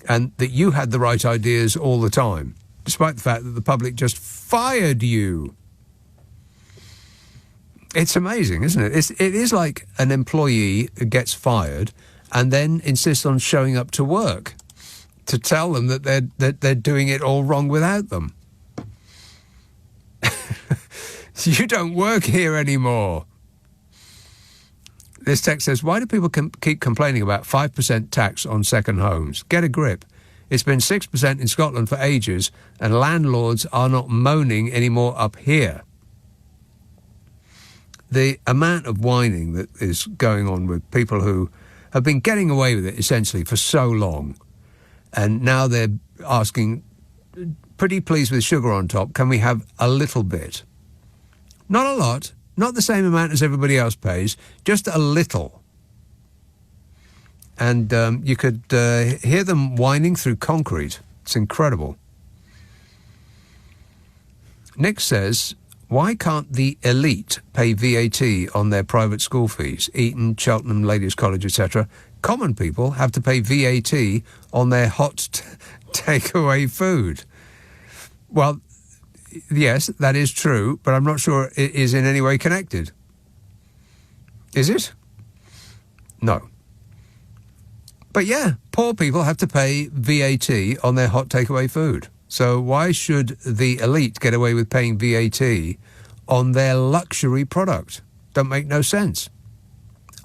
And that you had the right ideas all the time, despite the fact that the public just fired you. It's amazing, isn't it? It is like an employee who gets fired and then insists on showing up to work to tell them that they're doing it all wrong without them. You don't work here anymore. This text says, why do people keep complaining about 5% tax on second homes? Get a grip. It's been 6% in Scotland for ages, and landlords are not moaning anymore up here. The amount of whining that is going on with people who have been getting away with it essentially for so long, and now they're asking, pretty please with sugar on top, can we have a little bit? Not a lot, not the same amount as everybody else pays, just a little. And you could hear them whining through concrete. It's incredible. Nick says, why can't the elite pay VAT on their private school fees? Eton, Cheltenham, Ladies' College, etc. Common people have to pay VAT on their hot takeaway food. Well, yes, that is true, but I'm not sure it is in any way connected. Is it? No. But yeah, poor people have to pay VAT on their hot takeaway food. So why should the elite get away with paying VAT on their luxury product? Don't make no sense.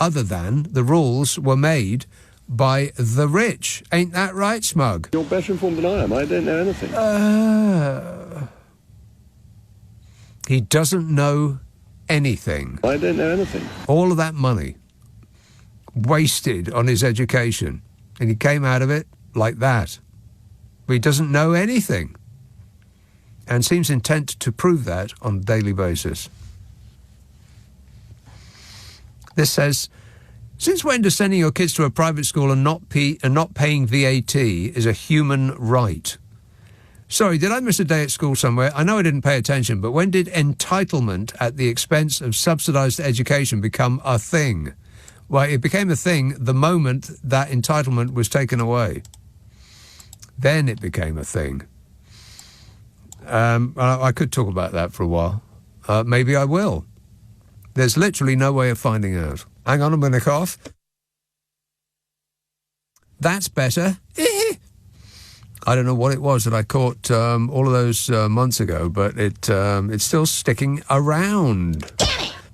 Other than the rules were made by the rich. Ain't that right, Smug? You're better informed than I am. I don't know anything. He doesn't know anything. I don't know anything. All of that money wasted on his education, and he came out of it like that. But he doesn't know anything, and seems intent to prove that on a daily basis. This says, since when does sending your kids to a private school and not paying VAT is a human right? Sorry, did I miss a day at school somewhere? I know I didn't pay attention, but when did entitlement at the expense of subsidised education become a thing? Well, it became a thing the moment that entitlement was taken away. Then it became a thing. I could talk about that for a while. Maybe I will. There's literally no way of finding out. Hang on, I'm going to cough. That's better. I don't know what it was that I caught all of those months ago, but it's still sticking around.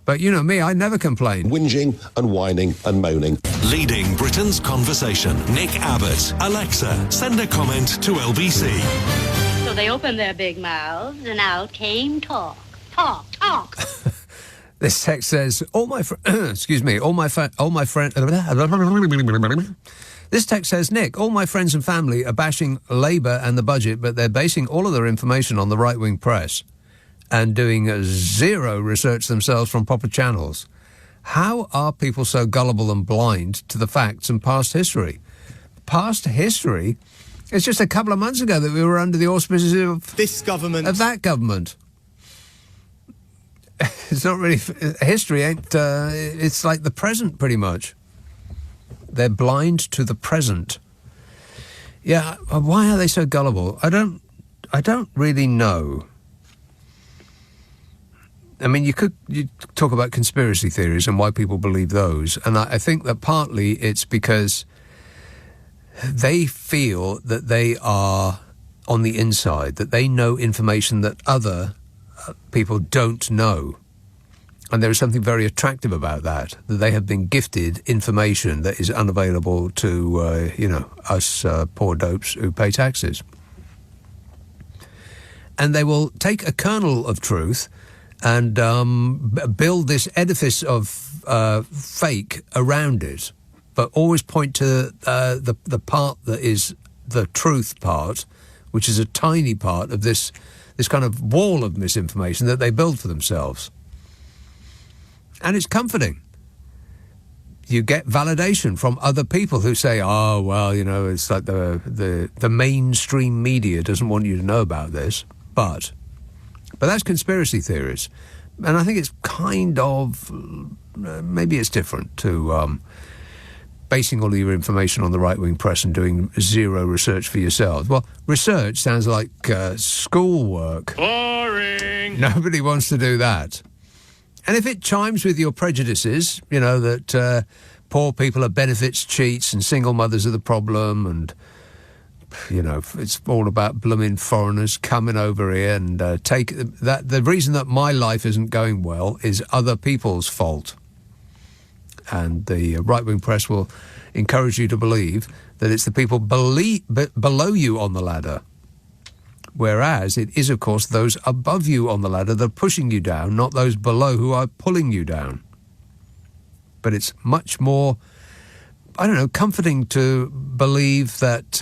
But you know me, I never complain. Whinging and whining and moaning. Leading Britain's conversation. Nick Abbot. Alexa, send a comment to LBC. So they opened their big mouths and out came talk. Talk, talk. This text says, This text says, Nick, all my friends and family are bashing Labour and the budget, but they're basing all of their information on the right-wing press and doing zero research themselves from proper channels. How are people so gullible and blind to the facts and past history? Past history? It's just a couple of months ago that we were under the auspices of this government. Of that government. It's not really... History ain't... it's like the present, pretty much. They're blind to the present. Yeah, why are they so gullible? I don't really know. I mean, you talk about conspiracy theories and why people believe those, and I think that partly it's because they feel that they are on the inside, that they know information that other people don't know. And there is something very attractive about that they have been gifted information that is unavailable to, us poor dopes who pay taxes. And they will take a kernel of truth and build this edifice of fake around it, but always point to the part that is the truth part, which is a tiny part of this kind of wall of misinformation that they build for themselves. And it's comforting. You get validation from other people who say, oh, well, it's like the mainstream media doesn't want you to know about this. But that's conspiracy theories. And I think it's kind of, maybe it's different to basing all your information on the right-wing press and doing zero research for yourselves. Well, research sounds like schoolwork. Boring. Nobody wants to do that. And if it chimes with your prejudices, that poor people are benefits cheats and single mothers are the problem and, it's all about blooming foreigners coming over here and take that. The reason that my life isn't going well is other people's fault. And the right-wing press will encourage you to believe that it's the people below you on the ladder. Whereas it is, of course, those above you on the ladder that are pushing you down, not those below who are pulling you down. But it's much more, comforting to believe that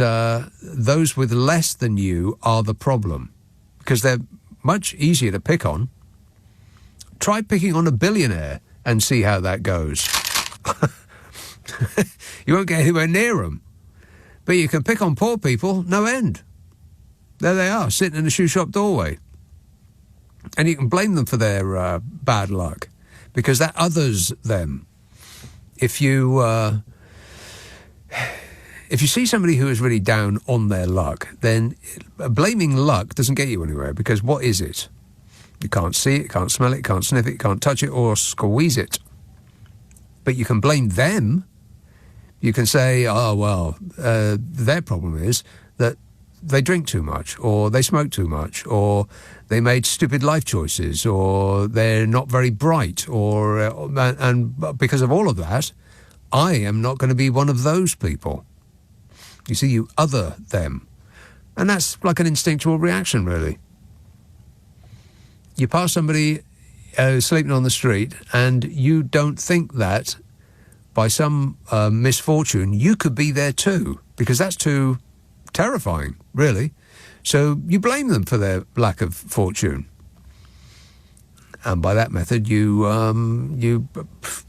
those with less than you are the problem, because they're much easier to pick on. Try picking on a billionaire and see how that goes. You won't get anywhere near them. But you can pick on poor people, no end. There they are, sitting in a shoe shop doorway. And you can blame them for their bad luck, because that others them. If you see somebody who is really down on their luck, then blaming luck doesn't get you anywhere, because what is it? You can't see it, can't smell it, can't sniff it, can't touch it or squeeze it. But you can blame them. You can say, their problem is that they drink too much, or they smoke too much, or they made stupid life choices, or they're not very bright, and because of all of that, I am not going to be one of those people. You see, you other them. And that's like an instinctual reaction, really. You pass somebody sleeping on the street, and you don't think that by some misfortune you could be there too, because that's too terrifying, really. So you blame them for their lack of fortune. And by that method, you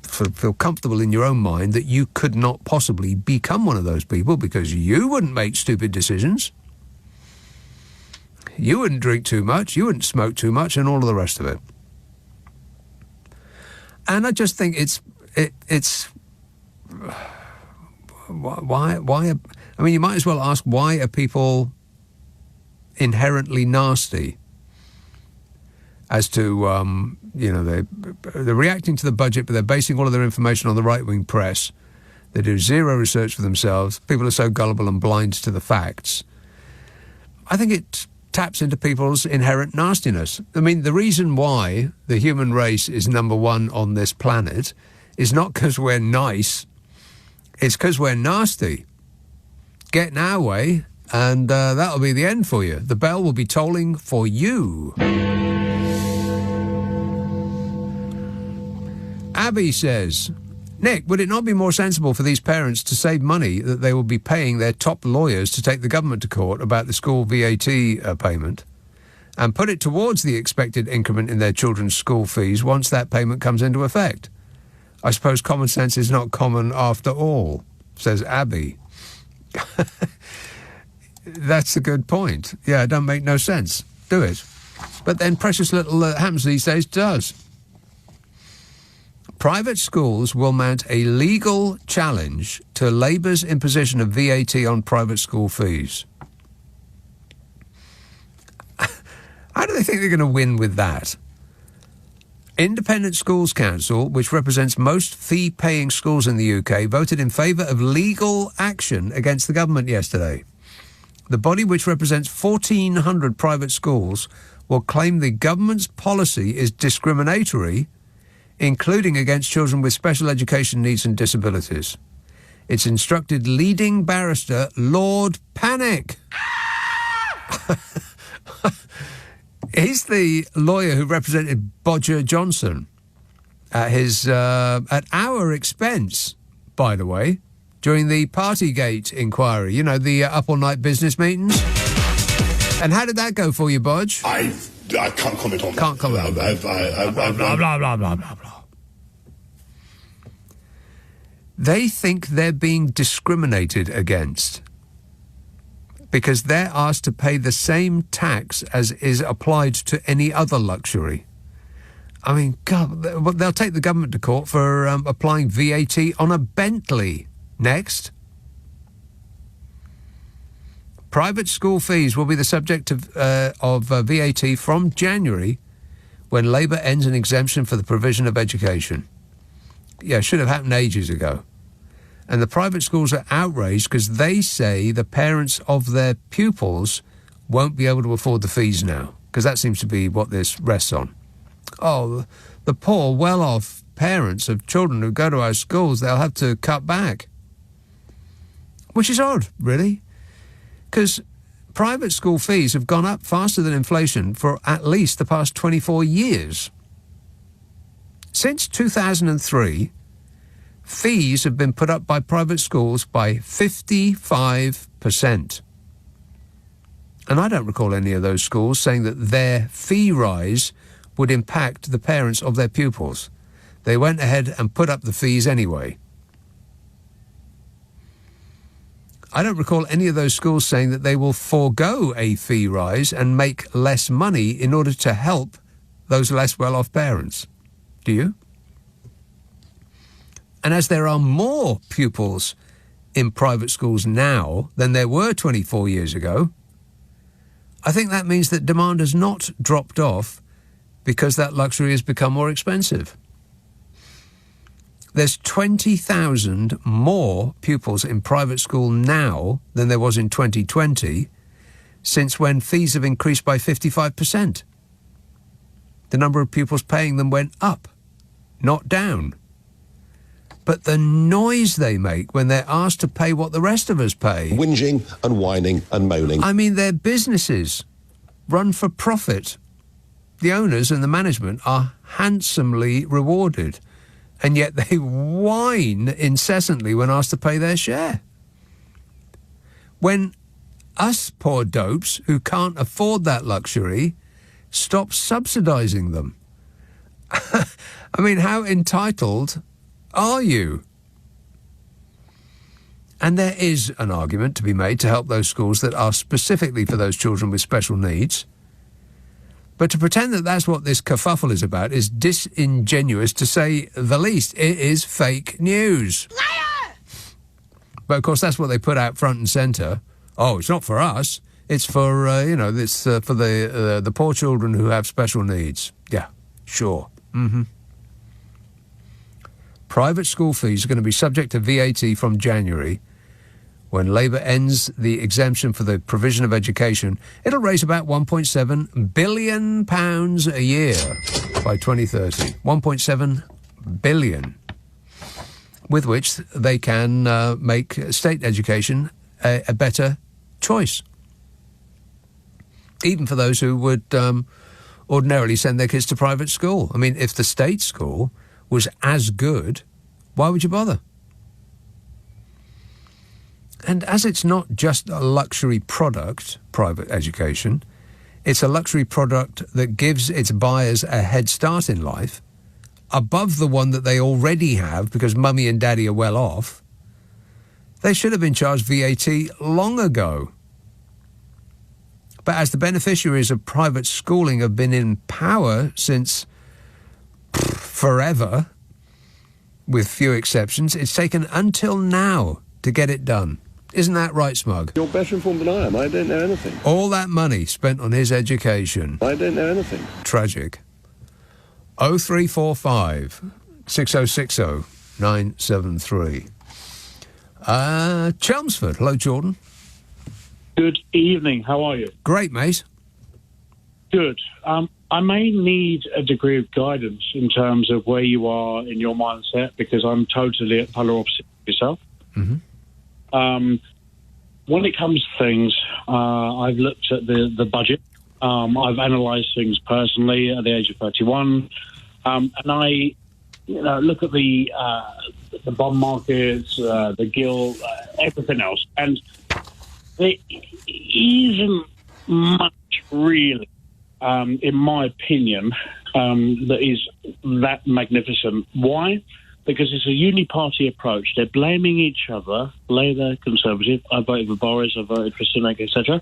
feel comfortable in your own mind that you could not possibly become one of those people, because you wouldn't make stupid decisions. you wouldn't drink too much, you wouldn't smoke too much, and all of the rest of it. And I just think it's why? I mean, you might as well ask, why are people inherently nasty? As to, they're reacting to the budget, but they're basing all of their information on the right-wing press. They do zero research for themselves. People are so gullible and blind to the facts. I think it taps into people's inherent nastiness. I mean, the reason why the human race is number one on this planet is not because we're nice. It's because we're nasty. Get in our way, and that'll be the end for you. The bell will be tolling for you. Abby says, Nick, would it not be more sensible for these parents to save money that they will be paying their top lawyers to take the government to court about the school VAT payment and put it towards the expected increment in their children's school fees once that payment comes into effect? I suppose common sense is not common after all, says Abby. That's a good point. Yeah, it don't make no sense, do it? But then precious little happens these days does. Private schools will mount a legal challenge to Labour's imposition of VAT on private school fees. How do they think they're going to win with that? Independent Schools Council, which represents most fee-paying schools in the UK, voted in favour of legal action against the government yesterday. The body, which represents 1,400 private schools, will claim the government's policy is discriminatory, including against children with special education needs and disabilities. It's instructed leading barrister Lord Panic. He's the lawyer who represented Bodger Johnson at our expense, by the way, during the Partygate inquiry. You know, the up-all-night business meetings. And how did that go for you, Bodge? I can't comment on that. Can't comment on that. Blah, blah, blah, blah, blah, blah. They think they're being discriminated against because they're asked to pay the same tax as is applied to any other luxury. I mean, God, they'll take the government to court for applying VAT on a Bentley. Next. Private school fees will be the subject of VAT from January, when Labour ends an exemption for the provision of education. Yeah, should have happened ages ago. And the private schools are outraged because they say the parents of their pupils won't be able to afford the fees now, because that seems to be what this rests on. Oh, the poor, well-off parents of children who go to our schools, they'll have to cut back. Which is odd, really, because private school fees have gone up faster than inflation for at least the past 24 years. Since 2003, fees have been put up by private schools by 55%. And I don't recall any of those schools saying that their fee rise would impact the parents of their pupils. They went ahead and put up the fees anyway. I don't recall any of those schools saying that they will forego a fee rise and make less money in order to help those less well-off parents. Do you? And as there are more pupils in private schools now than there were 24 years ago, I think that means that demand has not dropped off because that luxury has become more expensive. There's 20,000 more pupils in private school now than there was in 2020, since when fees have increased by 55%. The number of pupils paying them went up, not down. But the noise they make when they're asked to pay what the rest of us pay. Whinging and whining and moaning. I mean, they're businesses run for profit. The owners and the management are handsomely rewarded, and yet they whine incessantly when asked to pay their share. When us poor dopes who can't afford that luxury stop subsidising them. I mean, how entitled are you? And there is an argument to be made to help those schools that are specifically for those children with special needs. But to pretend that that's what this kerfuffle is about is disingenuous, to say the least. It is fake news. Liar! But, of course, that's what they put out front and centre. Oh, it's not for us. It's for, it's for the poor children who have special needs. Yeah, sure. Mm-hmm. Private school fees are going to be subject to VAT from January. When Labour ends the exemption for the provision of education, it'll raise about £1.7 billion a year by 2030. £1.7 billion, with which they can make state education a better choice, even for those who would ordinarily send their kids to private school. I mean, if the state school was as good, why would you bother? And as it's not just a luxury product, private education, it's a luxury product that gives its buyers a head start in life, above the one that they already have because mummy and daddy are well off, they should have been charged VAT long ago. But as the beneficiaries of private schooling have been in power since forever, with few exceptions, it's taken until now to get it done. Isn't that right, Smug? You're better informed than I am. I don't know anything. All that money spent on his education. I don't know anything. Tragic. 0345 6060 973. Chelmsford. Hello, Jordan. Good evening. How are you? Great, mate. Good. I may need a degree of guidance in terms of where you are in your mindset, because I'm totally at polar opposite of yourself. Mm-hmm. When it comes to things, I've looked at the budget. I've analysed things personally at the age of 31, and I look at the bond markets, the gilt, everything else, and there isn't much really, in my opinion, that is that magnificent. Why? Because it's a uni-party approach. They're blaming each other, Labour, Conservative. I voted for Boris, I voted for Sunak, etc.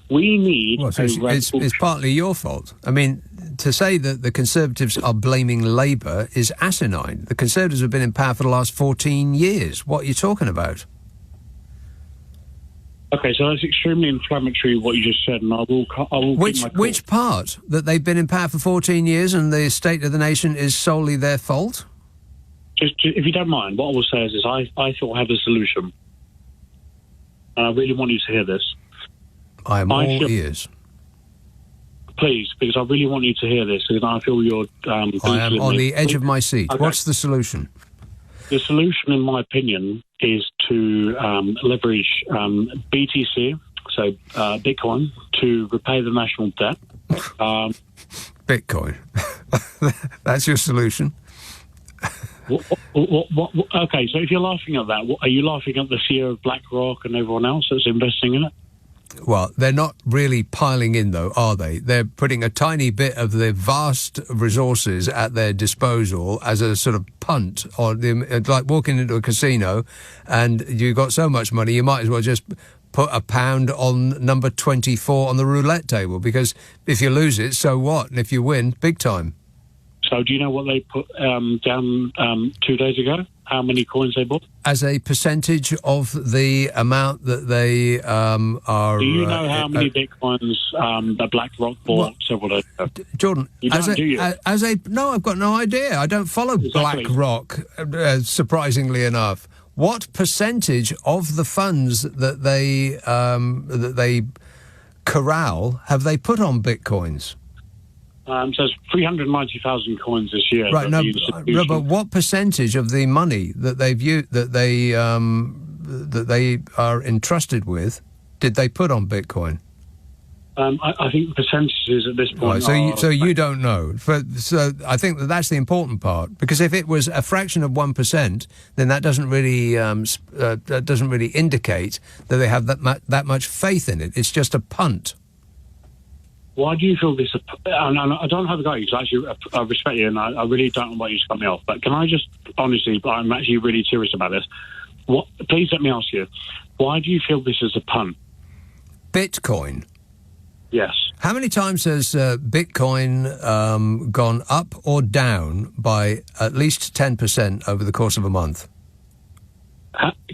We need... Well, so it's partly your fault. I mean, to say that the Conservatives are blaming Labour is asinine. The Conservatives have been in power for the last 14 years. What are you talking about? Okay, so that's extremely inflammatory, what you just said, and I will Which part? That they've been in power for 14 years and the state of the nation is solely their fault? Just, if you don't mind, what I will say is I thought I have a solution. And I really want you to hear this. I am all ears. Please, because I really want you to hear this, because I feel you're... I am on the edge of my seat. Okay. What's the solution? The solution, in my opinion, is to leverage BTC, so Bitcoin, to repay the national debt. Bitcoin. That's your solution? Okay, so if you're laughing at that, are you laughing at the fear of BlackRock and everyone else that's investing in it? Well, they're not really piling in, though, are they? They're putting a tiny bit of their vast resources at their disposal as a sort of punt, or like walking into a casino and you've got so much money, you might as well just put £1 on number 24 on the roulette table, because if you lose it, so what? And if you win, big time. So do you know what they put down 2 days ago? How many coins they bought? As a percentage of the amount that they are... Do you know how many Bitcoins that BlackRock bought several days ago? Jordan, you don't, do you? No, I've got no idea. I don't follow BlackRock, surprisingly enough. What percentage of the funds that they corral have they put on Bitcoins? So it's 390,000 coins this year. Right, no, but what percentage of the money that they are entrusted with did they put on Bitcoin? I think percentages at this point. Right, so you don't know. So I think that's the important part, because if it was a fraction of 1%, then that doesn't really indicate that they have that much faith in it. It's just a punt. Why do you feel this? I don't have a go, because actually I respect you, and I really don't want you to cut me off. But can I just, honestly, I'm actually really serious about this. Please let me ask you, why do you feel this is a pun? Bitcoin. Yes. How many times has Bitcoin gone up or down by at least 10% over the course of a month?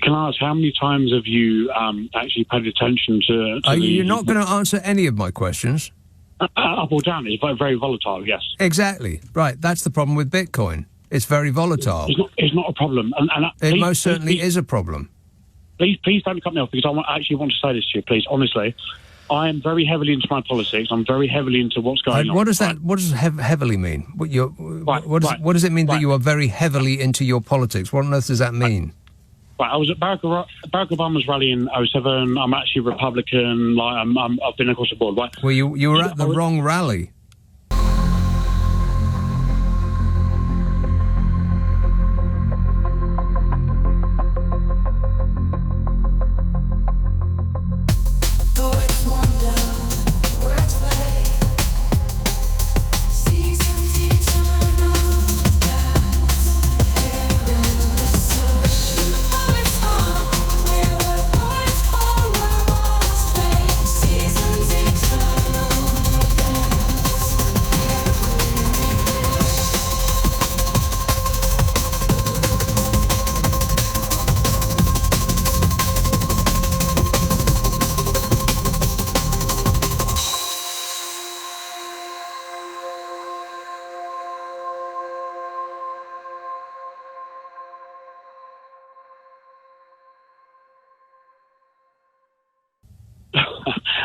Can I ask, how many times have you actually paid attention to You're not going to answer any of my questions? Up or down, it's very, very volatile, yes. Exactly. Right, that's the problem with Bitcoin. It's very volatile. It's not a problem. It most certainly is a problem. Please don't cut me off, because I actually want to say this to you, please, honestly. I am very heavily into my politics. I'm very heavily into what's going on. What does that? What does heavily mean? What does it mean that you are very heavily into your politics? What on earth does that mean? Right, I was at Barack Obama's rally in 2007. I'm actually Republican. I've been across the board. Right? Well, you were at the wrong rally.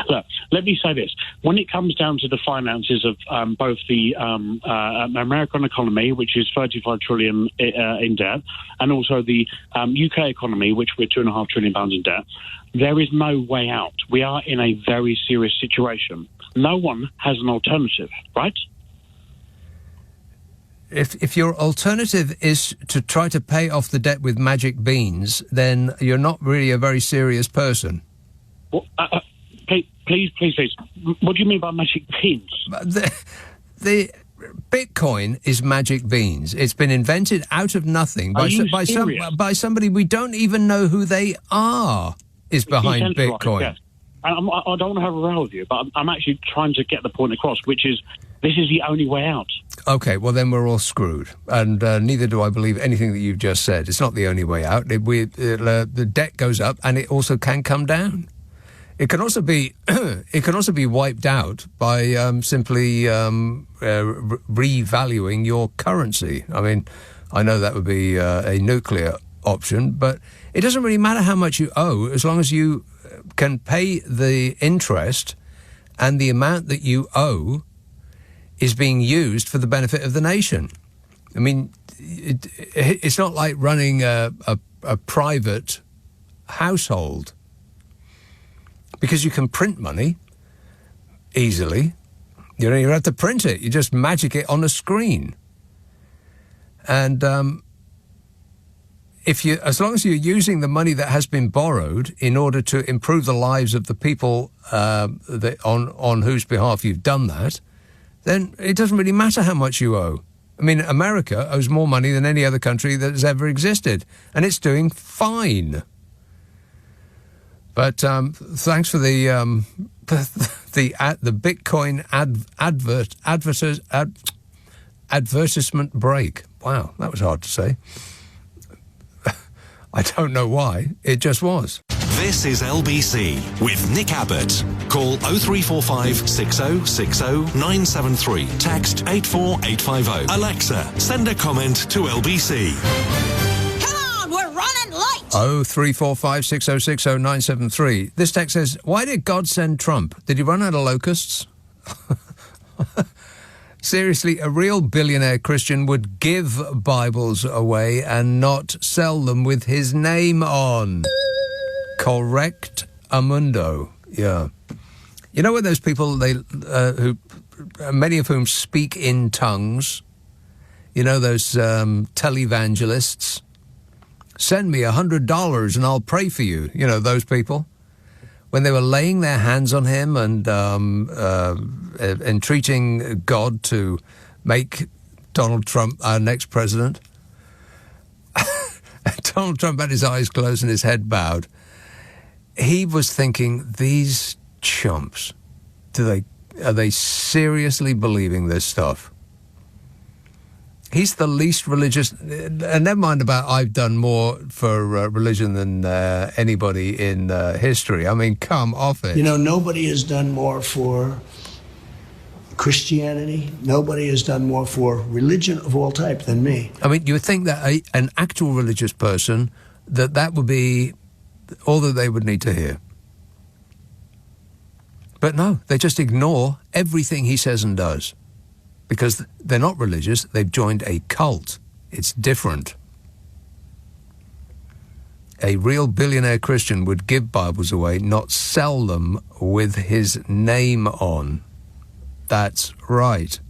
Look, let me say this. When it comes down to the finances of both the American economy, which is 35 trillion in debt, and also the UK economy, which we're £2.5 trillion in debt, there is no way out. We are in a very serious situation. No one has an alternative, right? If your alternative is to try to pay off the debt with magic beans, then you're not really a very serious person. Well, please. What do you mean by magic beans? The Bitcoin is magic beans. It's been invented out of nothing by somebody we don't even know who they are. Is behind Bitcoin. Yes. And I don't want to have a row with you, but I'm actually trying to get the point across, which is this is the only way out. Okay, well then we're all screwed, and neither do I believe anything that you've just said. It's not the only way out. The debt goes up, and it also can come down. It can also be wiped out by simply revaluing your currency. I mean, I know that would be a nuclear option, but it doesn't really matter how much you owe as long as you can pay the interest and the amount that you owe is being used for the benefit of the nation. I mean, it's not like running a private household, because you can print money easily. You don't even have to print it. You just magic it on a screen. And as long as you're using the money that has been borrowed in order to improve the lives of the people on whose behalf you've done that, then it doesn't really matter how much you owe. I mean, America owes more money than any other country that has ever existed, and it's doing fine. But thanks for the Bitcoin advertisement break. Wow, that was hard to say. I don't know why. It just was. This is LBC with Nick Abbott. Call 0345 6060 973. Text 84850. Alexa, send a comment to LBC. Come on, we're running late. 0345 6060 973. This text says, why did God send Trump? Did he run out of locusts? Seriously, a real billionaire Christian would give Bibles away and not sell them with his name on. Correct, Amundo. Yeah. You know what those people, who many of whom speak in tongues, you know, those televangelists, send me $100 and I'll pray for you. You know, those people. When they were laying their hands on him and entreating God to make Donald Trump our next president, Donald Trump had his eyes closed and his head bowed. He was thinking, these chumps, are they seriously believing this stuff? He's the least religious, and never mind about I've done more for religion than anybody in history. I mean, come off it. You know, nobody has done more for Christianity. Nobody has done more for religion of all type than me. I mean, you would think that an actual religious person, that would be all that they would need to hear. But no, they just ignore everything he says and does. Because they're not religious, they've joined a cult. It's different. A real billionaire Christian would give Bibles away, not sell them with his name on. That's right.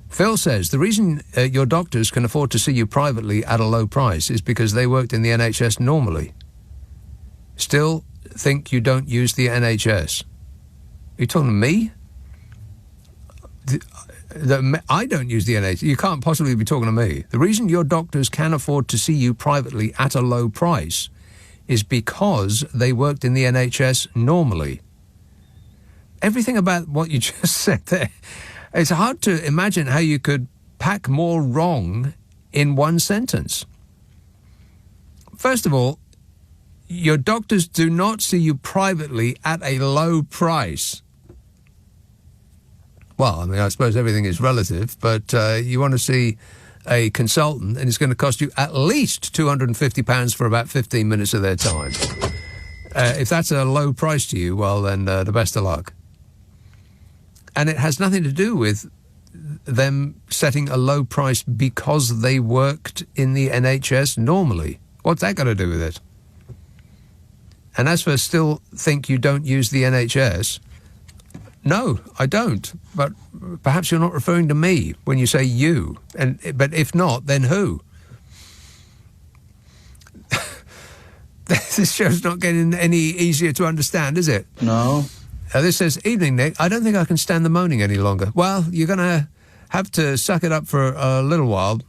Phil says, the reason your doctors can afford to see you privately at a low price is because they worked in the NHS normally. Still think you don't use the NHS. Are you talking to me? I don't use the NHS. You can't possibly be talking to me. The reason your doctors can afford to see you privately at a low price is because they worked in the NHS normally. Everything about what you just said there, it's hard to imagine how you could pack more wrong in one sentence. First of all, your doctors do not see you privately at a low price. Well, I mean, I suppose everything is relative, but you want to see a consultant and it's going to cost you at least £250 for about 15 minutes of their time. If that's a low price to you, well, then the best of luck. And it has nothing to do with them setting a low price because they worked in the NHS normally. What's that got to do with it? And as for still think you don't use the NHS... No, I don't. But perhaps you're not referring to me when you say you. But if not, then who? This show's not getting any easier to understand, is it? No. This says, evening, Nick. I don't think I can stand the moaning any longer. Well, you're going to have to suck it up for a little while.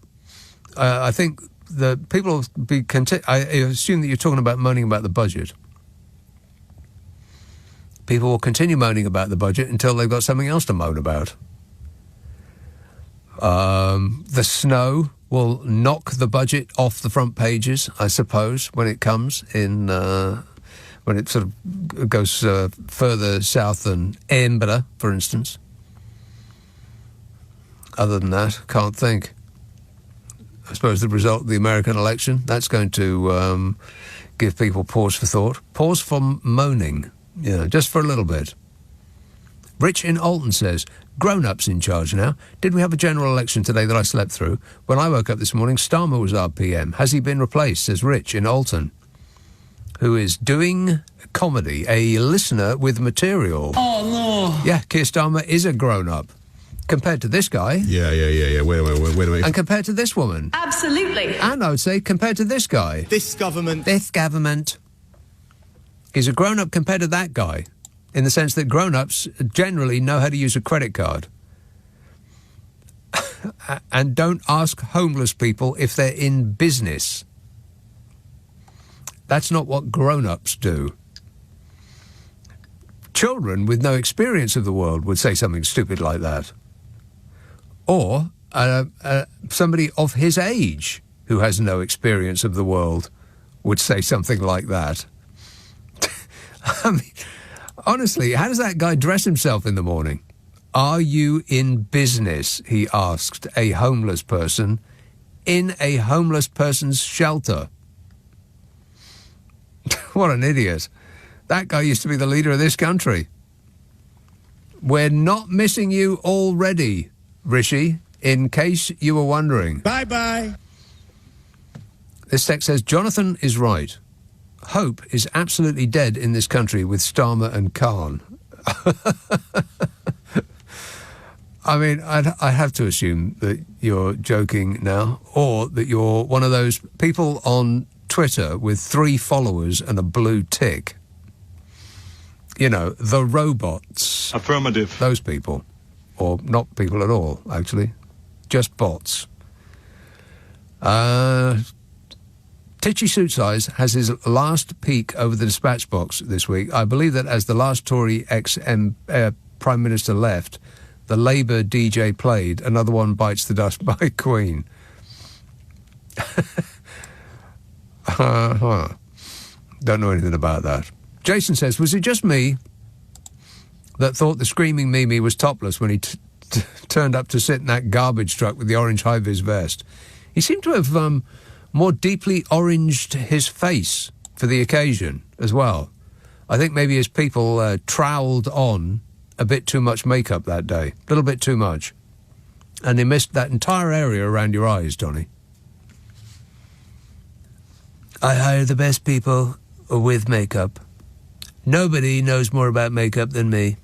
I think the people will be I assume that you're talking about moaning about the budget. People will continue moaning about the budget until they've got something else to moan about. The snow will knock the budget off the front pages, I suppose, when it comes in, when it sort of goes further south than Edinburgh, for instance. Other than that, can't think. I suppose the result of the American election, that's going to give people pause for thought. Pause from moaning. Yeah, just for a little bit. Rich in Alton says, grown-ups in charge now. Did we have a general election today that I slept through? When I woke up this morning, Starmer was our PM. Has he been replaced, says Rich in Alton, who is doing comedy, a listener with material. Oh, no. Yeah, Keir Starmer is a grown-up. Compared to this guy. Yeah. Wait a minute. And compared to this woman. Absolutely. And I would say compared to this guy. This government. He's a grown-up compared to that guy, in the sense that grown-ups generally know how to use a credit card. And don't ask homeless people if they're in business. That's not what grown-ups do. Children with no experience of the world would say something stupid like that. Or somebody of his age who has no experience of the world would say something like that. I mean, honestly, how does that guy dress himself in the morning? Are you in business? He asked a homeless person in a homeless person's shelter. What an idiot. That guy used to be the leader of this country. We're not missing you already, Rishi, in case you were wondering. Bye-bye. This text says, Jonathan is right. Hope is absolutely dead in this country with Starmer and Khan. I mean, I have to assume that you're joking now, or that you're one of those people on Twitter with 3 followers and a blue tick. You know, the robots. Affirmative. Those people. Or not people at all, actually. Just bots. Titchy Suit Size has his last peek over the dispatch box this week. I believe that as the last Tory Prime Minister left, the Labour DJ played Another One Bites the Dust by Queen. Don't know anything about that. Jason says, was it just me that thought the screaming Mimi was topless when he turned up to sit in that garbage truck with the orange high-vis vest? He seemed to have more deeply oranged his face for the occasion as well. I think maybe his people troweled on a bit too much makeup that day. A little bit too much. And they missed that entire area around your eyes, Donny. I hire the best people with makeup. Nobody knows more about makeup than me.